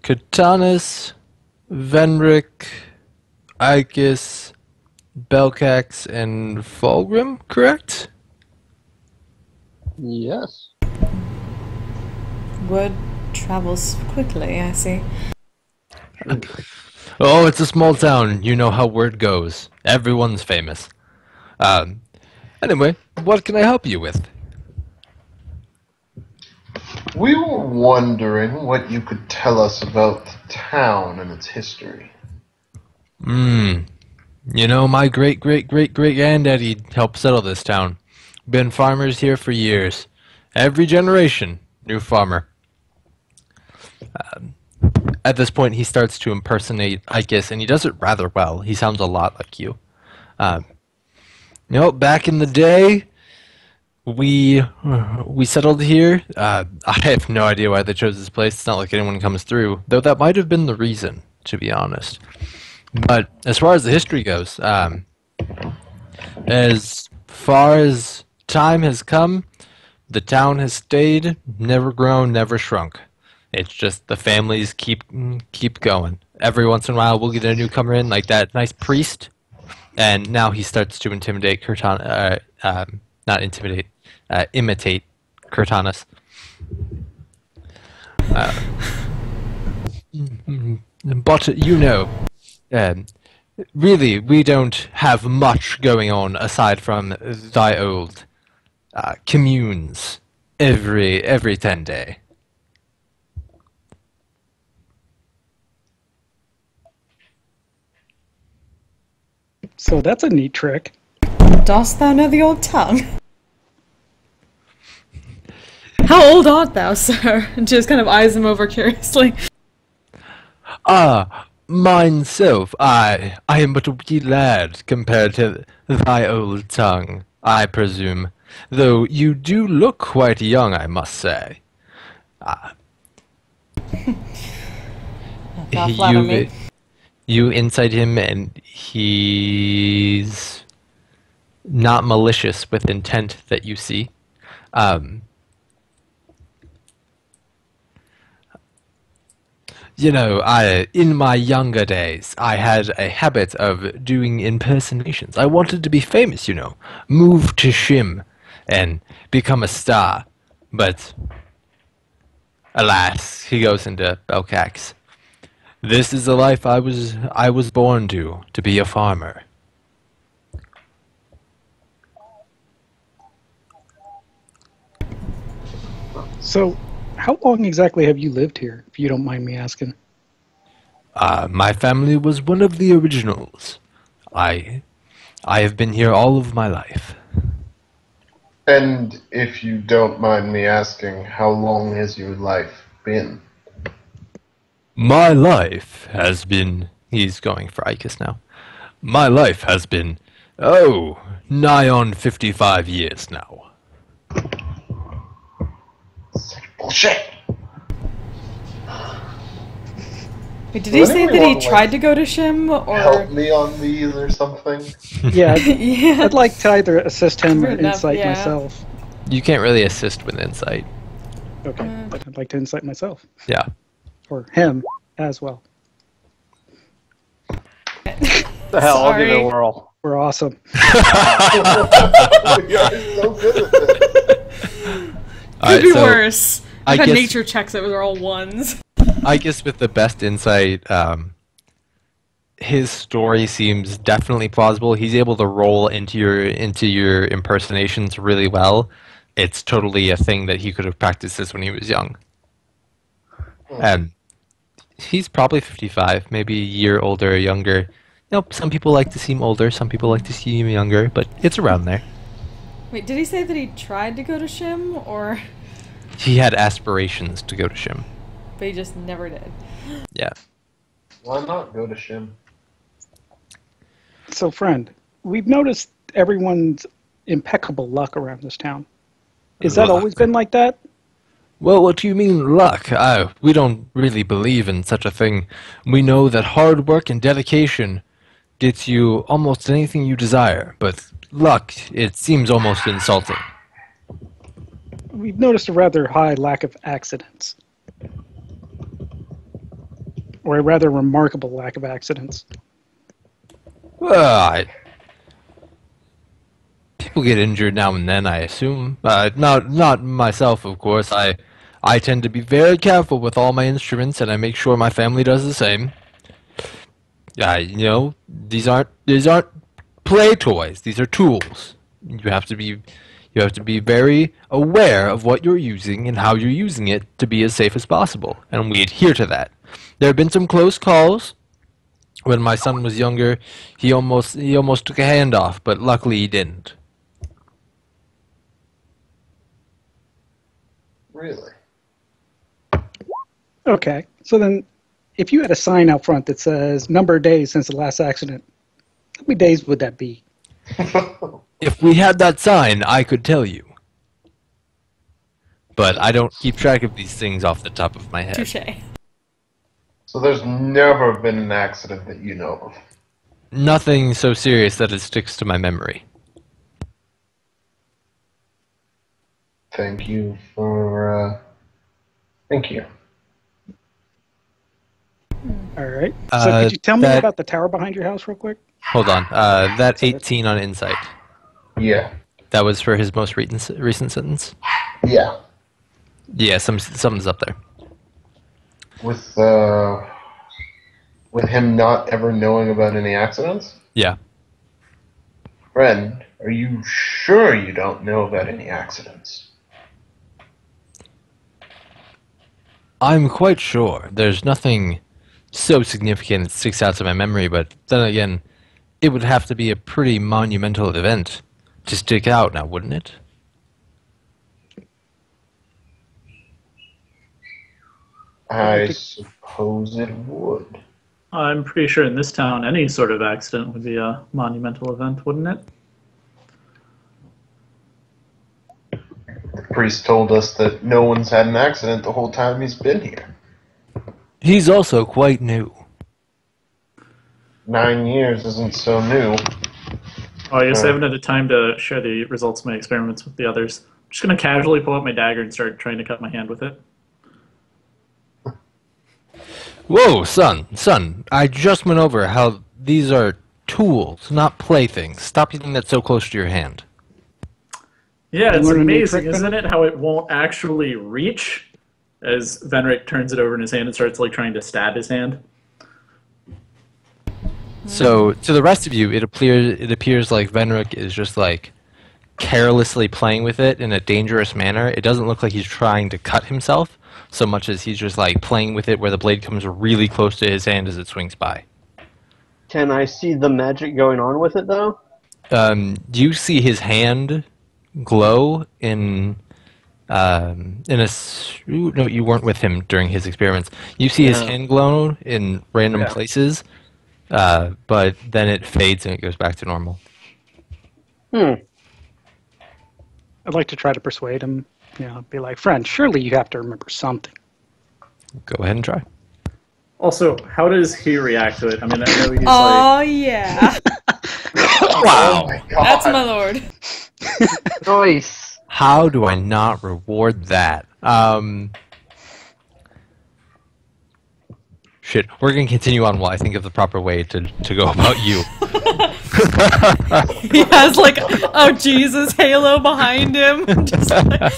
Kurtanis, Venric, Ikis, Belcax, and Fulgrim, correct? Yes. Word travels quickly, I see. Oh, it's a small town. You know how word goes. Everyone's famous. Anyway, what can I help you with? We were wondering what you could tell us about the town and its history. You know, my great-great-great-great-granddaddy helped settle this town. Been farmers here for years. Every generation, new farmer. At this point, he starts to impersonate Ikis, and he does it rather well. He sounds a lot like you. Back in the day, we settled here. I have no idea why they chose this place. It's not like anyone comes through, though that might have been the reason, to be honest. But as far as the history goes, as far as time has come, the town has stayed, never grown, never shrunk. It's just the families keep going. Every once in a while, we'll get a newcomer in, like that nice priest, and now he starts to intimidate imitate Kurtanis. But really, we don't have much going on aside from thy old communes every 10 day. So that's a neat trick. Dost thou know the old tongue? How old art thou, sir? And she just kind of eyes him over curiously. Ah, mine self, I am but a wee lad compared to thy old tongue, I presume. Though you do look quite young, I must say. Thou flatter me. You insight him, and he's not malicious with intent that you see. You know, in my younger days, I had a habit of doing impersonations. I wanted to be famous, you know, move to Shim and become a star. But, alas, he goes into Belcax. This is the life I was born to be a farmer. So, how long exactly have you lived here, if you don't mind me asking? My family was one of the originals. I have been here all of my life. And if you don't mind me asking, how long has your life been? My life has been... He's going for Icus now. My life has been, nigh on 55 years now. Such bullshit! Wait, did he say that he tried to go to Shim, or... Help me on these or something? Yeah, Yeah. I'd like to either assist him or Rude enough, insight yeah. myself. You can't really assist with insight. Okay, but I'd like to insight myself. Yeah. Or him as well. The hell, I'll give it a Sorry. whirl. We're awesome. You're so good at it. Could be worse. I I've had guess- nature checks that were all ones. I guess with the best insight, his story seems definitely plausible. He's able to roll into your impersonations really well. It's totally a thing that he could have practiced this when he was young. And he's probably 55, maybe a year older or younger. You know, some people like to seem older, some people like to seem younger, but it's around there. Wait, did he say that he tried to go to Shim, or... He had aspirations to go to Shim. But he just never did? Yeah. Why not go to Shim? So, friend, we've noticed everyone's impeccable luck around this town. Has that Luck. always been like that? Well, what do you mean luck? We don't really believe in such a thing. We know that hard work and dedication gets you almost anything you desire, but luck, it seems almost insulting. We've noticed a rather high lack of accidents. Or a rather remarkable lack of accidents. Well, people get injured now and then, I assume. Not myself, of course. I tend to be very careful with all my instruments, and I make sure my family does the same. You know, these aren't play toys. These are tools. You have to be very aware of what you're using and how you're using it to be as safe as possible, and we adhere to that. There have been some close calls. When my son was younger, he almost took a hand off, but luckily he didn't. Really? Okay, so then if you had a sign out front that says number of days since the last accident, how many days would that be? If we had that sign, I could tell you. But I don't keep track of these things off the top of my head. Touche. So there's never been an accident that you know of? Nothing so serious that it sticks to my memory. Thank you for, Thank you. All right. So could you tell me that- about the tower behind your house real quick? Hold on. That 18 on insight. Yeah. That was for his most recent sentence? Yeah. Yeah, something's up there. With him not ever knowing about any accidents? Yeah. Friend, are you sure you don't know about any accidents? I'm quite sure. There's nothing so significant that sticks out to my memory, but then again, it would have to be a pretty monumental event to stick out now, wouldn't it? I suppose it would. I'm pretty sure in this town, any sort of accident would be a monumental event, wouldn't it? The priest told us that no one's had an accident the whole time he's been here. He's also quite new. 9 years isn't so new. Oh, I guess I haven't had the time to share the results of my experiments with the others. I'm just going to casually pull out my dagger and start trying to cut my hand with it. Whoa, son, I just went over how these are tools, not playthings. Stop using that so close to your hand. Yeah, it's learn a new amazing, trick, isn't it? How it won't actually reach as Venric turns it over in his hand and starts like trying to stab his hand. So, to the rest of you, it appears like Venric is just like carelessly playing with it in a dangerous manner. It doesn't look like he's trying to cut himself so much as he's just like playing with it where the blade comes really close to his hand as it swings by. Can I see the magic going on with it, though? Do you see his hand glow in a no, you weren't with him during his experiments. You see his Yeah. hand glow in random places, but then it fades and it goes back to normal. Hmm. I'd like to try to persuade him. Be like, friend, surely you have to remember something. Go ahead and try. Also, how does he react to it? I mean, I know he's Oh, yeah. Oh my god. That's my lord. Nice. How do I not reward that? Shit, we're gonna continue on while I think of the proper way to go about you. He has like a Jesus halo behind him. Just like a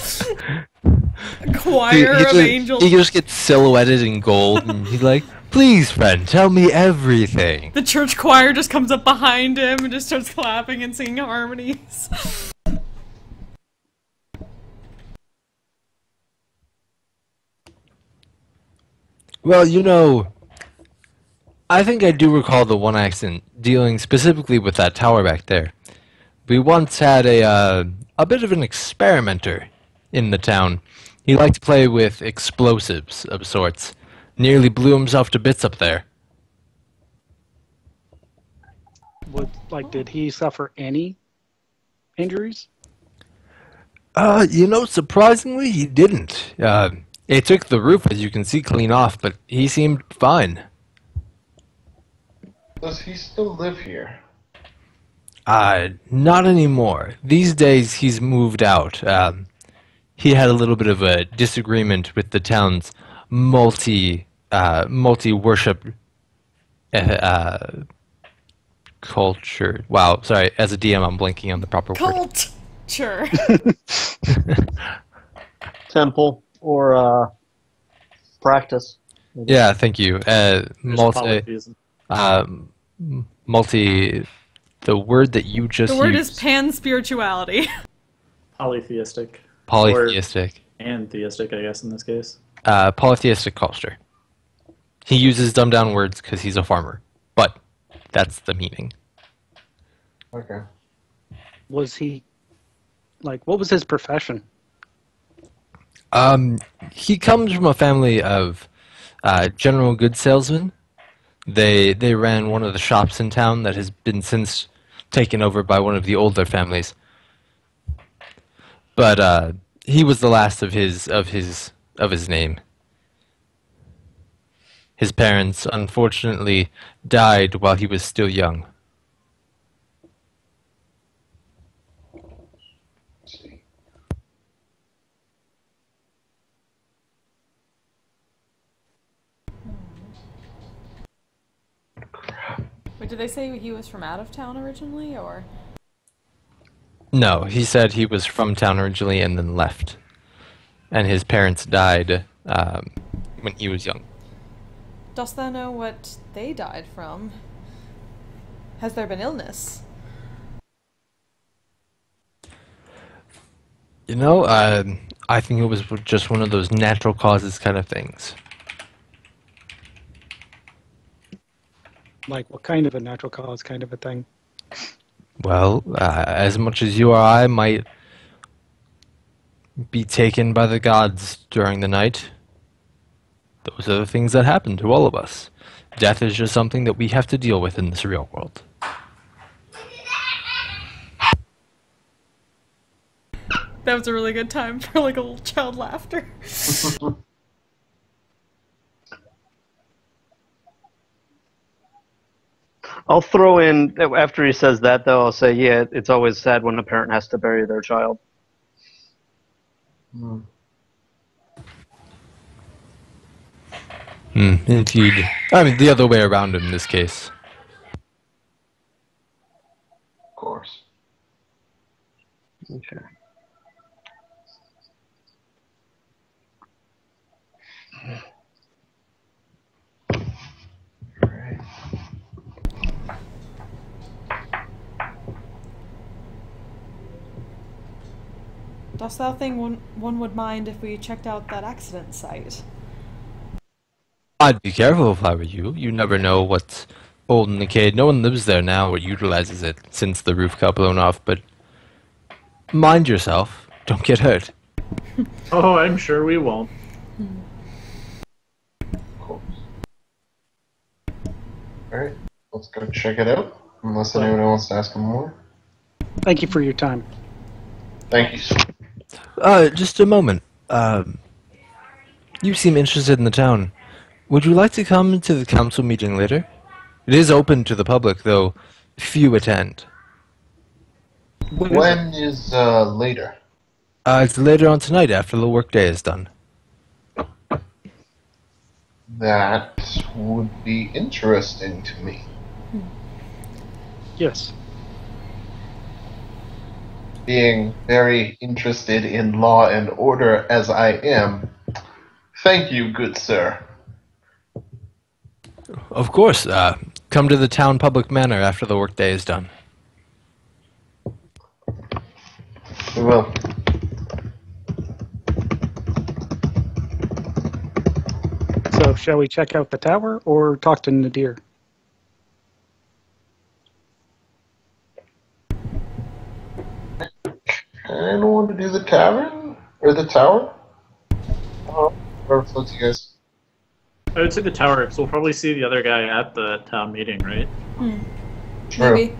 choir of angels. He just gets silhouetted in gold, and he's like, "Please, friend, tell me everything." The church choir just comes up behind him and just starts clapping and singing harmonies. Well, I think I do recall the one accident dealing specifically with that tower back there. We once had a bit of an experimenter in the town. He liked to play with explosives of sorts. Nearly blew himself to bits up there. Did he suffer any injuries? Surprisingly, he didn't. It took the roof, as you can see, clean off, but he seemed fine. Does he still live here? Not anymore. These days, he's moved out. He had a little bit of a disagreement with the town's multi-worship culture. Wow, sorry. As a DM, I'm blanking on the proper word. Culture. Temple or practice. Yeah, thank you. There's polytheism. The word that you just The word used. is pan-spirituality. Polytheistic. Polytheistic. And theistic, I guess, in this case. Polytheistic culture. He uses dumbed-down words because he's a farmer, but that's the meaning. Okay. Was he, what was his profession? He comes from a family of general goods salesmen. They ran one of the shops in town that has been since taken over by one of the older families. But he was the last of his name. His parents unfortunately died while he was still young. Let's see. Wait, did they say he was from out of town originally, or? No, he said he was from town originally and then left. And his parents died when he was young. Dost thou know what they died from? Has there been illness? I think it was just one of those natural causes kind of things. Like, what kind of a natural cause kind of a thing? Well, as much as you or I might be taken by the gods during the night, those are the things that happen to all of us. Death is just something that we have to deal with in this real world. That was a really good time for like a little child laughter. I'll throw in, after he says that, though, I'll say, yeah, it's always sad when a parent has to bury their child. Indeed. I mean, the other way around in this case. Of course. Okay. Alright. Dost thou think one would mind if we checked out that accident site? I'd be careful if I were you. You never know what's old and decayed. No one lives there now or utilizes it since the roof got blown off, but mind yourself. Don't get hurt. Oh, I'm sure we won't. Of course. Alright, let's go check it out. Unless anyone wants to ask him more. Thank you for your time. Thank you, sir. Just a moment. You seem interested in the town. Would you like to come to the council meeting later? It is open to the public, though few attend. When is later? It's later on tonight after the workday is done. That would be interesting to me. Yes. Being very interested in law and order as I am, thank you, good sir. Of course. Come to the town public manor after the workday is done. We will. So, shall we check out the tower or talk to Nadir? I don't want to do the tavern or the tower. Oh, whatever floats you guys. I would say the tower, because we'll probably see the other guy at the town meeting, right? True. Maybe.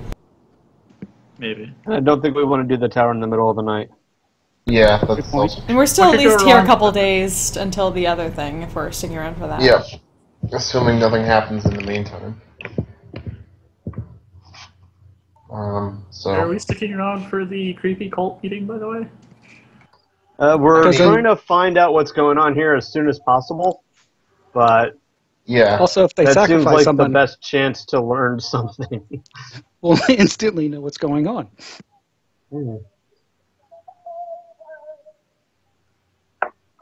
Maybe. I don't think we want to do the tower in the middle of the night. Yeah, that's point. also. And we're still What at could go least here a wrong? couple days until the other thing, if we're sticking around for that. Yeah, assuming nothing happens in the meantime. Are So we sticking around for the creepy cult meeting, by the way? We're Because trying to find out what's going on here as soon as possible, but yeah, Also, if they that seems sacrifice like someone, the best chance to learn something. we'll instantly know what's going on. all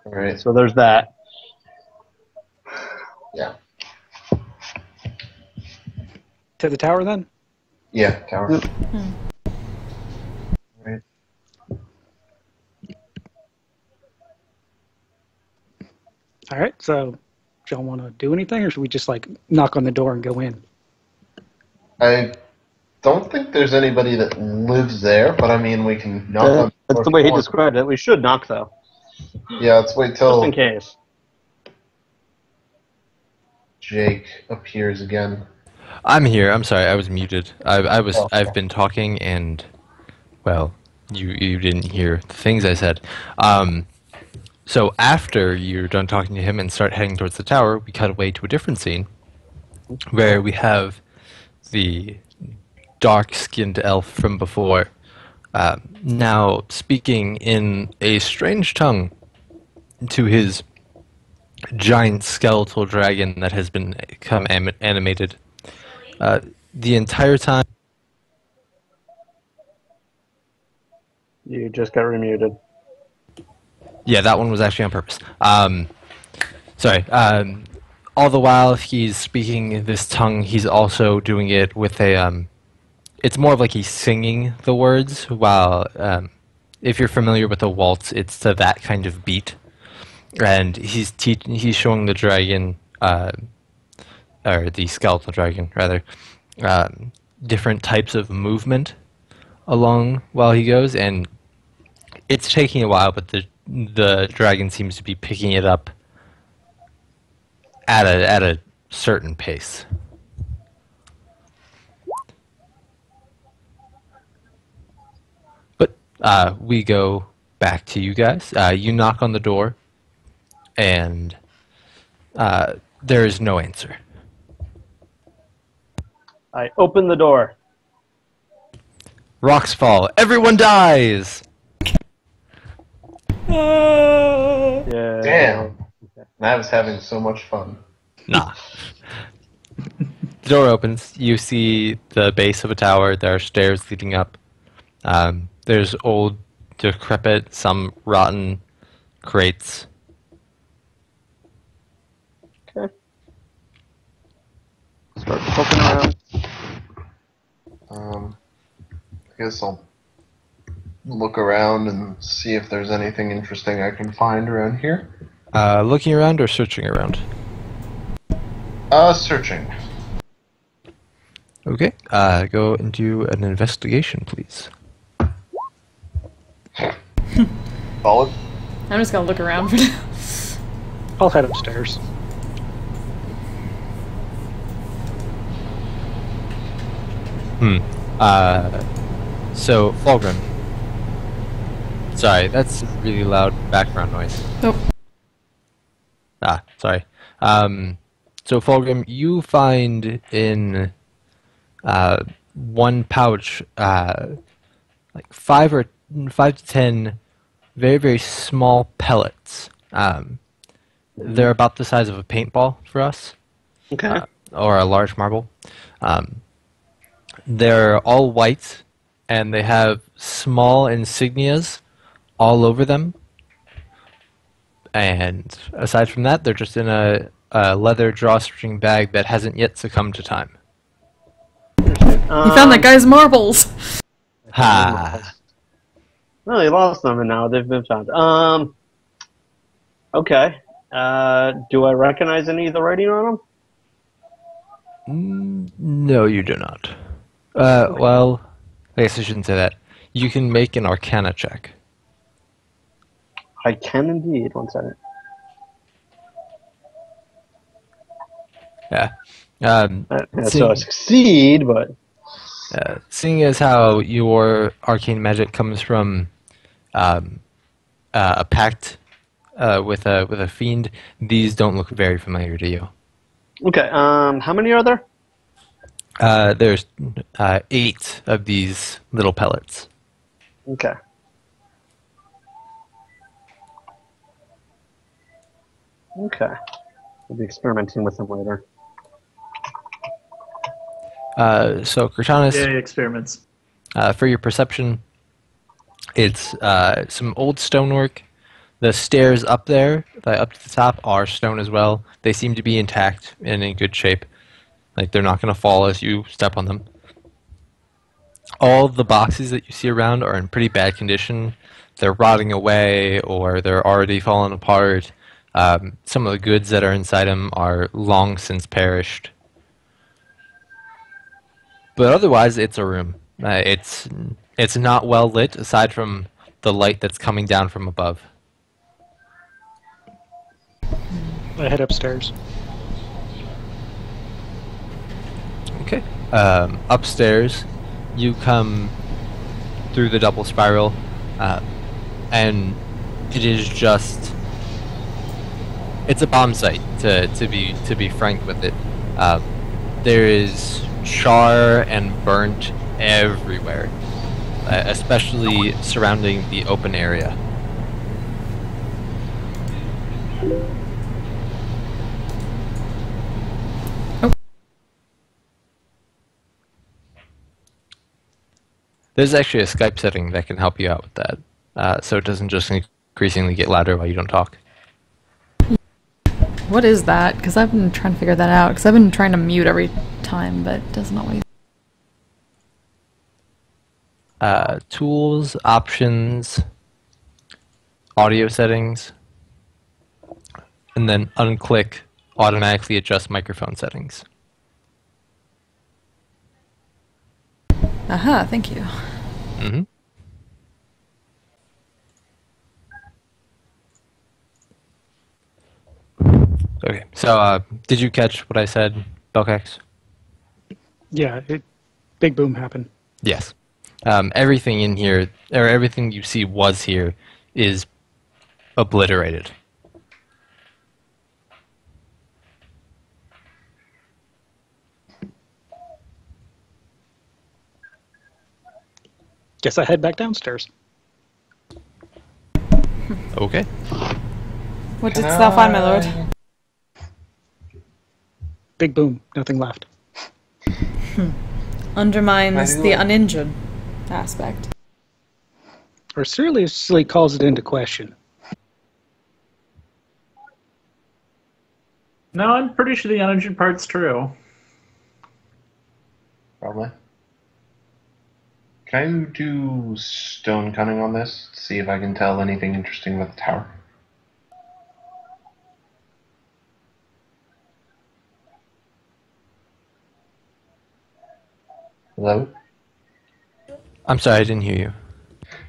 right. So there's that. Yeah, To the tower, then? yeah, tower. Right. All right, so do y'all want to do anything, or should we just, like, knock on the door and go in? I don't think there's anybody that lives there, but I mean, we can knock on. That's the way he described it. We should knock, though, Yeah, let's wait just till in case. Jake appears again. I'm here. I'm sorry. I was muted. Oh. I've been talking, and well, you didn't hear the things I said. So after you're done talking to him and start heading towards the tower, we cut away to a different scene where we have the dark-skinned elf from before now speaking in a strange tongue to his giant skeletal dragon that has become animated. The entire time. You just got remuted. Yeah, that one was actually on purpose. Sorry. All the while he's speaking this tongue, he's also doing it with a. It's more of like he's singing the words. While if you're familiar with a waltz, it's to that kind of beat, and he's showing the dragon or the skeletal dragon rather, different types of movement along while he goes, and it's taking a while, but the dragon seems to be picking it up at a certain pace. But we go back to you guys. You knock on the door, and there is no answer. I open the door. Rocks fall. Everyone dies! Yeah. Damn. I was having so much fun. Nah. The door opens. You see the base of a tower. There are stairs leading up. There's old, decrepit, some rotten crates. Okay. Start poking around. I guess I'll look around and see if there's anything interesting I can find around here. Looking around or searching around? Searching. Okay. Go and do an investigation, please. Solid. I'm just gonna look around for now. I'll head upstairs. So, Fulgrim. Sorry, that's a really loud background noise. Nope. Sorry. So, Fulgrim, you find in one pouch like 5 to 10 very, very small pellets. They're about the size of a paintball for us. Okay. Or a large marble. They're all white, and they have small insignias all over them. And aside from that, they're just in a leather drawstring bag that hasn't yet succumbed to time. You found that guy's marbles! Ha! No, you lost them, and now they've been found. Okay. Do I recognize any of the writing on them? No, you do not. Well, I guess I shouldn't say that. You can make an Arcana check. I can indeed. 1 second. Yeah. So I succeed, but Seeing as how your arcane magic comes from a pact with a fiend, these don't look very familiar to you. okay. How many are there? There's 8 of these little pellets. Okay. Okay. We'll be experimenting with them later. So, Kritanis, Yay, experiments. for your perception, it's some old stonework. The stairs up there, up to the top, are stone as well. They seem to be intact and in good shape. Like, they're not going to fall as you step on them. All of the boxes that you see around are in pretty bad condition. They're rotting away, or they're already falling apart. Some of the goods that are inside them are long since perished. But otherwise, it's a room. It's not well lit, aside from the light that's coming down from above. I head upstairs. Okay. Upstairs, you come through the double spiral, and it is just... It's a bomb site, to be frank with it. There is char and burnt everywhere, especially surrounding the open area. There's actually a Skype setting that can help you out with that, so it doesn't just increasingly get louder while you don't talk. What is that? Because I've been trying to figure that out. Because I've been trying to mute every time, but it doesn't always. Tools, options, audio settings, and then unclick automatically adjust microphone settings. Aha, thank you. Mm-hmm. Okay, so did you catch what I said, Belcax? Yeah, big boom happened. Yes. Everything in here, or everything you see was here, is obliterated. Guess I head back downstairs. Okay. What didst thou find, my lord? Big boom, nothing left. Undermines the uninjured aspect. Or seriously calls it into question. No, I'm pretty sure the uninjured part's true. Probably. Can I do stone cunning on this to see if I can tell anything interesting about the tower? Hello? I'm sorry, I didn't hear you.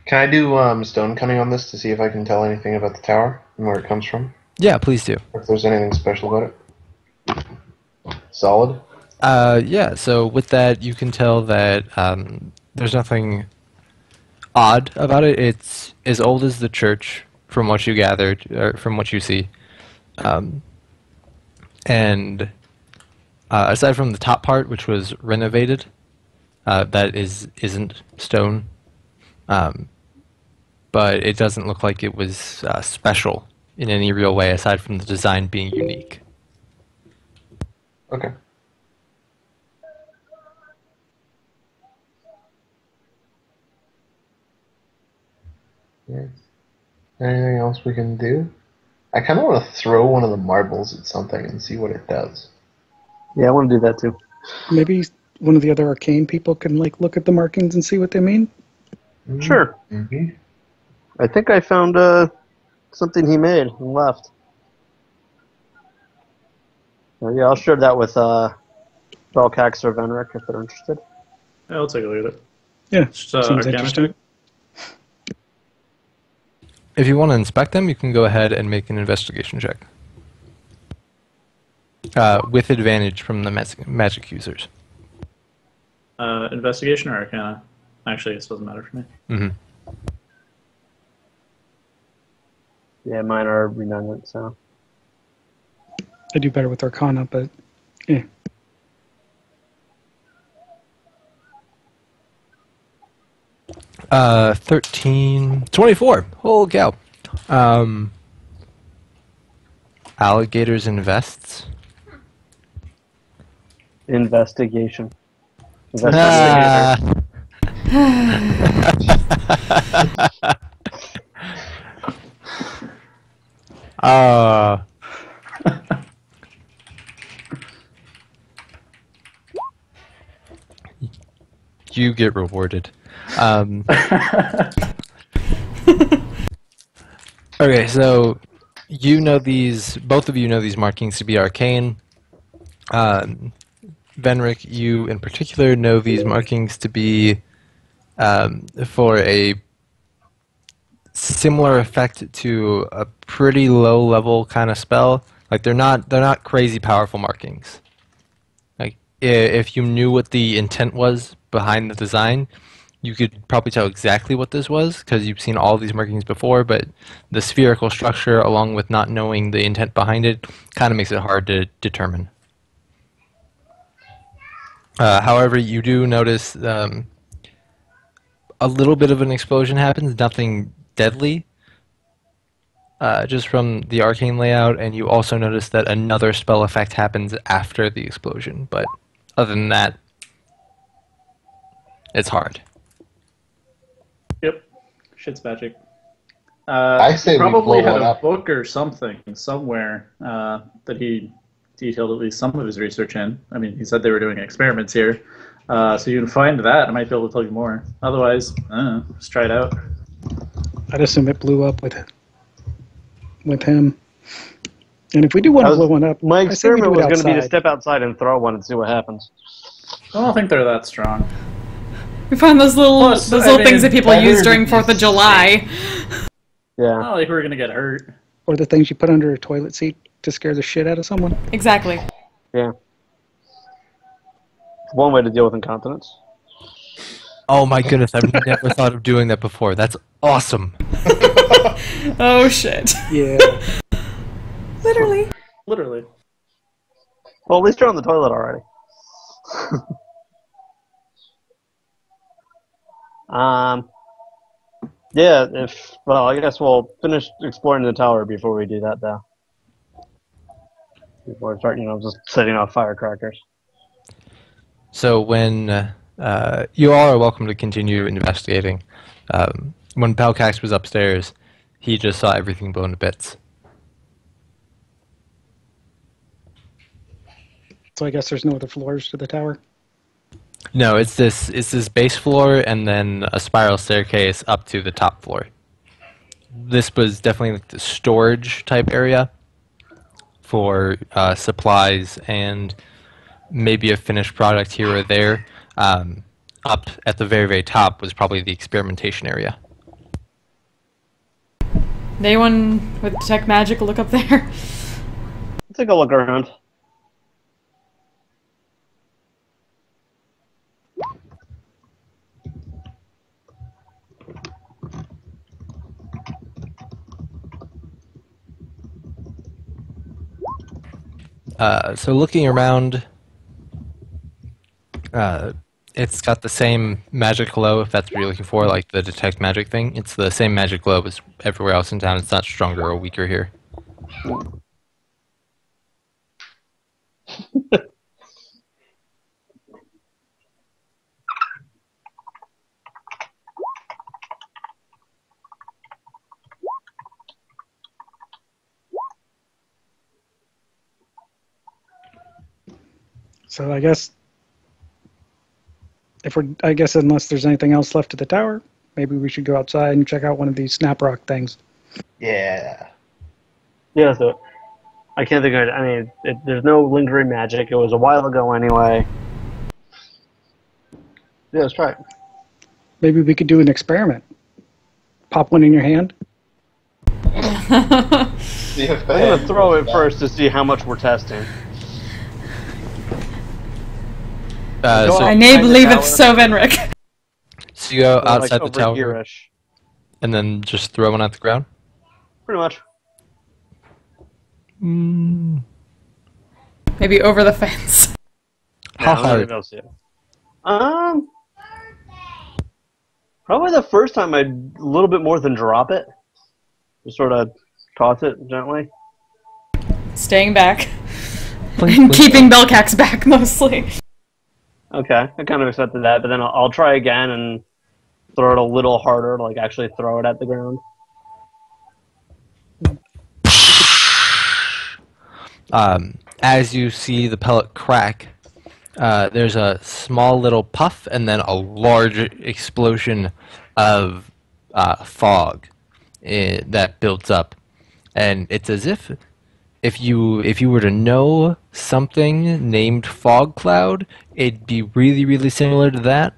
Can I do stone cunning on this to see if I can tell anything about the tower and where it comes from? Yeah, please do. Or if there's anything special about it? Solid? Yeah, so with that, you can tell that there's nothing odd about it. It's as old as the church, from what you gathered, or from what you see. And aside from the top part, which was renovated, that isn't stone. But it doesn't look like it was special in any real way, aside from the design being unique. Okay. Yeah. Anything else we can do? I kind of want to throw one of the marbles at something and see what it does. Yeah, I want to do that too. Maybe one of the other arcane people can look at the markings and see what they mean. Sure. Mm-hmm. I think I found something he made and left. Yeah, I'll share that with Belcax or Venric if they're interested. Yeah, I'll take a look at it. Yeah, Just, seems Arcana interesting. check. If you want to inspect them, you can go ahead and make an investigation check. With advantage from the magic users. Investigation or Arcana? Actually, this doesn't matter for me. Mm-hmm. Yeah, mine are redundant, so. I do better with Arcana, but yeah. Uh, 13, 24. Holy cow. Alligators in vests. Investigation. Ah. You get rewarded. Okay, so you know these, both of you know these markings to be arcane. Venric, you in particular know these markings to be for a similar effect to a pretty low level kind of spell. Like they're not crazy powerful markings. Like if you knew what the intent was behind the design, you could probably tell exactly what this was because you've seen all of these markings before, but the spherical structure along with not knowing the intent behind it kind of makes it hard to determine. However, you do notice a little bit of an explosion happens, nothing deadly, just from the arcane layout, and you also notice that another spell effect happens after the explosion, but other than that, it's hard. Yep. Shit's magic. I say he we probably blow had one a up. book or something somewhere that he detailed at least some of his research in. I mean, he said they were doing experiments here. So you can find that. I might be able to tell you more. Otherwise, just try it out. I'd assume it blew up with him. And if we do want to blow one up, My I say we experiment do it was going to be to outside. step outside and throw one and see what happens. I don't think they're that strong. We find those little Plus, things that people use better during to 4th be of July. Yeah. Not like we're gonna get hurt. Or the things you put under a toilet seat to scare the shit out of someone. Exactly. Yeah. One way to deal with incontinence. Oh my goodness, I've never thought of doing that before. That's awesome. Oh shit. Yeah. Literally. Literally. Well, at least you're on the toilet already. Yeah, I guess we'll finish exploring the tower before we do that, though. Before we start, just setting off firecrackers. So when you all are welcome to continue investigating. When Pelcax was upstairs, he just saw everything blown to bits. So I guess there's no other floors to the tower. No, it's this base floor and then a spiral staircase up to the top floor. This was definitely like the storage type area for supplies and maybe a finished product here or there. Up at the very, very top was probably the experimentation area. Anyone with detect magic look up there? Take a look around. So looking around, it's got the same magic glow, if that's what you're looking for, like the detect magic thing. It's the same magic glow as everywhere else in town. It's not stronger or weaker here. So I guess unless there's anything else left to the tower, maybe we should go outside and check out one of these snap rock things. Yeah. Yeah, so I can't think of it. I mean, there's no lingering magic. It was a while ago anyway. Yeah, let's try it. Maybe we could do an experiment. Pop one in your hand. See if I'm gonna throw it first to see how much we're testing. So I nay believeth so, Venric. you go Like outside the over tower here-ish. and then just throw one at the ground? Pretty much. Maybe over the fence. How I'm gonna hard? go see it. Probably the first time I'd a little bit more than drop it. Just sort of toss it gently. Staying back. Blink, And blink. keeping Belcax back, mostly. Okay, I kind of accepted that, but then I'll try again and throw it a little harder to like actually throw it at the ground. As you see the pellet crack, there's a small little puff and then a large explosion of fog that builds up, and it's as if you were to know something named fog cloud, it'd be really, really similar to that.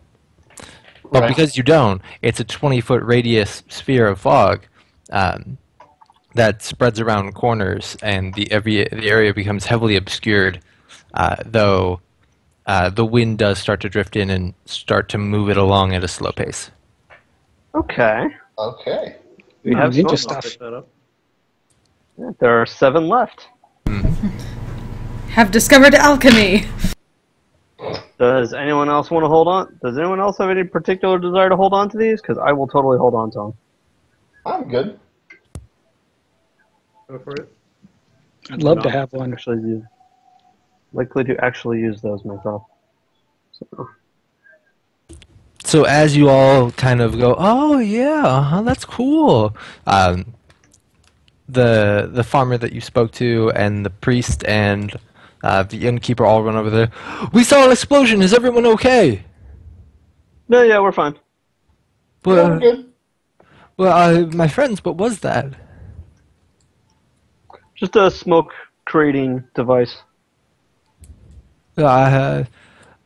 But Right. because you don't, it's a 20-foot radius sphere of fog that spreads around corners, and the area becomes heavily obscured, though the wind does start to drift in and start to move it along at a slow pace. Okay. Okay. We Oh, have ninja some. stuff. I'll pick that up. Yeah, there are 7 left. Have discovered alchemy. Does anyone else want to hold on? Does anyone else have any particular desire to hold on to these? Because I will totally hold on to them. I'm good. Go for it. I'd love to have one. Likely to actually use those myself. So, So as you all kind of go, oh yeah, that's cool. The farmer that you spoke to and the priest and the innkeeper all run over there. We saw an explosion. Is everyone okay? no, yeah, we're fine. Yeah, I'm good. My friends, what was that? Just a smoke creating device.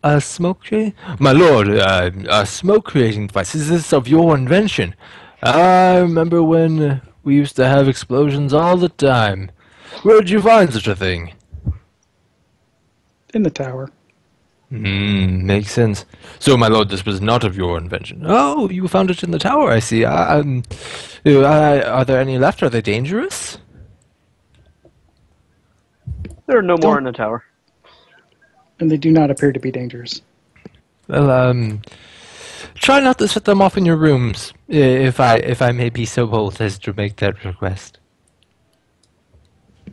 A smoke creating? My lord, a smoke creating device. Is this of your invention? I remember when we used to have explosions all the time. Where'd you find such a thing? In the tower. Makes sense. So, my lord, this was not of your invention. Oh, you found it in the tower, I see. Are there any left? Are they dangerous? There are no more Don't- in the tower. And they do not appear to be dangerous. Well, try not to set them off in your rooms, if I may be so bold as to make that request.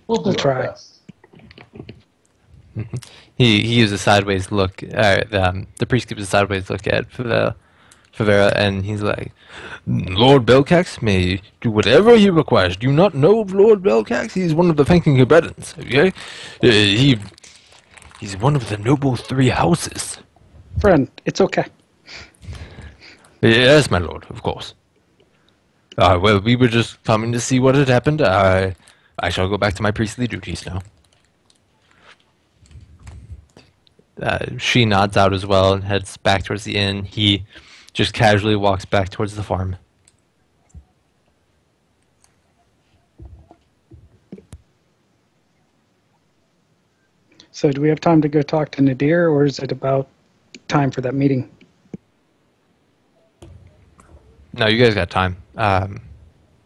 We'll do We'll our try. best. He gives a sideways look. The priest gives a sideways look at Favera, and he's like, "Lord Belcax may do whatever he requires. Do you not know of Lord Belcax? He's one of the thanking combatants. Okay, he's one of the noble three houses." Friend, it's okay. Yes, my lord, of course. Well, we were just coming to see what had happened. I shall go back to my priestly duties now. She nods out as well and heads back towards the inn. He just casually walks back towards the farm. So do we have time to go talk to Nadir, or is it about time for that meeting? No, you guys got time.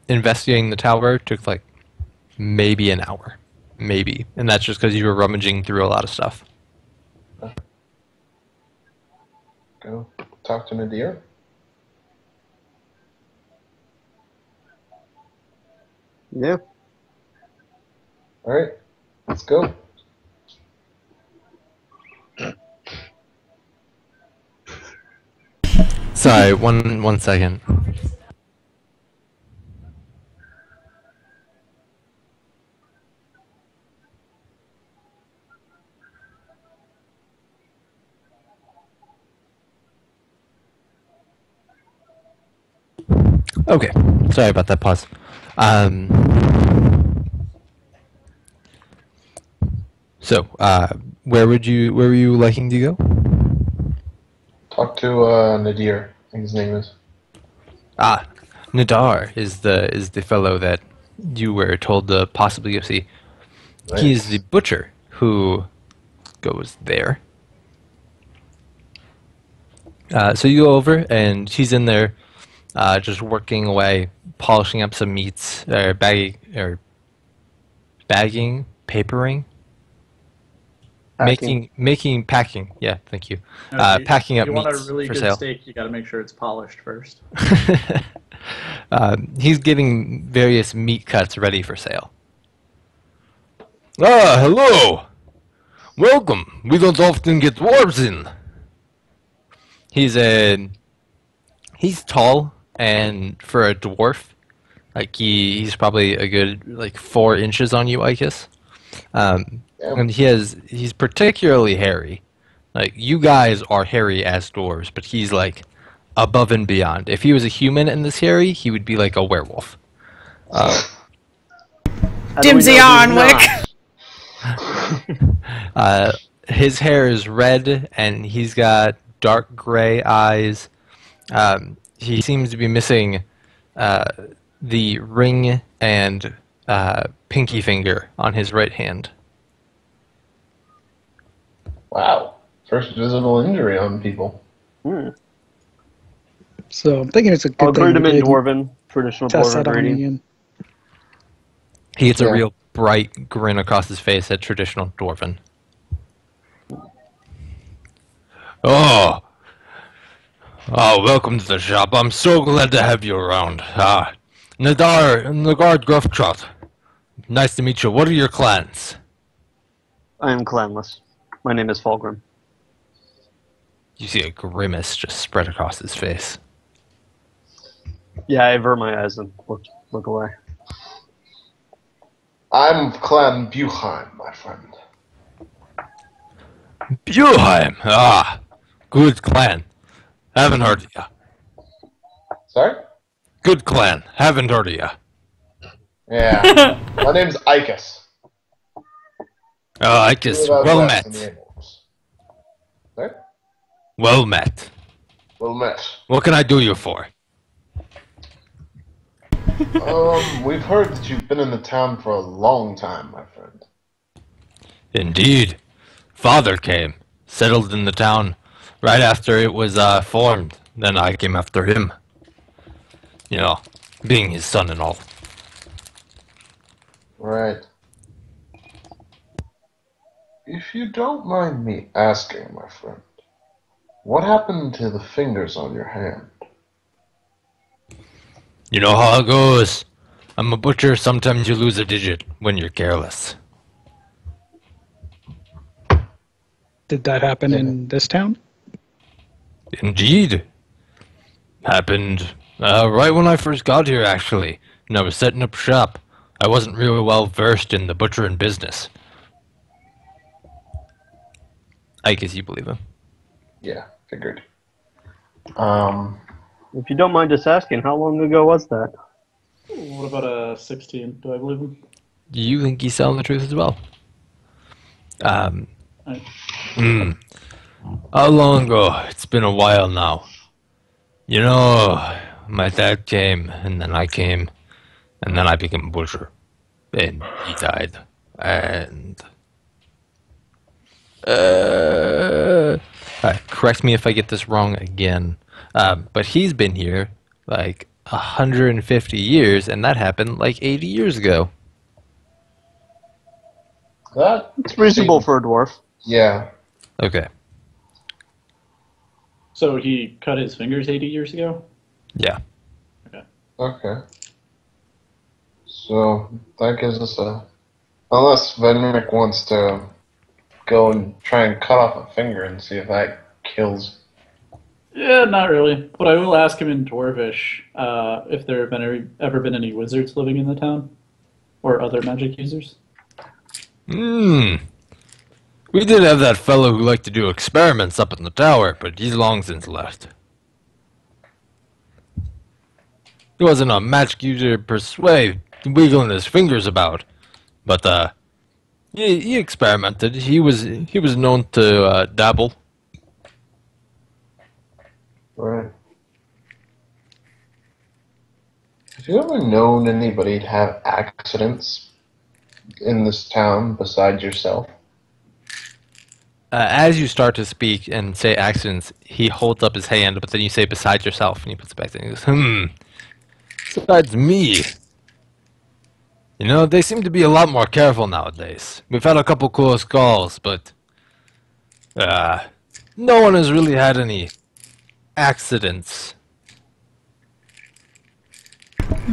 Investigating the tower took like maybe an hour. Maybe. And that's just because you were rummaging through a lot of stuff. Go talk to Nadir. Yeah. All right, let's go. Sorry, one second. Okay, sorry about that pause. So, where were you liking to go? Talk to Nadir, I think his name is. Ah, Nadar is the fellow that you were told to possibly go see. He is the butcher who goes there. So you go over, and he's in there, just working away, polishing up some meats, or bagging, papering, packing. Yeah, thank you. Packing up If you want meats a really for good sale. steak, you got to make sure it's polished first. He's getting various meat cuts ready for sale. Ah, hello! Welcome! We don't often get dwarves in. He's tall, and for a dwarf, like he's probably a good like 4 inches on you, I guess. And he's particularly hairy. Like you guys are hairy as dwarves, but he's like above and beyond. If he was a human and this hairy, he would be like a werewolf. Dimsy Arnwick. His hair is red, and he's got dark gray eyes. He seems to be missing the ring and pinky finger on his right hand. Wow, first visible injury on people. So I'm thinking it's a I'll good thing greet him we in did Dwarven, traditional test Dwarven that on greeting. Ian. He gets a Yeah. real bright grin across his face at traditional dwarven. Oh, welcome to the shop. I'm so glad to have you around. Nagard Grufftrot. Nice to meet you. What are your clans? I am clanless. My name is Fulgrim. You see a grimace just spread across his face. Yeah, I avert my eyes and look away. I'm Clan Buchheim, my friend. Buheim! Good clan. Haven't heard of ya. Sorry? Good clan. Haven't heard of ya. Yeah. My name's Ikus. I guess, well met. Sorry? Well met. Well met. What can I do you for? We've heard that you've been in the town for a long time, my friend. Indeed. Father came, settled in the town right after it was formed. Then I came after him. You know, being his son and all. Right. If you don't mind me asking, my friend, what happened to the fingers on your hand? You know how it goes. I'm a butcher, sometimes you lose a digit when you're careless. Did that happen in this town? Indeed. Happened right when I first got here, actually. And I was setting up shop. I wasn't really well versed in the butchering business. I guess you believe him. Yeah, figured. If you don't mind us asking, how long ago was that? What about a 16? Do I believe him? Do you think he's telling the truth as well? I- How long ago? It's been a while now. You know, my dad came, and then I came, and then I became a butcher. And he died. And... correct me if I get this wrong again. But he's been here, like, 150 years, and that happened, like, 80 years ago. It's reasonable for a dwarf. Yeah. Okay. So he cut his fingers 80 years ago? Yeah. Okay. So that gives us a... Unless Venric wants to go and try and cut off a finger and see if that kills. Yeah, not really. But I will ask him in Dwarvish if there have ever been any wizards living in the town? Or other magic users? We did have that fellow who liked to do experiments up in the tower, but he's long since left. He wasn't a magic user per se, wiggling his fingers about, but he experimented. He was known to dabble. Right. Have you ever known anybody to have accidents in this town besides yourself? As you start to speak and say accidents, he holds up his hand, but then you say besides yourself, and he puts it back down. He goes, besides me. You know, they seem to be a lot more careful nowadays. We've had a couple close calls, but no one has really had any accidents.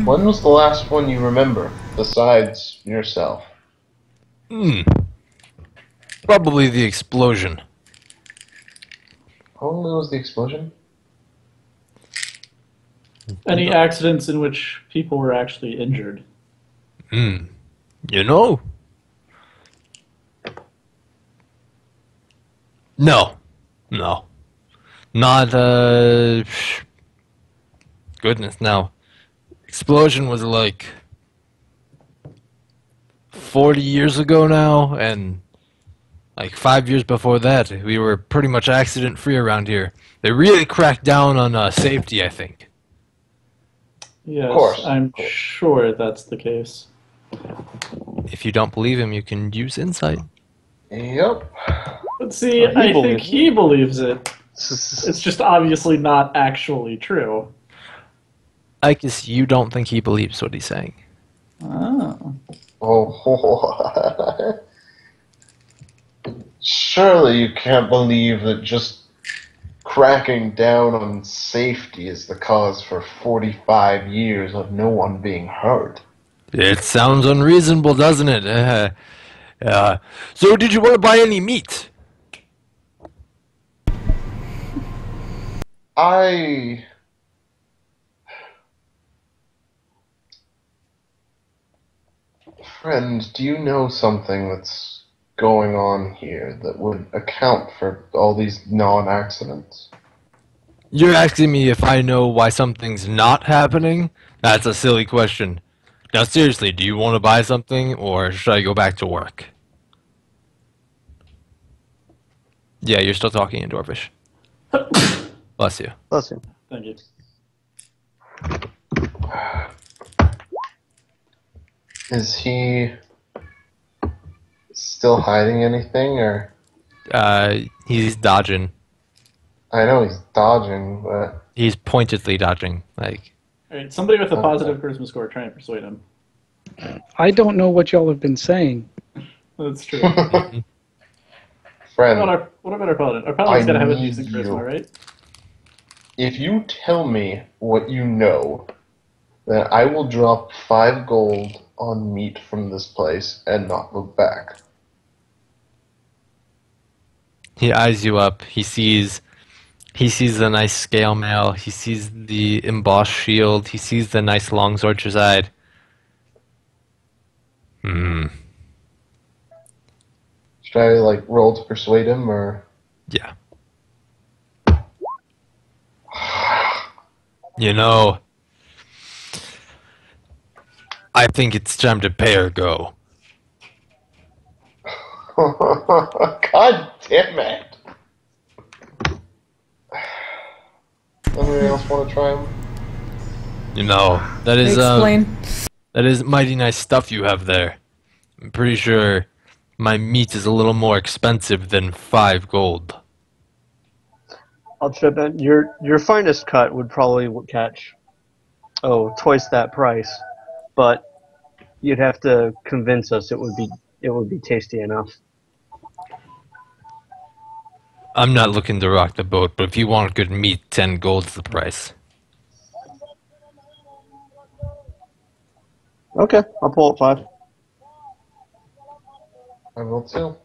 When was the last one you remember, besides yourself? Probably the explosion. How long ago was the explosion? Any accidents in which people were actually injured? You know? No. Not, goodness, no. Explosion was like 40 years ago now, and like 5 years before that, we were pretty much accident-free around here. They really cracked down on safety, I think. Yes, Of course. I'm sure that's the case. If you don't believe him, you can use insight. Yep. But see, Well, he I think believes he believes it. It's just obviously not actually true. I guess you don't think he believes what he's saying. Oh. Oh, surely you can't believe that just cracking down on safety is the cause for 45 years of no one being hurt. It sounds unreasonable, doesn't it? So did you want to buy any meat? Friend, do you know something that's going on here that would account for all these non-accidents? You're asking me if I know why something's not happening? That's a silly question. Now seriously, do you want to buy something, or should I go back to work? Yeah, you're still talking in Dwarvish. Bless you. Bless you. Thank you. Is he still hiding anything, or? He's dodging. I know he's dodging, but He's pointedly dodging. Like, All right, somebody with a Okay. positive charisma score, try and persuade him. I don't know what y'all have been saying. That's true. friend, What about our paladin? Our paladin's I got to have a need decent you. charisma, right? if you tell me what you know, then I will drop 5 gold on meat from this place and not look back. he eyes you up. He sees the nice scale mail. He sees the embossed shield. He sees the nice longsword side. Should I like roll to persuade him, or? Yeah. You know, I think it's time to pay or go. God damn it! Anybody else want to try him? You know, that Explain. is mighty nice stuff you have there. I'm pretty sure my meat is a little more expensive than 5 gold. I'll chip in. Your finest cut would probably catch, twice that price, but you'd have to convince us it would be tasty enough. I'm not looking to rock the boat, but if you want good meat, 10 gold's the price. Okay, I'll pull up 5. I will too.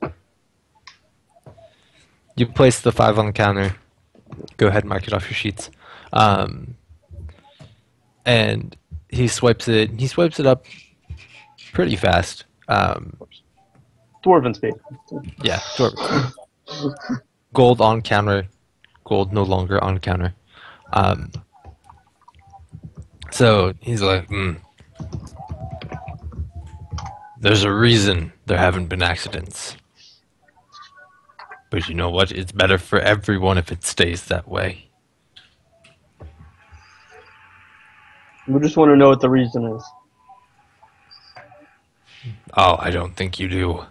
You place the 5 on the counter. Go ahead and mark it off your sheets. And he swipes it up pretty fast. Dwarven speed. Yeah, gold on counter, gold no longer on counter. So he's like, there's a reason there haven't been accidents. But you know what? It's better for everyone if it stays that way. We just want to know what the reason is. Oh, I don't think you do.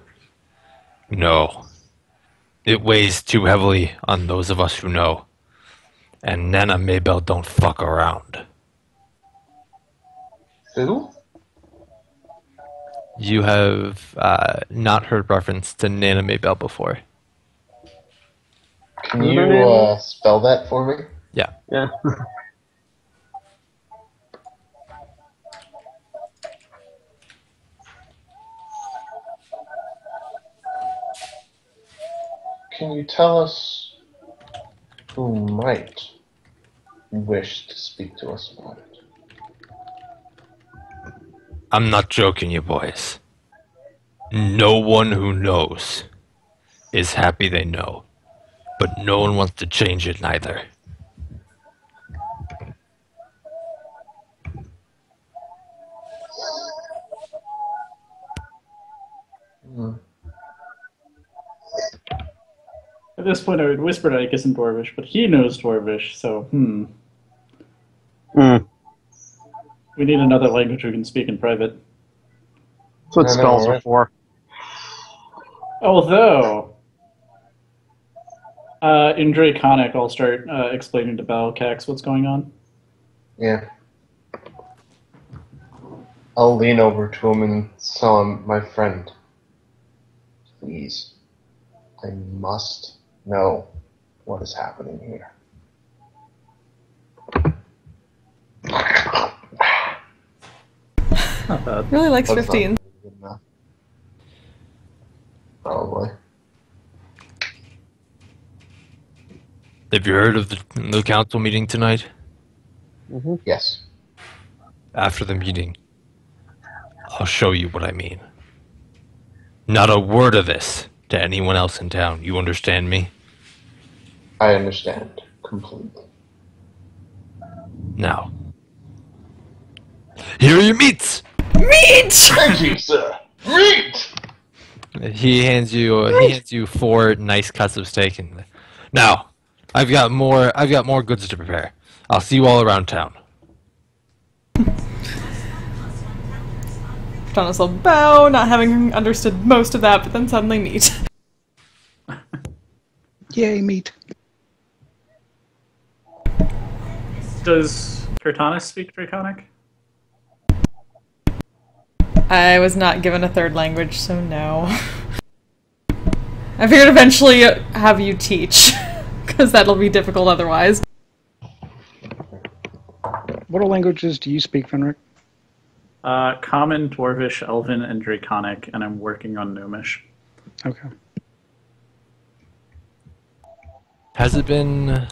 No. It weighs too heavily on those of us who know. And Nana Maybell don't fuck around. Who? You have not heard reference to Nana Maybell before. Can you spell that for me? Yeah. Yeah. Can you tell us who might wish to speak to us about it? I'm not joking, you boys. No one who knows is happy they know. But no one wants to change it neither. At this point, I would whisper to Icus in Dwarvish, but he knows Dwarvish, so, We need another language we can speak in private. That's what I know, spells are right? for. Although, in Draconic, I'll start explaining to Balcax what's going on. Yeah. I'll lean over to him and tell him, my friend, please, I must know what is happening here. Not bad. Really likes That's not 15. good enough. Probably. Have you heard of the council meeting tonight? Yes. After the meeting, I'll show you what I mean. Not a word of this to anyone else in town. You understand me? I understand completely. Now, here are your meats! Thank you, sir. Meat! He hands you 4 nice cuts of steak. And now, I've got more goods to prepare. I'll see you all around town. Thomas will bow, not having understood most of that, but then suddenly meet. Yay, meat. Does Cortanus speak Draconic? I was not given a third language, so no. I figured eventually have you teach, because that'll be difficult otherwise. What languages do you speak, Fenric? Common, Dwarvish, Elven, and Draconic, and I'm working on Gnomish. Okay. Has it been...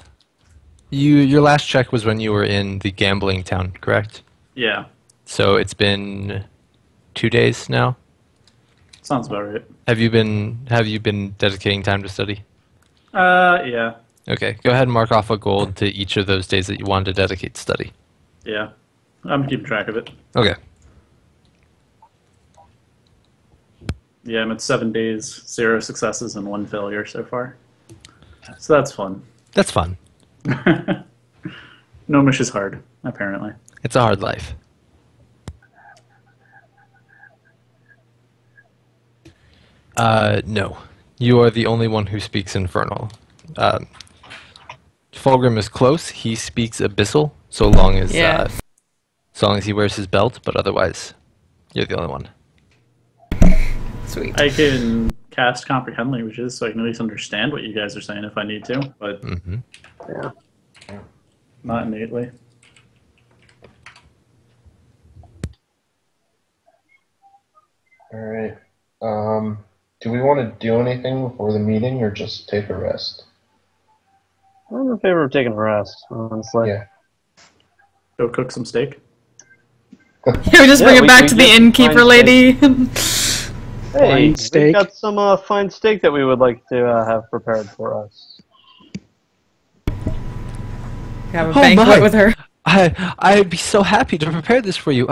Your last check was when you were in the gambling town, correct? Yeah, So it's been 2 days now? sounds about right. Have you been dedicating time to study? Yeah, Okay, go ahead and mark off a gold to each of those days that you wanted to dedicate to study. yeah. I'm keeping track of it. Okay. Yeah, I'm at 7 days, 0 successes, and 1 failure so far. So that's fun. That's fun. Gnomish is hard, apparently. It's a hard life. No. You are the only one who speaks Infernal. Fulgrim is close. He speaks Abyssal, so long as he wears his belt, but otherwise, you're the only one. Sweet. I can cast Comprehend Languages, so I can at least understand what you guys are saying if I need to, but Yeah. not innately. Alright. Do we want to do anything before the meeting or just take a rest? I'm in favor of taking a rest, honestly. Yeah. Go cook some steak. Yeah, we just Yeah, bring it we back can to the get innkeeper fine lady. Hey, Fine steak. we've got some fine steak that we would like to have prepared for us. Have a Oh banquet my. with her. I'd be so happy to prepare this for you.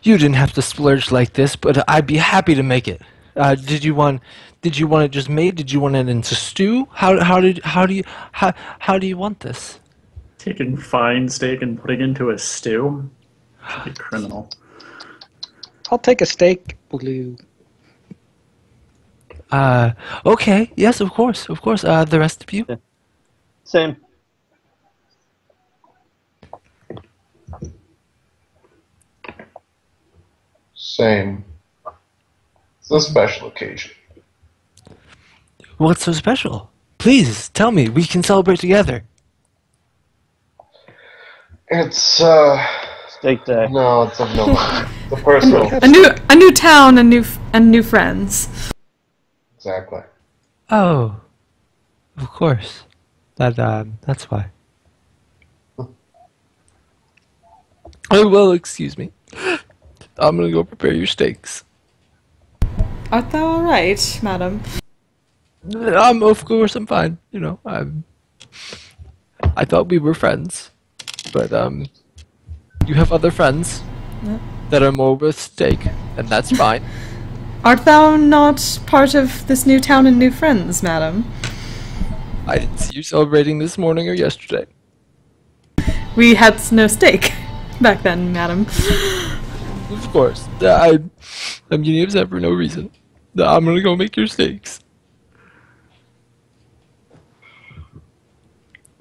You didn't have to splurge like this, but I'd be happy to make it. Did you want it just made? Did you want it into stew? How do you want this? Taking fine steak and putting into a stew? Should be criminal. I'll take a steak, blue. Okay. Yes, of course. The rest of you? Same. Same. It's a special occasion. What's so special? Please, tell me. We can celebrate together. It's, Steak day. no, it's of no moment. The personal. A new town and new friends. Exactly. Oh. Of course. That's why. Oh, well, excuse me. I'm gonna go prepare your steaks. Art thou all right, madam? Of course, I'm fine. You know, I thought we were friends, but you have other friends that are more worth steak, and that's fine. Art thou not part of this new town and new friends, madam? I didn't see you celebrating this morning or yesterday. We had no steak back then, madam. Of course, I'm getting upset for no reason. I'm gonna go make your steaks.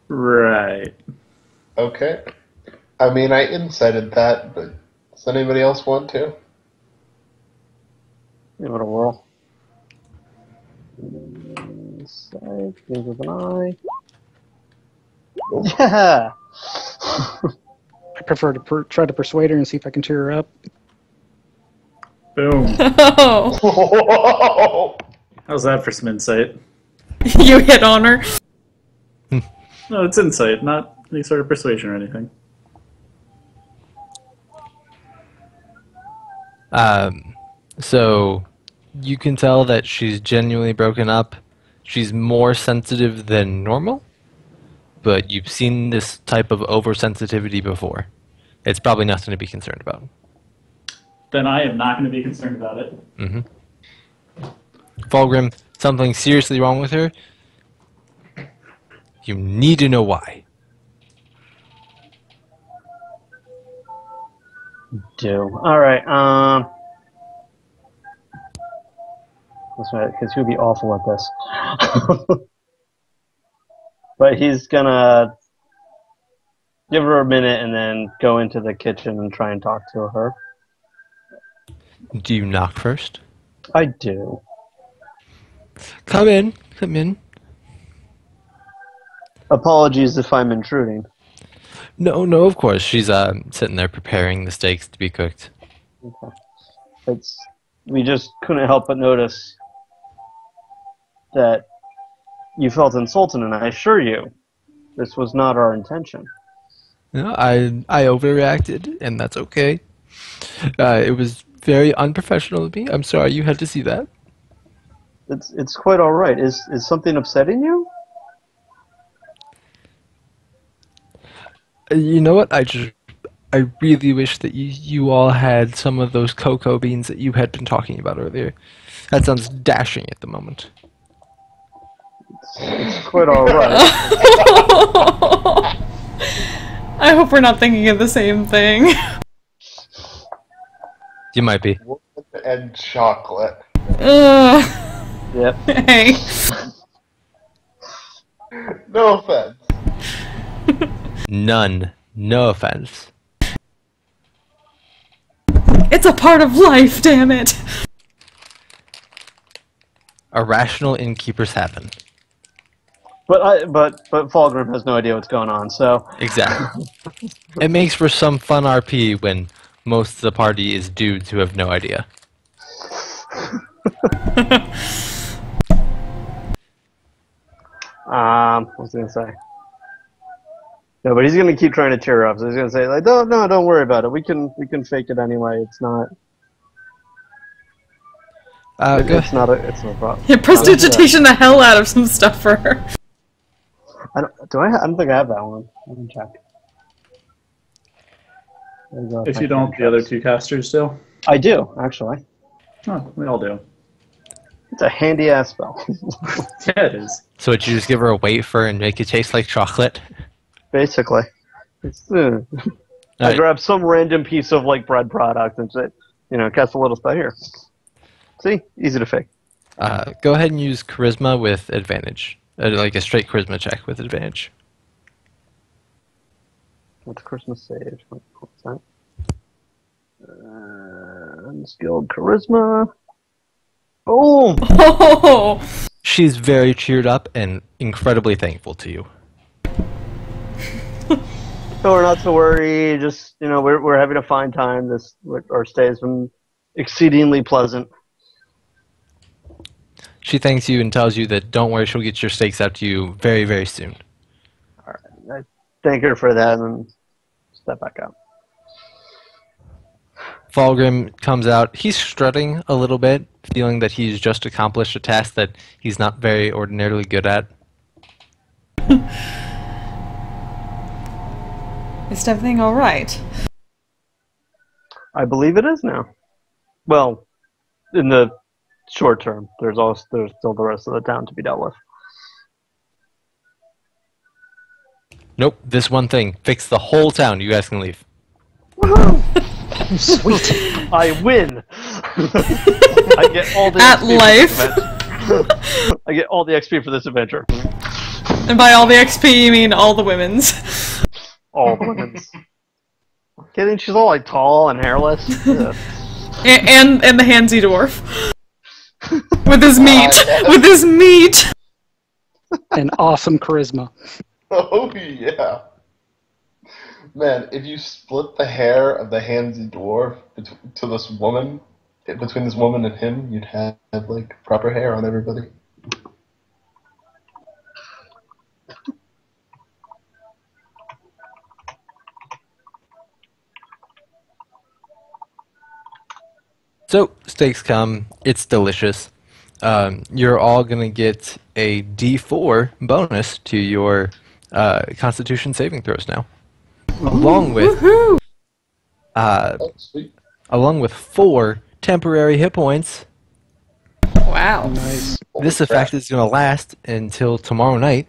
Right. Okay. I mean, I incited that, but does anybody else want to? Give it a whirl. Side, give it an eye. Yeah! I prefer to try to persuade her and see if I can cheer her up. Boom. Oh, Whoa! How's that for some insight? you hit on her. No, it's insight, not any sort of persuasion or anything. So you can tell that she's genuinely broken up. She's more sensitive than normal, but you've seen this type of oversensitivity before. It's probably nothing to be concerned about. Then I am not going to be concerned about it. Fulgrim, something seriously wrong with her? You need to know why. Do. Alright, that's right, because he'll be awful at this. But he's gonna give her a minute and then go into the kitchen and try and talk to her. Do you knock first? I do. Come in. Come in. Apologies if I'm intruding. No, of course. She's sitting there preparing the steaks to be cooked. Okay. We just couldn't help but notice that you felt insulted, and I assure you, this was not our intention. No, I overreacted, and that's okay. It was very unprofessional of me. I'm sorry you had to see that. It's quite all right. Is something upsetting you? You know what? I really wish that you all had some of those cocoa beans that you had been talking about earlier. That sounds dashing at the moment. It's quite all right. I hope we're not thinking of the same thing. You might be. And chocolate. Yep. Hey. No offense. None. No offense. It's a part of life, damn it. Irrational innkeepers happen. But Fulgrim has no idea what's going on, so Exactly. It makes for some fun RP when most of the party is dudes who have no idea. what was I gonna say? No, but he's gonna keep trying to cheer her up. So he's gonna say like, don't worry about it. We can fake it anyway. It's not. It's not a problem. Yeah, prestidigitation the hell out of some stuff for her. I don't think I have that one. Let me check. If you don't, the other two casters do. I do, actually. Oh, we all do. It's a handy ass spell. Yeah, it is. So would you just give her a wafer and make it taste like chocolate? Basically. I Alright. grab some random piece of like bread product and say, cast a little spell here. See? Easy to fake. Go ahead and use charisma with advantage. Like a straight charisma check with advantage. What's Christmas save? What's that? Unskilled charisma. Boom! Oh. She's very cheered up and incredibly thankful to you. So we're not to worry. Just we're having a fine time. Our stay has been exceedingly pleasant. She thanks you and tells you that don't worry, she'll get your steaks out to you very, very soon. All right. I thank her for that and step back out. Fulgrim comes out. He's strutting a little bit, feeling that he's just accomplished a task that he's not very ordinarily good at. Is everything alright? I believe it is now. Well, in the short term, there's still the rest of the town to be dealt with. Nope, this one thing. Fix the whole town. You guys can leave. Sweet. I win. I get all the At XP life. For this adventure. I get all the XP for this adventure. And by all the XP, you mean all the women's. All the women's. Kidding? She's all like tall and hairless. Yeah. And the handsy dwarf. With his meat. With his meat. And awesome charisma. Oh yeah. Man, if you split the hair of the handsy dwarf to this woman, between this woman and him, you'd have like proper hair on everybody. So, steaks come. It's delicious. You're all going to get a D4 bonus to your Constitution saving throws now. Along with Oh, sweet. along with 4 temporary hit points. Wow. Nice. This effect is going to last until tomorrow night.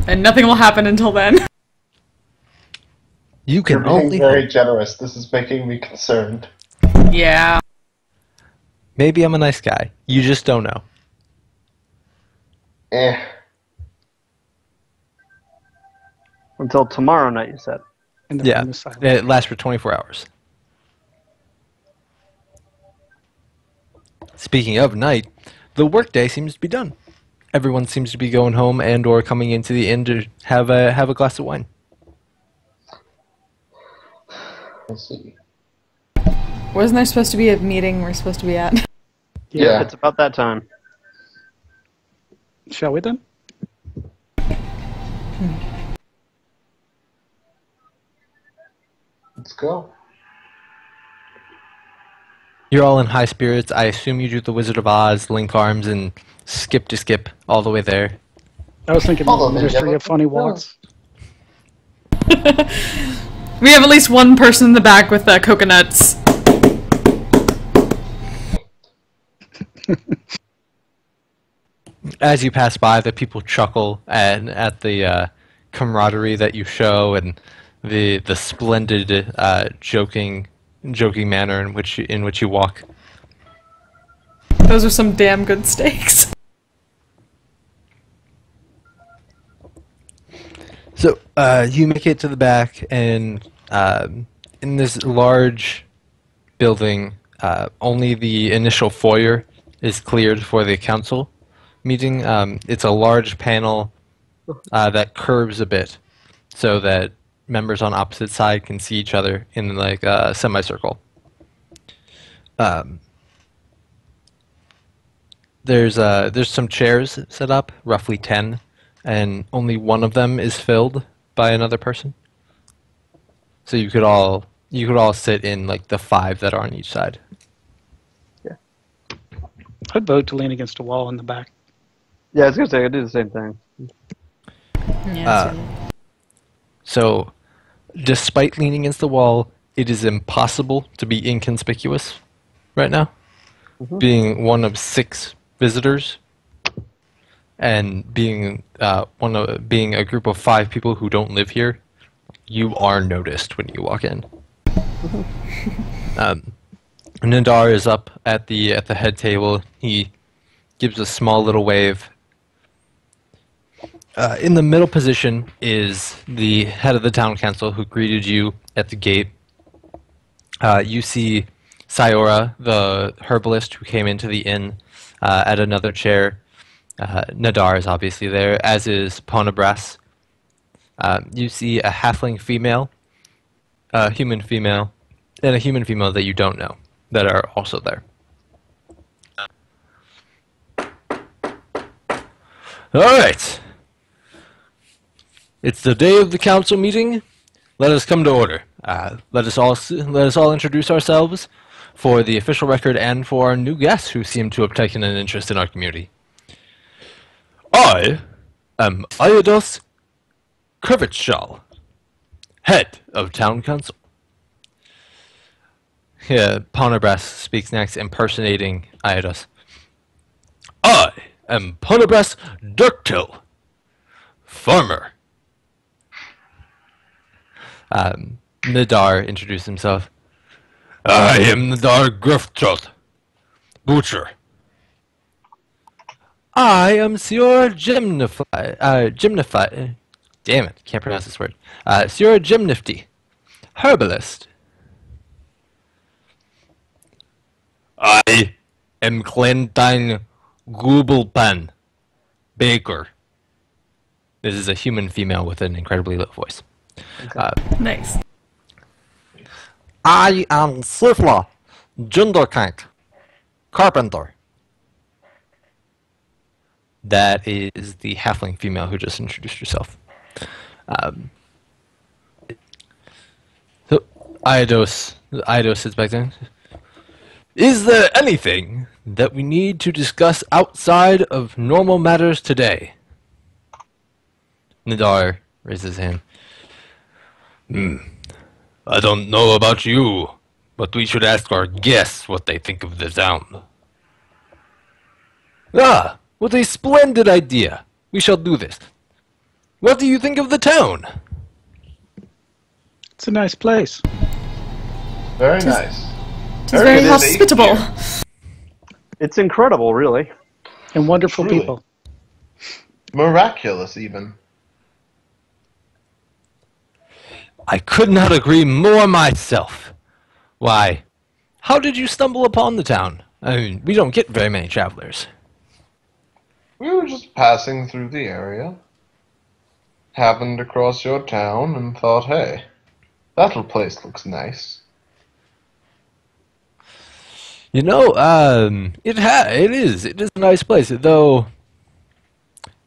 And nothing will happen until then. You You're can being only very hope. generous. This is making me concerned. Yeah. Maybe I'm a nice guy. You just don't know. Eh. Until tomorrow night, you said. And the Yeah, room is silent. it lasts for 24 hours. Speaking of night, the workday seems to be done. Everyone seems to be going home and or coming into the inn to have a glass of wine. Let's see. Wasn't there supposed to be a meeting we're supposed to be at? Yeah. It's about that time. Shall we then? Let's go. You're all in high spirits. I assume you do the Wizard of Oz, link arms, and skip to skip all the way there. I was thinking Hold on, Ministry yeah, of Funny Walks. We have at least one person in the back with coconuts. As you pass by, the people chuckle at the camaraderie that you show and the splendid joking manner in which you walk. Those are some damn good steaks. So you make it to the back, and in this large building, only the initial foyer is cleared for the council meeting. It's a large panel that curves a bit, so that members on opposite side can see each other in like a semicircle. There's some chairs set up, roughly 10, and only one of them is filled by another person. So you could all sit in like the 5 that are on each side. I'd vote to lean against a wall in the back. Yeah, I was gonna say I do the same thing. Yeah, So, despite leaning against the wall, it is impossible to be inconspicuous right now. Being one of 6 visitors, and being being a group of 5 people who don't live here, you are noticed when you walk in. Nandar is up at the head table. He gives a small little wave. In the middle position is the head of the town council who greeted you at the gate. You see Sayora, the herbalist who came into the inn, at another chair. Nadar is obviously there, as is Ponabras. You see a halfling female, a human female, and a human female that you don't know that are also there. All right. It's the day of the council meeting. Let us come to order. Let us all introduce ourselves for the official record and for our new guests who seem to have taken an interest in our community. I am Iodos Krivitshal, head of town council. Here, Ponabras speaks next, impersonating Iodos. I am Ponabras Dirktil, farmer. Nadar introduced himself. I am Nadar Gruftrot, butcher. I am Sior Gymnify, damn it, can't pronounce this word. Sior Gymnifty, herbalist. I am Clementine Gooblepan, baker. This is a human female with an incredibly low voice. nice. I am Sifla Junderkank, carpenter. That is the halfling female who just introduced herself. So Iodos sits back there. Is there anything that we need to discuss outside of normal matters today? Nadar raises his hand. I don't know about you, but we should ask our guests what they think of the town. Ah, what a splendid idea. We shall do this. What do you think of the town? It's a nice place. Very nice. It is very safe hospitable. here. It's incredible, really. And wonderful Truly. people. Miraculous, even. I could not agree more myself. Why, how did you stumble upon the town? I mean, we don't get very many travelers. We were just passing through the area. Happened across your town and thought, hey, that little place looks nice. You know, it is a nice place, though.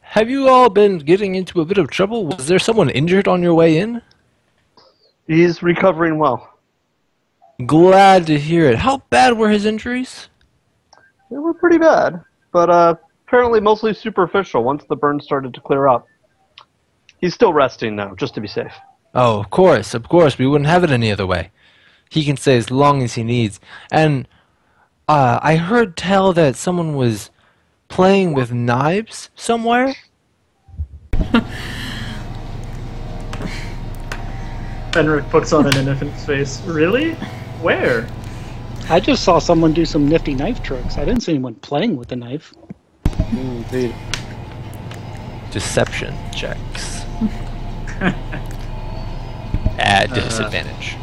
Have you all been getting into a bit of trouble? Was there someone injured on your way in? He's recovering well. Glad to hear it. How bad were his injuries? They were pretty bad, but apparently mostly superficial once the burn started to clear up. He's still resting now, just to be safe. Oh, of course. We wouldn't have it any other way. He can stay as long as he needs. And I heard tell that someone was playing with knives somewhere. Fenric puts on an innocent face. Really? Where? I just saw someone do some nifty knife tricks. I didn't see anyone playing with the knife. Indeed. Deception checks. At disadvantage.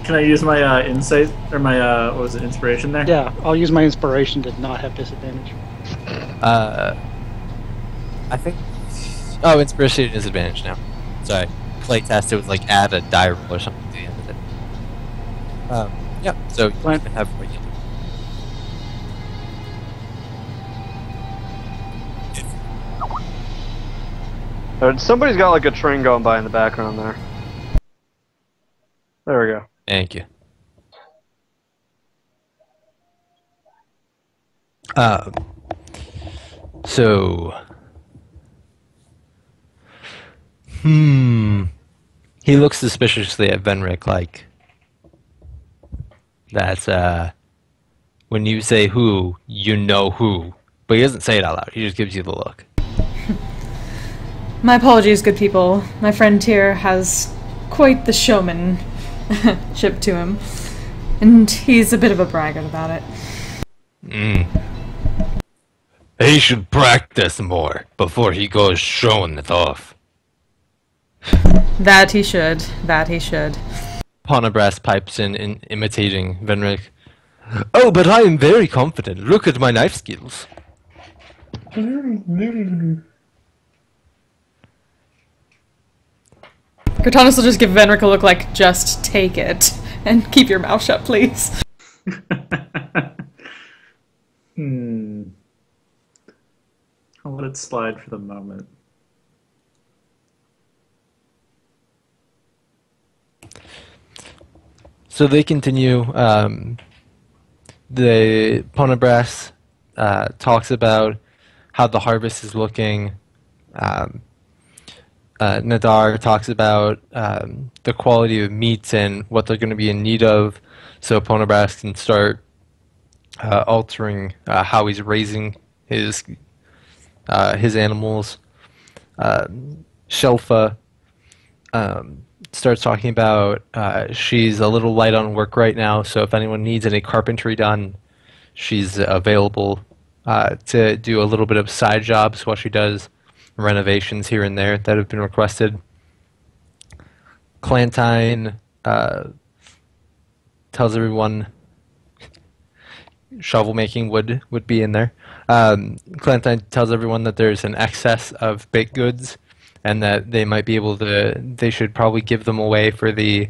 Can I use my insight or my what was it, inspiration there? Yeah, I'll use my inspiration to not have disadvantage. I think. Oh, inspiration disadvantage now. Sorry. Playtest, it would like add a die roll or something to the end of it. Yeah, so you Plant. can have regular. Somebody's got like a train going by in the background there. There we go. Thank you. So. He looks suspiciously at Venric like, that's, when you say who, you know who. But he doesn't say it out loud, he just gives you the look. My apologies, good people. My friend here has quite the showmanship to him, and he's a bit of a braggart about it. He should practice more before he goes showing it off. That he should. That he should. Ponabras pipes in imitating Venric. Oh, but I am very confident. Look at my knife skills. Cortanus will just give Venric a look like, just take it, and keep your mouth shut, please. I'll let it slide for the moment. So they continue. The Ponabras talks about how the harvest is looking. Nadar talks about the quality of meats and what they're going to be in need of, so Ponabras can start altering how he's raising his animals. Shelfa starts talking about she's a little light on work right now, so if anyone needs any carpentry done, she's available to do a little bit of side jobs while she does renovations here and there that have been requested. Clantine tells everyone shovel making would be in there. Clantine tells everyone that there's an excess of baked goods and that they might be able to, they should probably give them away for the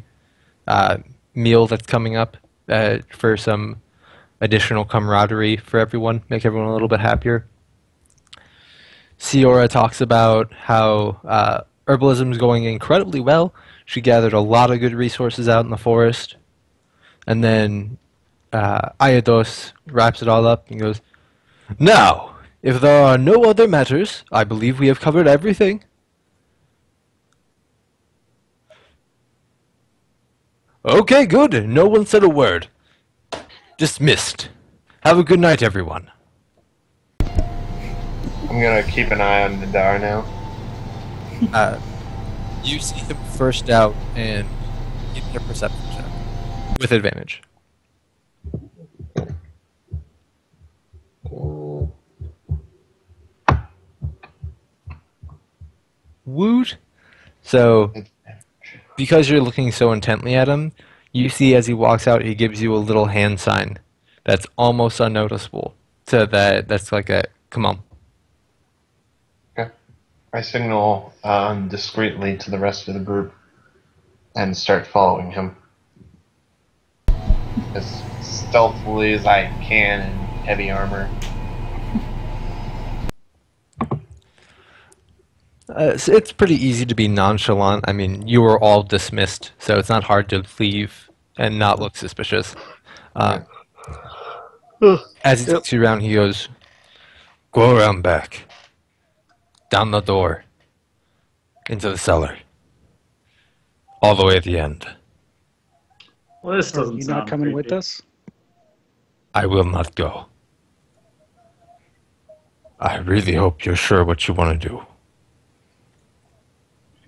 meal that's coming up for some additional camaraderie for everyone, make everyone a little bit happier. Siora talks about how herbalism is going incredibly well. She gathered a lot of good resources out in the forest. And then Iados wraps it all up and goes, "Now, if there are no other matters, I believe we have covered everything." Okay, good. No one said a word. Dismissed. Have a good night, everyone. I'm gonna keep an eye on Nadar now. You see him first out and give me a perception check with advantage. Woot! So, because you're looking so intently at him, you see as he walks out, he gives you a little hand sign that's almost unnoticeable. So that's like a, come on. Okay. I signal discreetly to the rest of the group and start following him. As stealthily as I can in heavy armor. So it's pretty easy to be nonchalant. I mean, you were all dismissed, so it's not hard to leave and not look suspicious. As he takes you around, he goes, "Go around back, down the door, into the cellar, all the way at the end. Well, this Are doesn't you sound not coming with creepy. us? I will not go. I really hope you're sure what you want to do.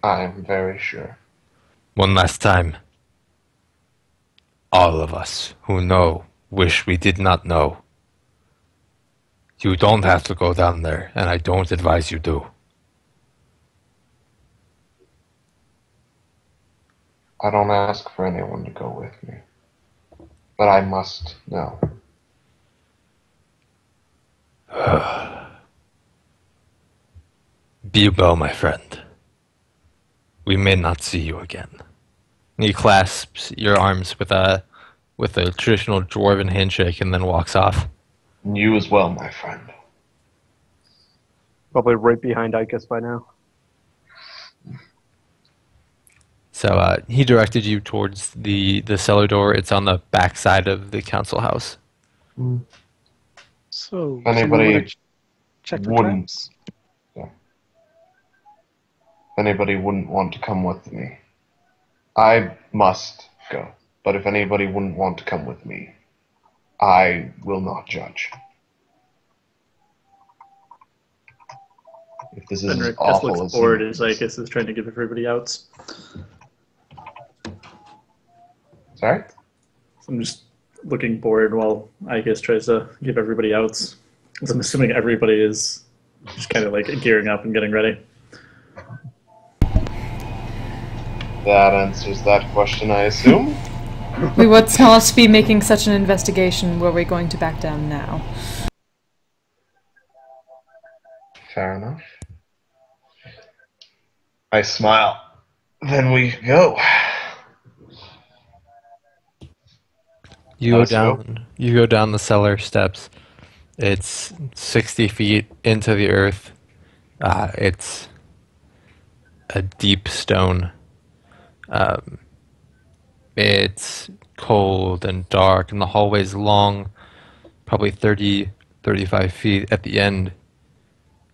I'm very sure. One last time. All of us who know wish we did not know. You don't have to go down there, and I don't advise you do. I don't ask for anyone to go with me. But I must know. Be well, my friend. We may not see you again." And he clasps your arms with a traditional dwarven handshake and then walks off. And you as well, my friend. Probably right behind Ikas by now. So he directed you towards the cellar door. It's on the back side of the council house. So, Anybody someone wanna check for wouldn't- traps? If anybody wouldn't want to come with me, I must go. But if anybody wouldn't want to come with me, I will not judge. If this is as Benric just awful looks as bored as Ikas is trying to give everybody outs. Sorry? I'm just looking bored while Ikas tries to give everybody outs. 'Cause I'm assuming everybody is just kind of like gearing up and getting ready. That answers that question, I assume. We would not be making such an investigation were we going to back down now. Fair enough. I smile. Then we go. You go Let's go. down. You go down the cellar steps. It's 60 feet into the earth. It's a deep stone. It's cold and dark, and the hallway's long, probably 30, 35 feet. At the end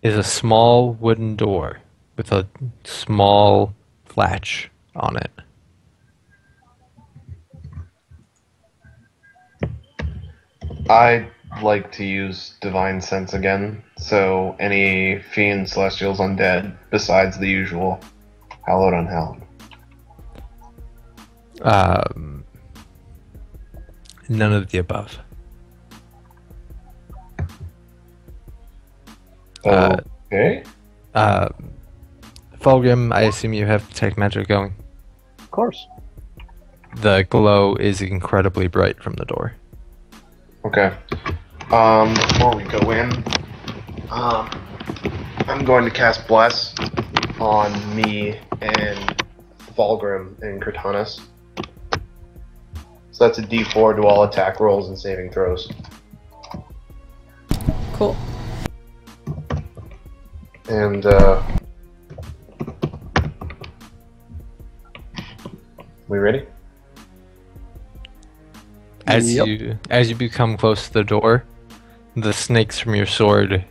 is a small wooden door with a small latch on it. I'd like to use Divine Sense again, so any fiends, celestials, undead, besides the usual hallowed, unhallowed. None of the above. Okay. Fulgrim, I assume you have detect magic going. Of course. The glow is incredibly bright from the door. Okay. Before we go in, I'm going to cast Bless on me and Fulgrim and Cortanus. So that's a D4 to all attack rolls and saving throws. Cool. And, we ready? As Yep. you become close to the door, the snakes from your sword,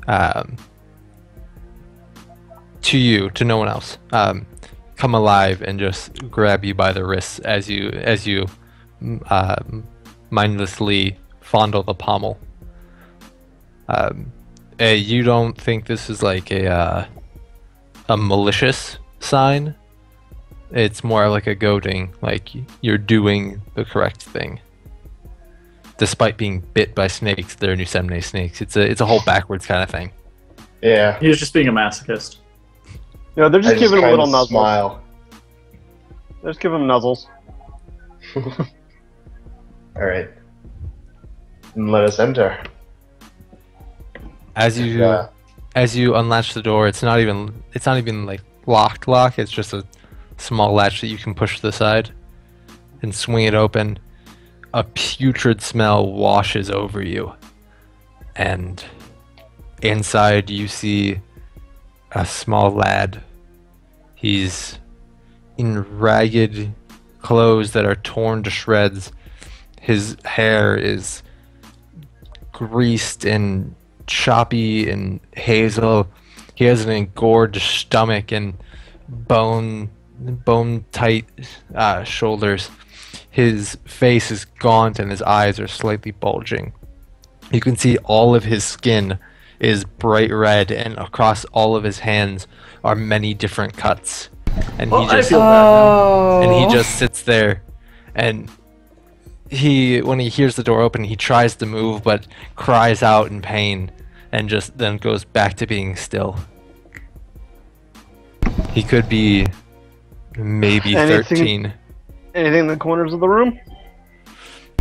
to you, to no one else, come alive and just grab you by the wrists as you mindlessly fondle the pommel. You don't think this is like a a malicious sign. It's more like a goading, like you're doing the correct thing. Despite being bit by snakes, they're New Semne snakes. It's a whole backwards kind of thing. Yeah. He was just being a masochist. Yeah, they're just I giving him little kinda nuzzles. smile. They're just giving him nuzzles. Alright. And let us enter. As you unlatch the door, it's not even like lock. It's just a small latch that you can push to the side and swing it open. A putrid smell washes over you, and inside you see a small lad. He's in ragged clothes that are torn to shreds. His hair is greased and choppy and hazel. He has an engorged stomach and bone tight shoulders. His face is gaunt and his eyes are slightly bulging. You can see all of his skin is bright red, and across all of his hands are many different cuts. And Well, he just I feel bad now. and he just sits there, and when he hears the door open, he tries to move but cries out in pain and just then goes back to being still. He could be maybe Anything- 13. Anything in the corners of the room?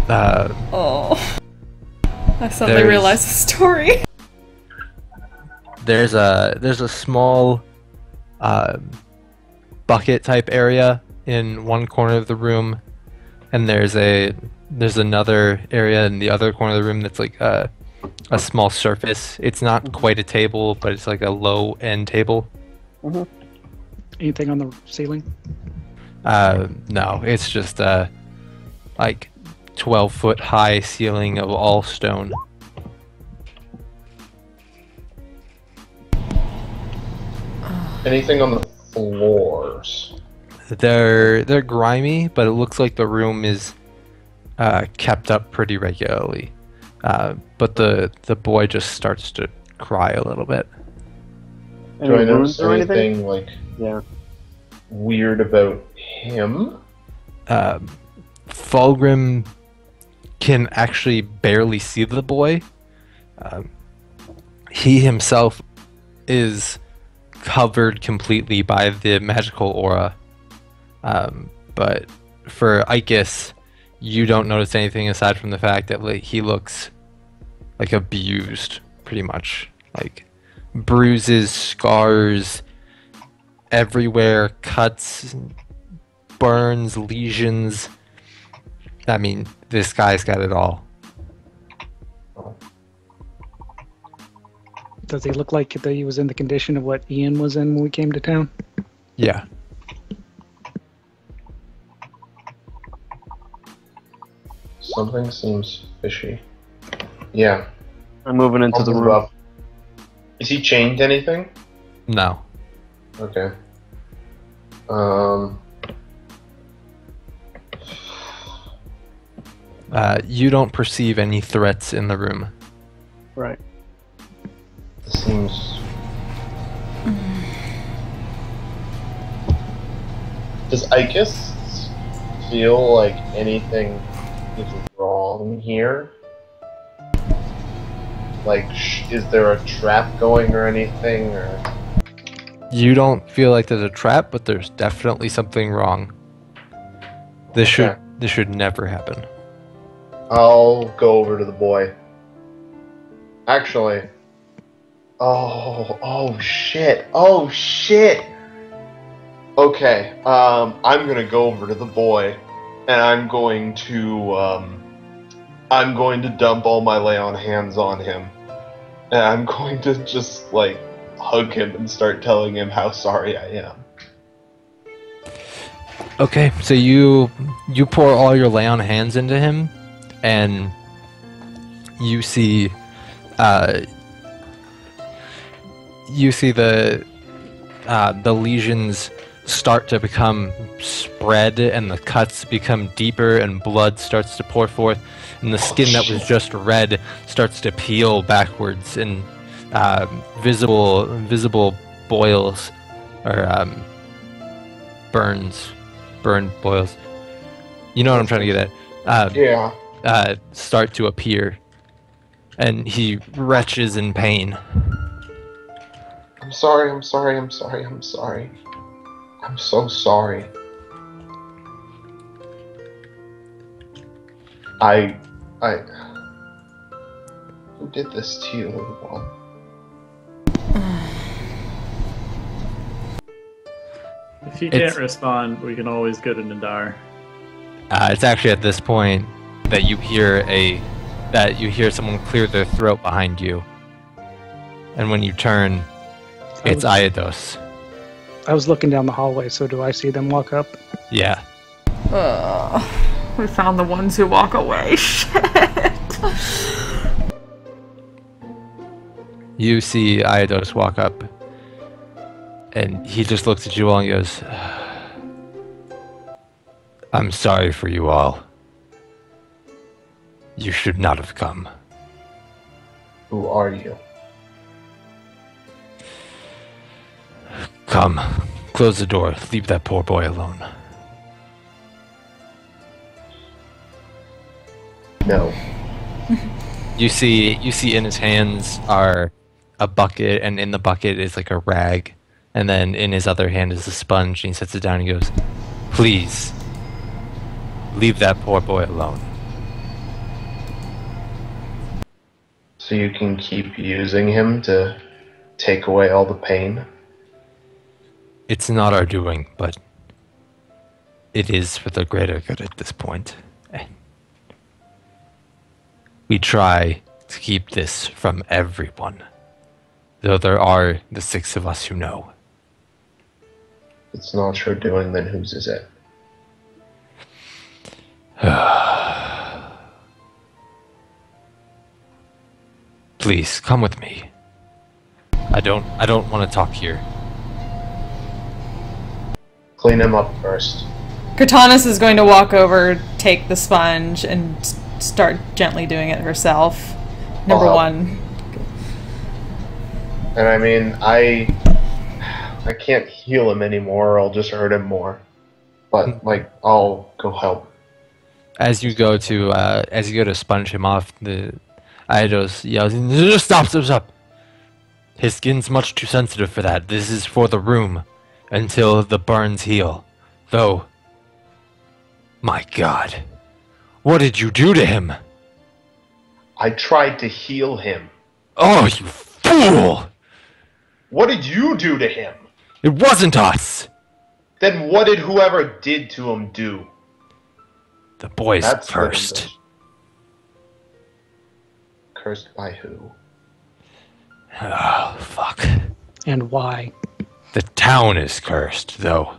Oh. I suddenly There's- realized the story. There's a small bucket type area in one corner of the room, and there's another area in the other corner of the room that's like a small surface. It's not quite a table, but it's like a low end table. Anything on the ceiling? No, it's just like 12-foot high ceiling of all stone. Anything on the floors? They're grimy, but it looks like the room is kept up pretty regularly. But the boy just starts to cry a little bit. Any Do I wounds notice or anything? anything like Yeah. weird about him? Fulgrim can actually barely see the boy. He himself is covered completely by the magical aura. But for Ikis, you don't notice anything aside from the fact that like, he looks like abused, pretty much. Like bruises, scars everywhere, cuts, burns, lesions. I mean, this guy's got it all. Does he look like that he was in the condition of what Ian was in when we came to town? Yeah. Something seems fishy. Yeah. I'm moving into I'll the move room. up. Is he chained to anything? No. Okay. You don't perceive any threats in the room. Right. This seems. Does Ikis feel like anything is wrong here? Like, is there a trap going or anything? Or You don't feel like there's a trap, but there's definitely something wrong. This should never happen. I'll go over to the boy. Actually. Oh shit. Oh shit. Okay. I'm gonna go over to the boy, and I'm going to dump all my lay on hands on him, and I'm going to just like hug him and start telling him how sorry I am. Okay, so you pour all your lay on hands into him, and you see the lesions start to become spread, and the cuts become deeper, and blood starts to pour forth, and the skin that was just red starts to peel backwards, and visible boils or burned boils. You know what I'm trying to get at. Yeah. Start to appear, and he retches in pain. I'm sorry. I'm sorry. I'm sorry. I'm sorry. I'm so sorry. Who did this to you, little one? If you can't respond, we can always go to Nadar. It's actually at this point that you hear someone clear their throat behind you, and when you turn, it's Iados. I was looking down the hallway, so do I see them walk up? Yeah. We found the ones who walk away. Shit. You see Iados walk up, and he just looks at you all and goes, I'm sorry for you all. You should not have come. Who are you? Come, close the door. Leave that poor boy alone. No. You see in his hands are a bucket, and in the bucket is like a rag, and then in his other hand is a sponge, and he sets it down and he goes, please, leave that poor boy alone. So you can keep using him to take away all the pain? It's not our doing, but it is for the greater good at this point. We try to keep this from everyone, though there are the 6 of us who know. If it's not your doing, then whose is it? Please, come with me. I don't want to talk here. Clean him up first. Cortanis is going to walk over, take the sponge, and start gently doing it herself. Number one. And I mean, I can't heal him anymore, or I'll just hurt him more. But like, I'll go help. As you go to sponge him off, the Iados yells, "Just stop! His skin's much too sensitive for that. This is for the room, until the burns heal. Though, my God, what did you do to him?" I tried to heal him. Oh, you fool! What did you do to him? It wasn't us! Then what did whoever did to him do? The boy's That's cursed. Cursed by who? Oh, fuck. And why? The town is cursed, though.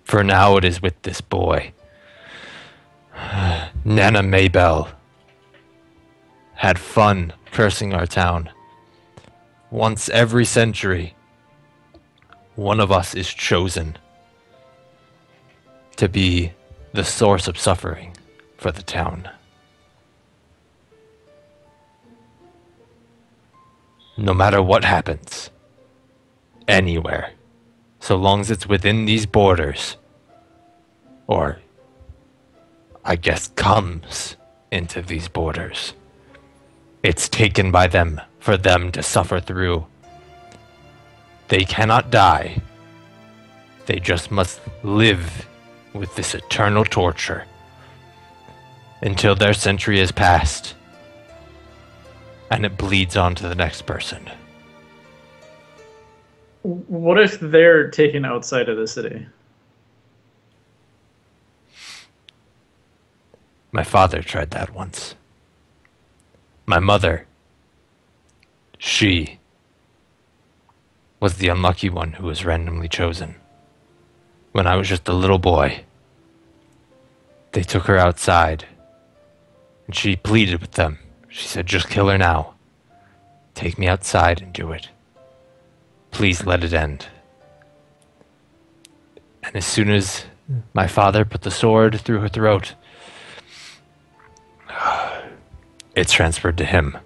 For now it is with this boy. Nana Maybell had fun cursing our town. Once every century, one of us is chosen to be the source of suffering for the town. No matter what happens, anywhere, so long as it's within these borders, or I guess comes into these borders, it's taken by them for them to suffer through. They cannot die. They just must live with this eternal torture until their century is passed and it bleeds on to the next person. What if they're taken outside of the city? My father tried that once. My mother, she was the unlucky one who was randomly chosen. When I was just a little boy, they took her outside, and she pleaded with them. She said, "Just kill her now. Take me outside and do it. Please let it end." And as soon as my father put the sword through her throat, it's transferred to him.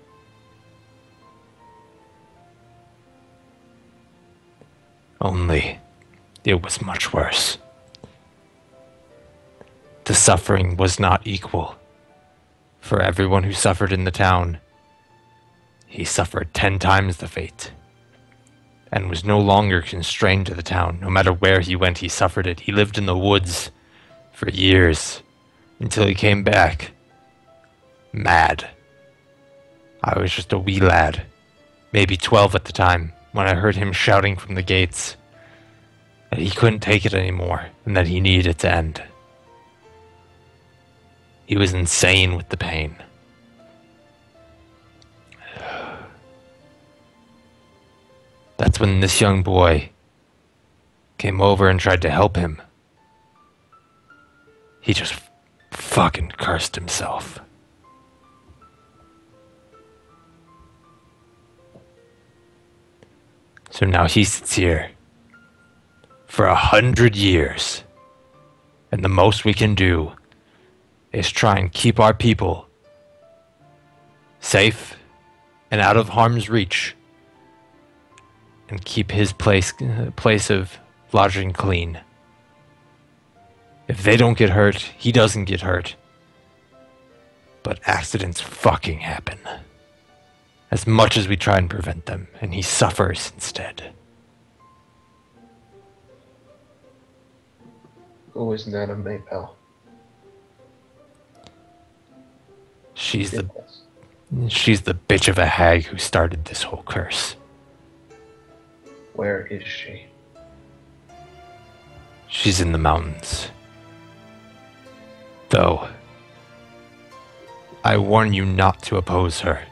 Only it was much worse. The suffering was not equal. For everyone who suffered in the town, he suffered 10 times the fate, and was no longer constrained to the town. No matter where he went, he suffered it. He lived in the woods for years, until he came back, mad. I was just a wee lad, maybe 12 at the time, when I heard him shouting from the gates that he couldn't take it anymore, and that he needed it to end. He was insane with the pain. That's when this young boy came over and tried to help him. He just fucking cursed himself. So now he sits here for 100 years, and the most we can do is try and keep our people safe and out of harm's reach, and keep his place of lodging clean. If they don't get hurt, he doesn't get hurt. But accidents fucking happen. As much as we try and prevent them, and he suffers instead. Who is Nana Maypel? She's the bitch of a hag who started this whole curse. Where is she? She's in the mountains. Though, I warn you not to oppose her.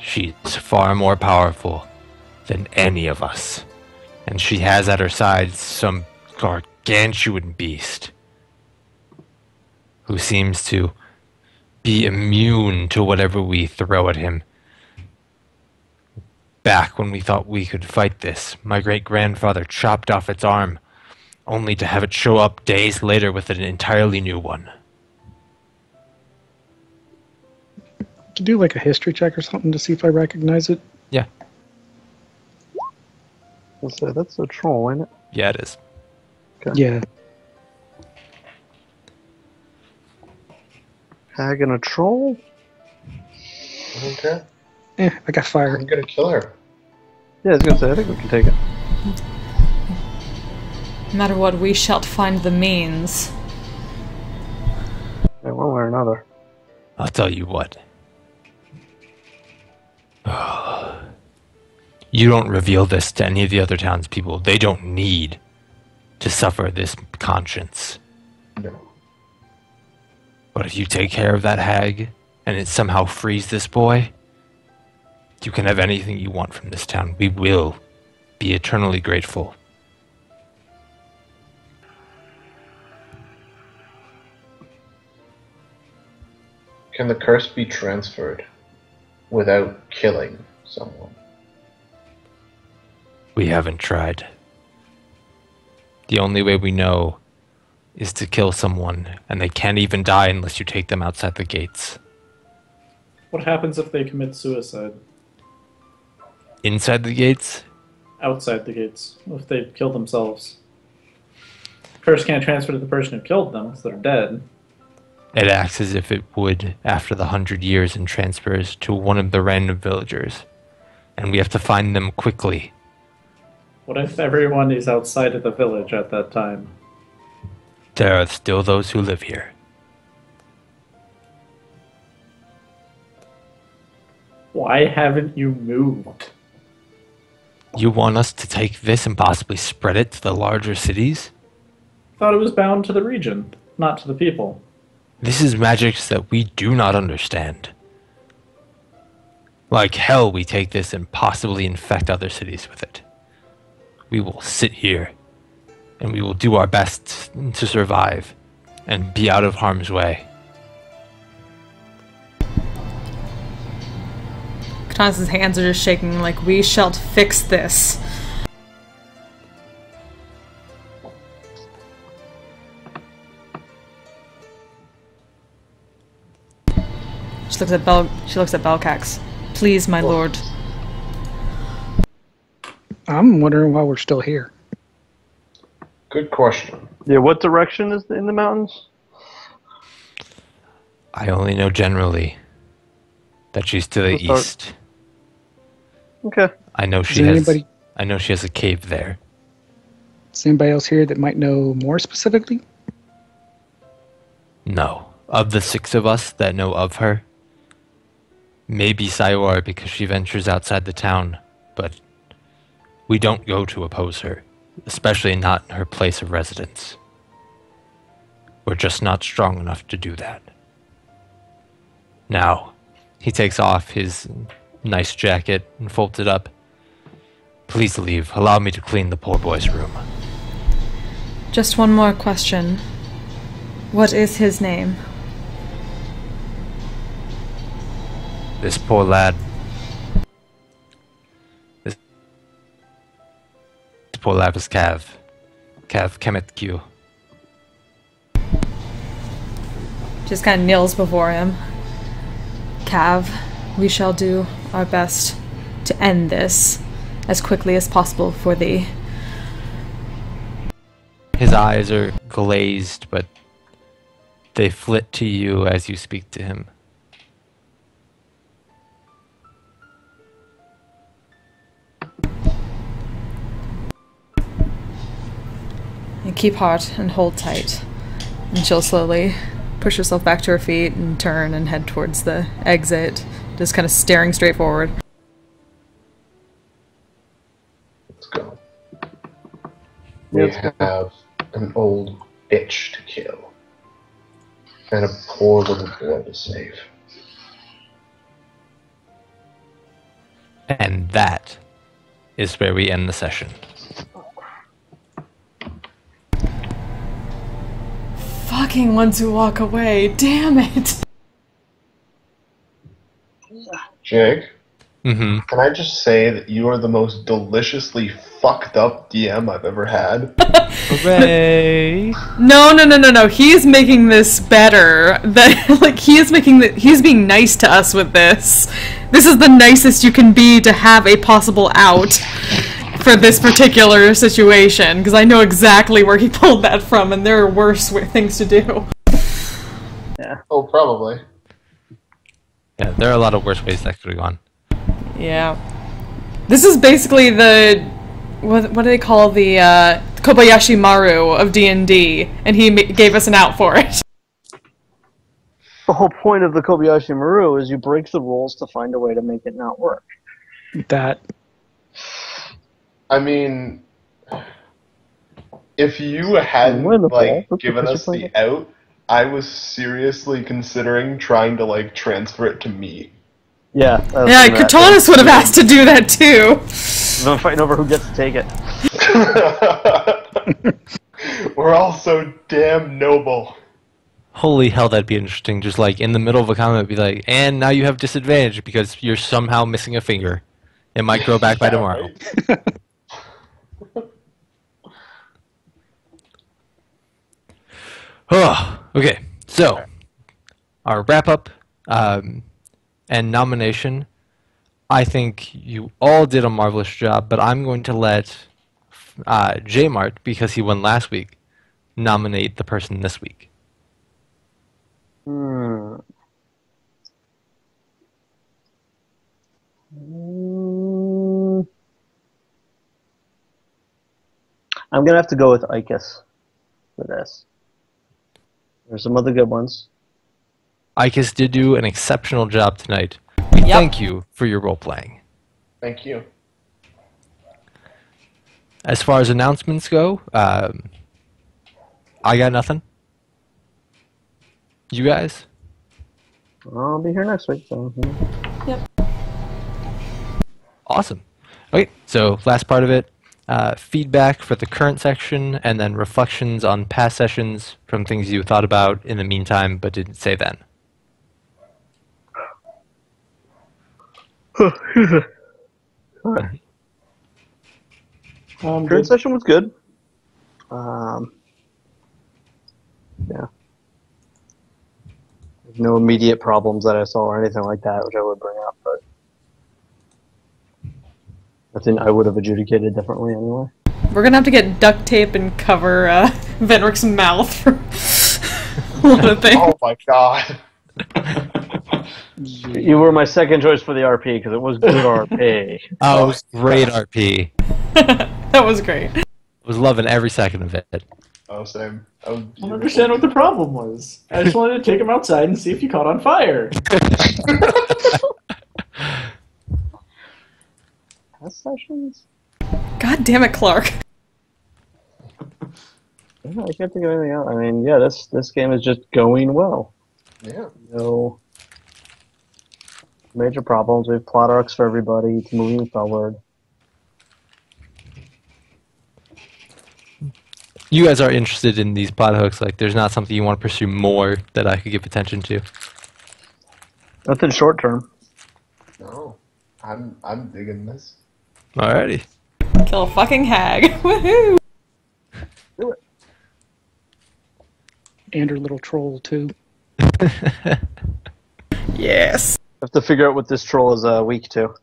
She's far more powerful than any of us. And she has at her side some gargantuan beast who seems to be immune to whatever we throw at him. Back when we thought we could fight this, my great-grandfather chopped off its arm, only to have it show up days later with an entirely new one. To do like a history check or something to see if I recognize it. Yeah. That's a troll, ain't it? Yeah, it is. Okay. Yeah. Hag and a troll? Okay. I got fire. I'm gonna kill her. Yeah, I was gonna say, I think we can take it. No matter what, we shall find the means. Yeah, one way or another. I'll tell you what. You don't reveal this to any of the other townspeople. They don't need to suffer this conscience. No. But if you take care of that hag, and it somehow frees this boy, you can have anything you want from this town. We will be eternally grateful. Can the curse be transferred without killing someone? We haven't tried. The only way we know is to kill someone, and they can't even die unless you take them outside the gates. What happens if they commit suicide? Inside the gates? Outside the gates. If they kill themselves? Curse can't transfer to the person who killed them, because they're dead. It acts as if it would after the 100 years and transfers to one of the random villagers. And we have to find them quickly. What if everyone is outside of the village at that time? There are still those who live here. Why haven't you moved? You want us to take this and possibly spread it to the larger cities? Thought it was bound to the region, not to the people. This is magics that we do not understand. Like hell, we take this and possibly infect other cities with it. We will sit here, and we will do our best to survive and be out of harm's way. Katana's hands are just shaking like, we shall fix this. She looks at Belcax. Please, my lord. I'm wondering why we're still here. Good question. Yeah, what direction is in the mountains? I only know generally that she's to the We'll start- east. Okay. I know Is she there has. anybody, I know she has a cave there. is there anybody else here that might know more specifically? No, of the 6 of us that know of her, maybe Sayor because she ventures outside the town, but we don't go to oppose her, especially not in her place of residence. We're just not strong enough to do that. Now, he takes off his nice jacket and folds it up. Please leave. Allow me to clean the poor boy's room. Just one more question. What is his name? This poor lad. This poor lad is Cav. Cav Kemetq. Just kind of kneels before him. Cav, we shall do our best to end this as quickly as possible for thee. His eyes are glazed, but they flit to you as you speak to him. And keep heart and hold tight. And she'll slowly push herself back to her feet and turn and head towards the exit, just kind of staring straight forward. Let's go. We have an old bitch to kill. And a poor little boy to save. And that is where we end the session. Fucking ones who walk away, damn it! Jake, Mm-hmm. can I just say that you are the most deliciously fucked up DM I've ever had? Hooray! No, he's making this better. That, like, he's being nice to us with this. This is the nicest you can be to have a possible out for this particular situation, because I know exactly where he pulled that from, and there are worse things to do. Oh, probably. Yeah, there are a lot of worse ways that could have gone. Yeah. This is basically the... What do they call the, Kobayashi Maru of D&D, and he gave us an out for it. The whole point of the Kobayashi Maru is you break the rules to find a way to make it not work. That. I mean, if you hadn't Win the like ball. given us the out, I was seriously considering trying to like transfer it to me. Yeah. Yeah, Katanas would have asked to do that too. I'm fighting over who gets to take it. We're all so damn noble. Holy hell, that'd be interesting. Just like in the middle of a comment, be like, and now you have disadvantage because you're somehow missing a finger. It might grow back by tomorrow. Right? Oh, okay, so our wrap up and nomination. I think you all did a marvelous job, but I'm going to let J-Mart, because he won last week, nominate the person this week. Hmm. I'm gonna have to go with Ikas for this. There's some other good ones. Ikas did do an exceptional job tonight. We thank you for your role playing. Thank you. As far as announcements go, I got nothing. You guys? I'll be here next week. So. Awesome. Okay, so last part of it, feedback for the current section, and then reflections on past sessions from things you thought about in the meantime but didn't say then. Current session was good. Yeah. There's no immediate problems that I saw or anything like that, which I would bring up, but nothing I would have adjudicated differently anyway. We're gonna have to get duct tape and cover Venrick's mouth for a lot of things. Oh my god. You were my second choice for the RP because it was good RP. Oh, it was great RP. That was great. I was loving every second of it. Oh, same. I don't understand what the problem was. I just wanted to take him outside and see if he caught on fire. Test sessions? God damn it, Clark. Yeah, I can't think of anything else. I mean, yeah, this game is just going well. Yeah. No major problems. We have plot arcs for everybody. It's moving forward. You guys are interested in these plot hooks, like there's not something you want to pursue more that I could give attention to. Nothing short term. No. I'm digging this. Alrighty. Kill a fucking hag. Woohoo! Do it. And her little troll, too. Yes. Have to figure out what this troll is weak to.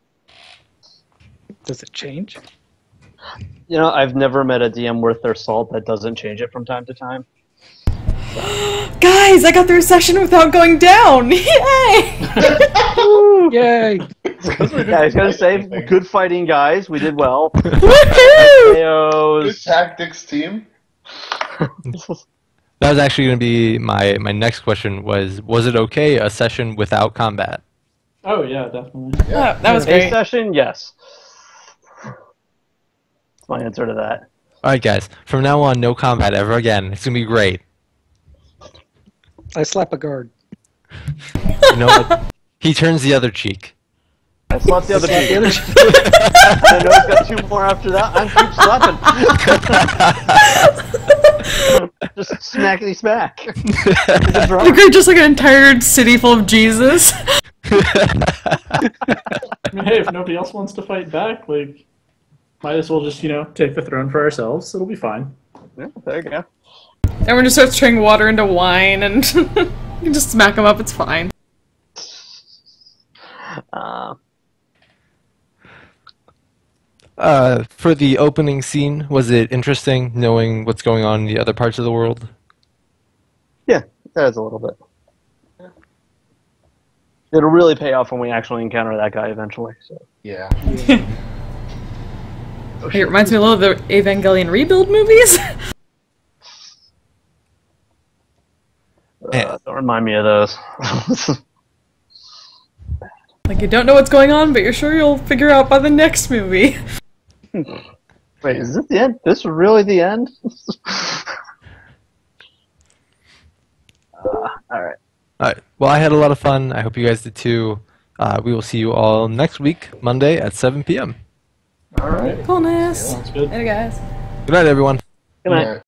Does it change? You know, I've never met a DM worth their salt that doesn't change it from time to time. Guys, I got through a session without going down! Yay! Yay! Yeah, I was gonna say, good fighting, guys. We did well. Woohoo! Good tactics, team. That was actually going to be my next question was it okay a session without combat? Oh yeah, definitely. Yeah. Oh, that was A great. session, yes. That's my answer to that. Alright guys, from now on no combat ever again. It's going to be great. I slap a guard. You know what? He turns the other cheek. I slapped the other Slap the cheek. other cheek. I know he's got 2 more after that. I keep slapping. Just smackety smack. The great, just like an entire city full of Jesus. I mean, hey, if nobody else wants to fight back, like, might as well just, take the throne for ourselves. It'll be fine. Yeah, there you go. Everyone just starts turning water into wine and you just smack them up, it's fine. For the opening scene, was it interesting knowing what's going on in the other parts of the world? Yeah, that is a little bit. It'll really pay off when we actually encounter that guy eventually. So. Yeah. It reminds me a little of the Evangelion Rebuild movies. Don't remind me of those. Like, you don't know what's going on, but you're sure you'll figure out by the next movie. Wait, is this the end? This is really the end? Alright. Alright, well I had a lot of fun. I hope you guys did too. We will see you all next week, Monday at 7 p.m. Alright. Coolness. Sounds good. Later, guys. Good night, everyone. Good night. Yeah.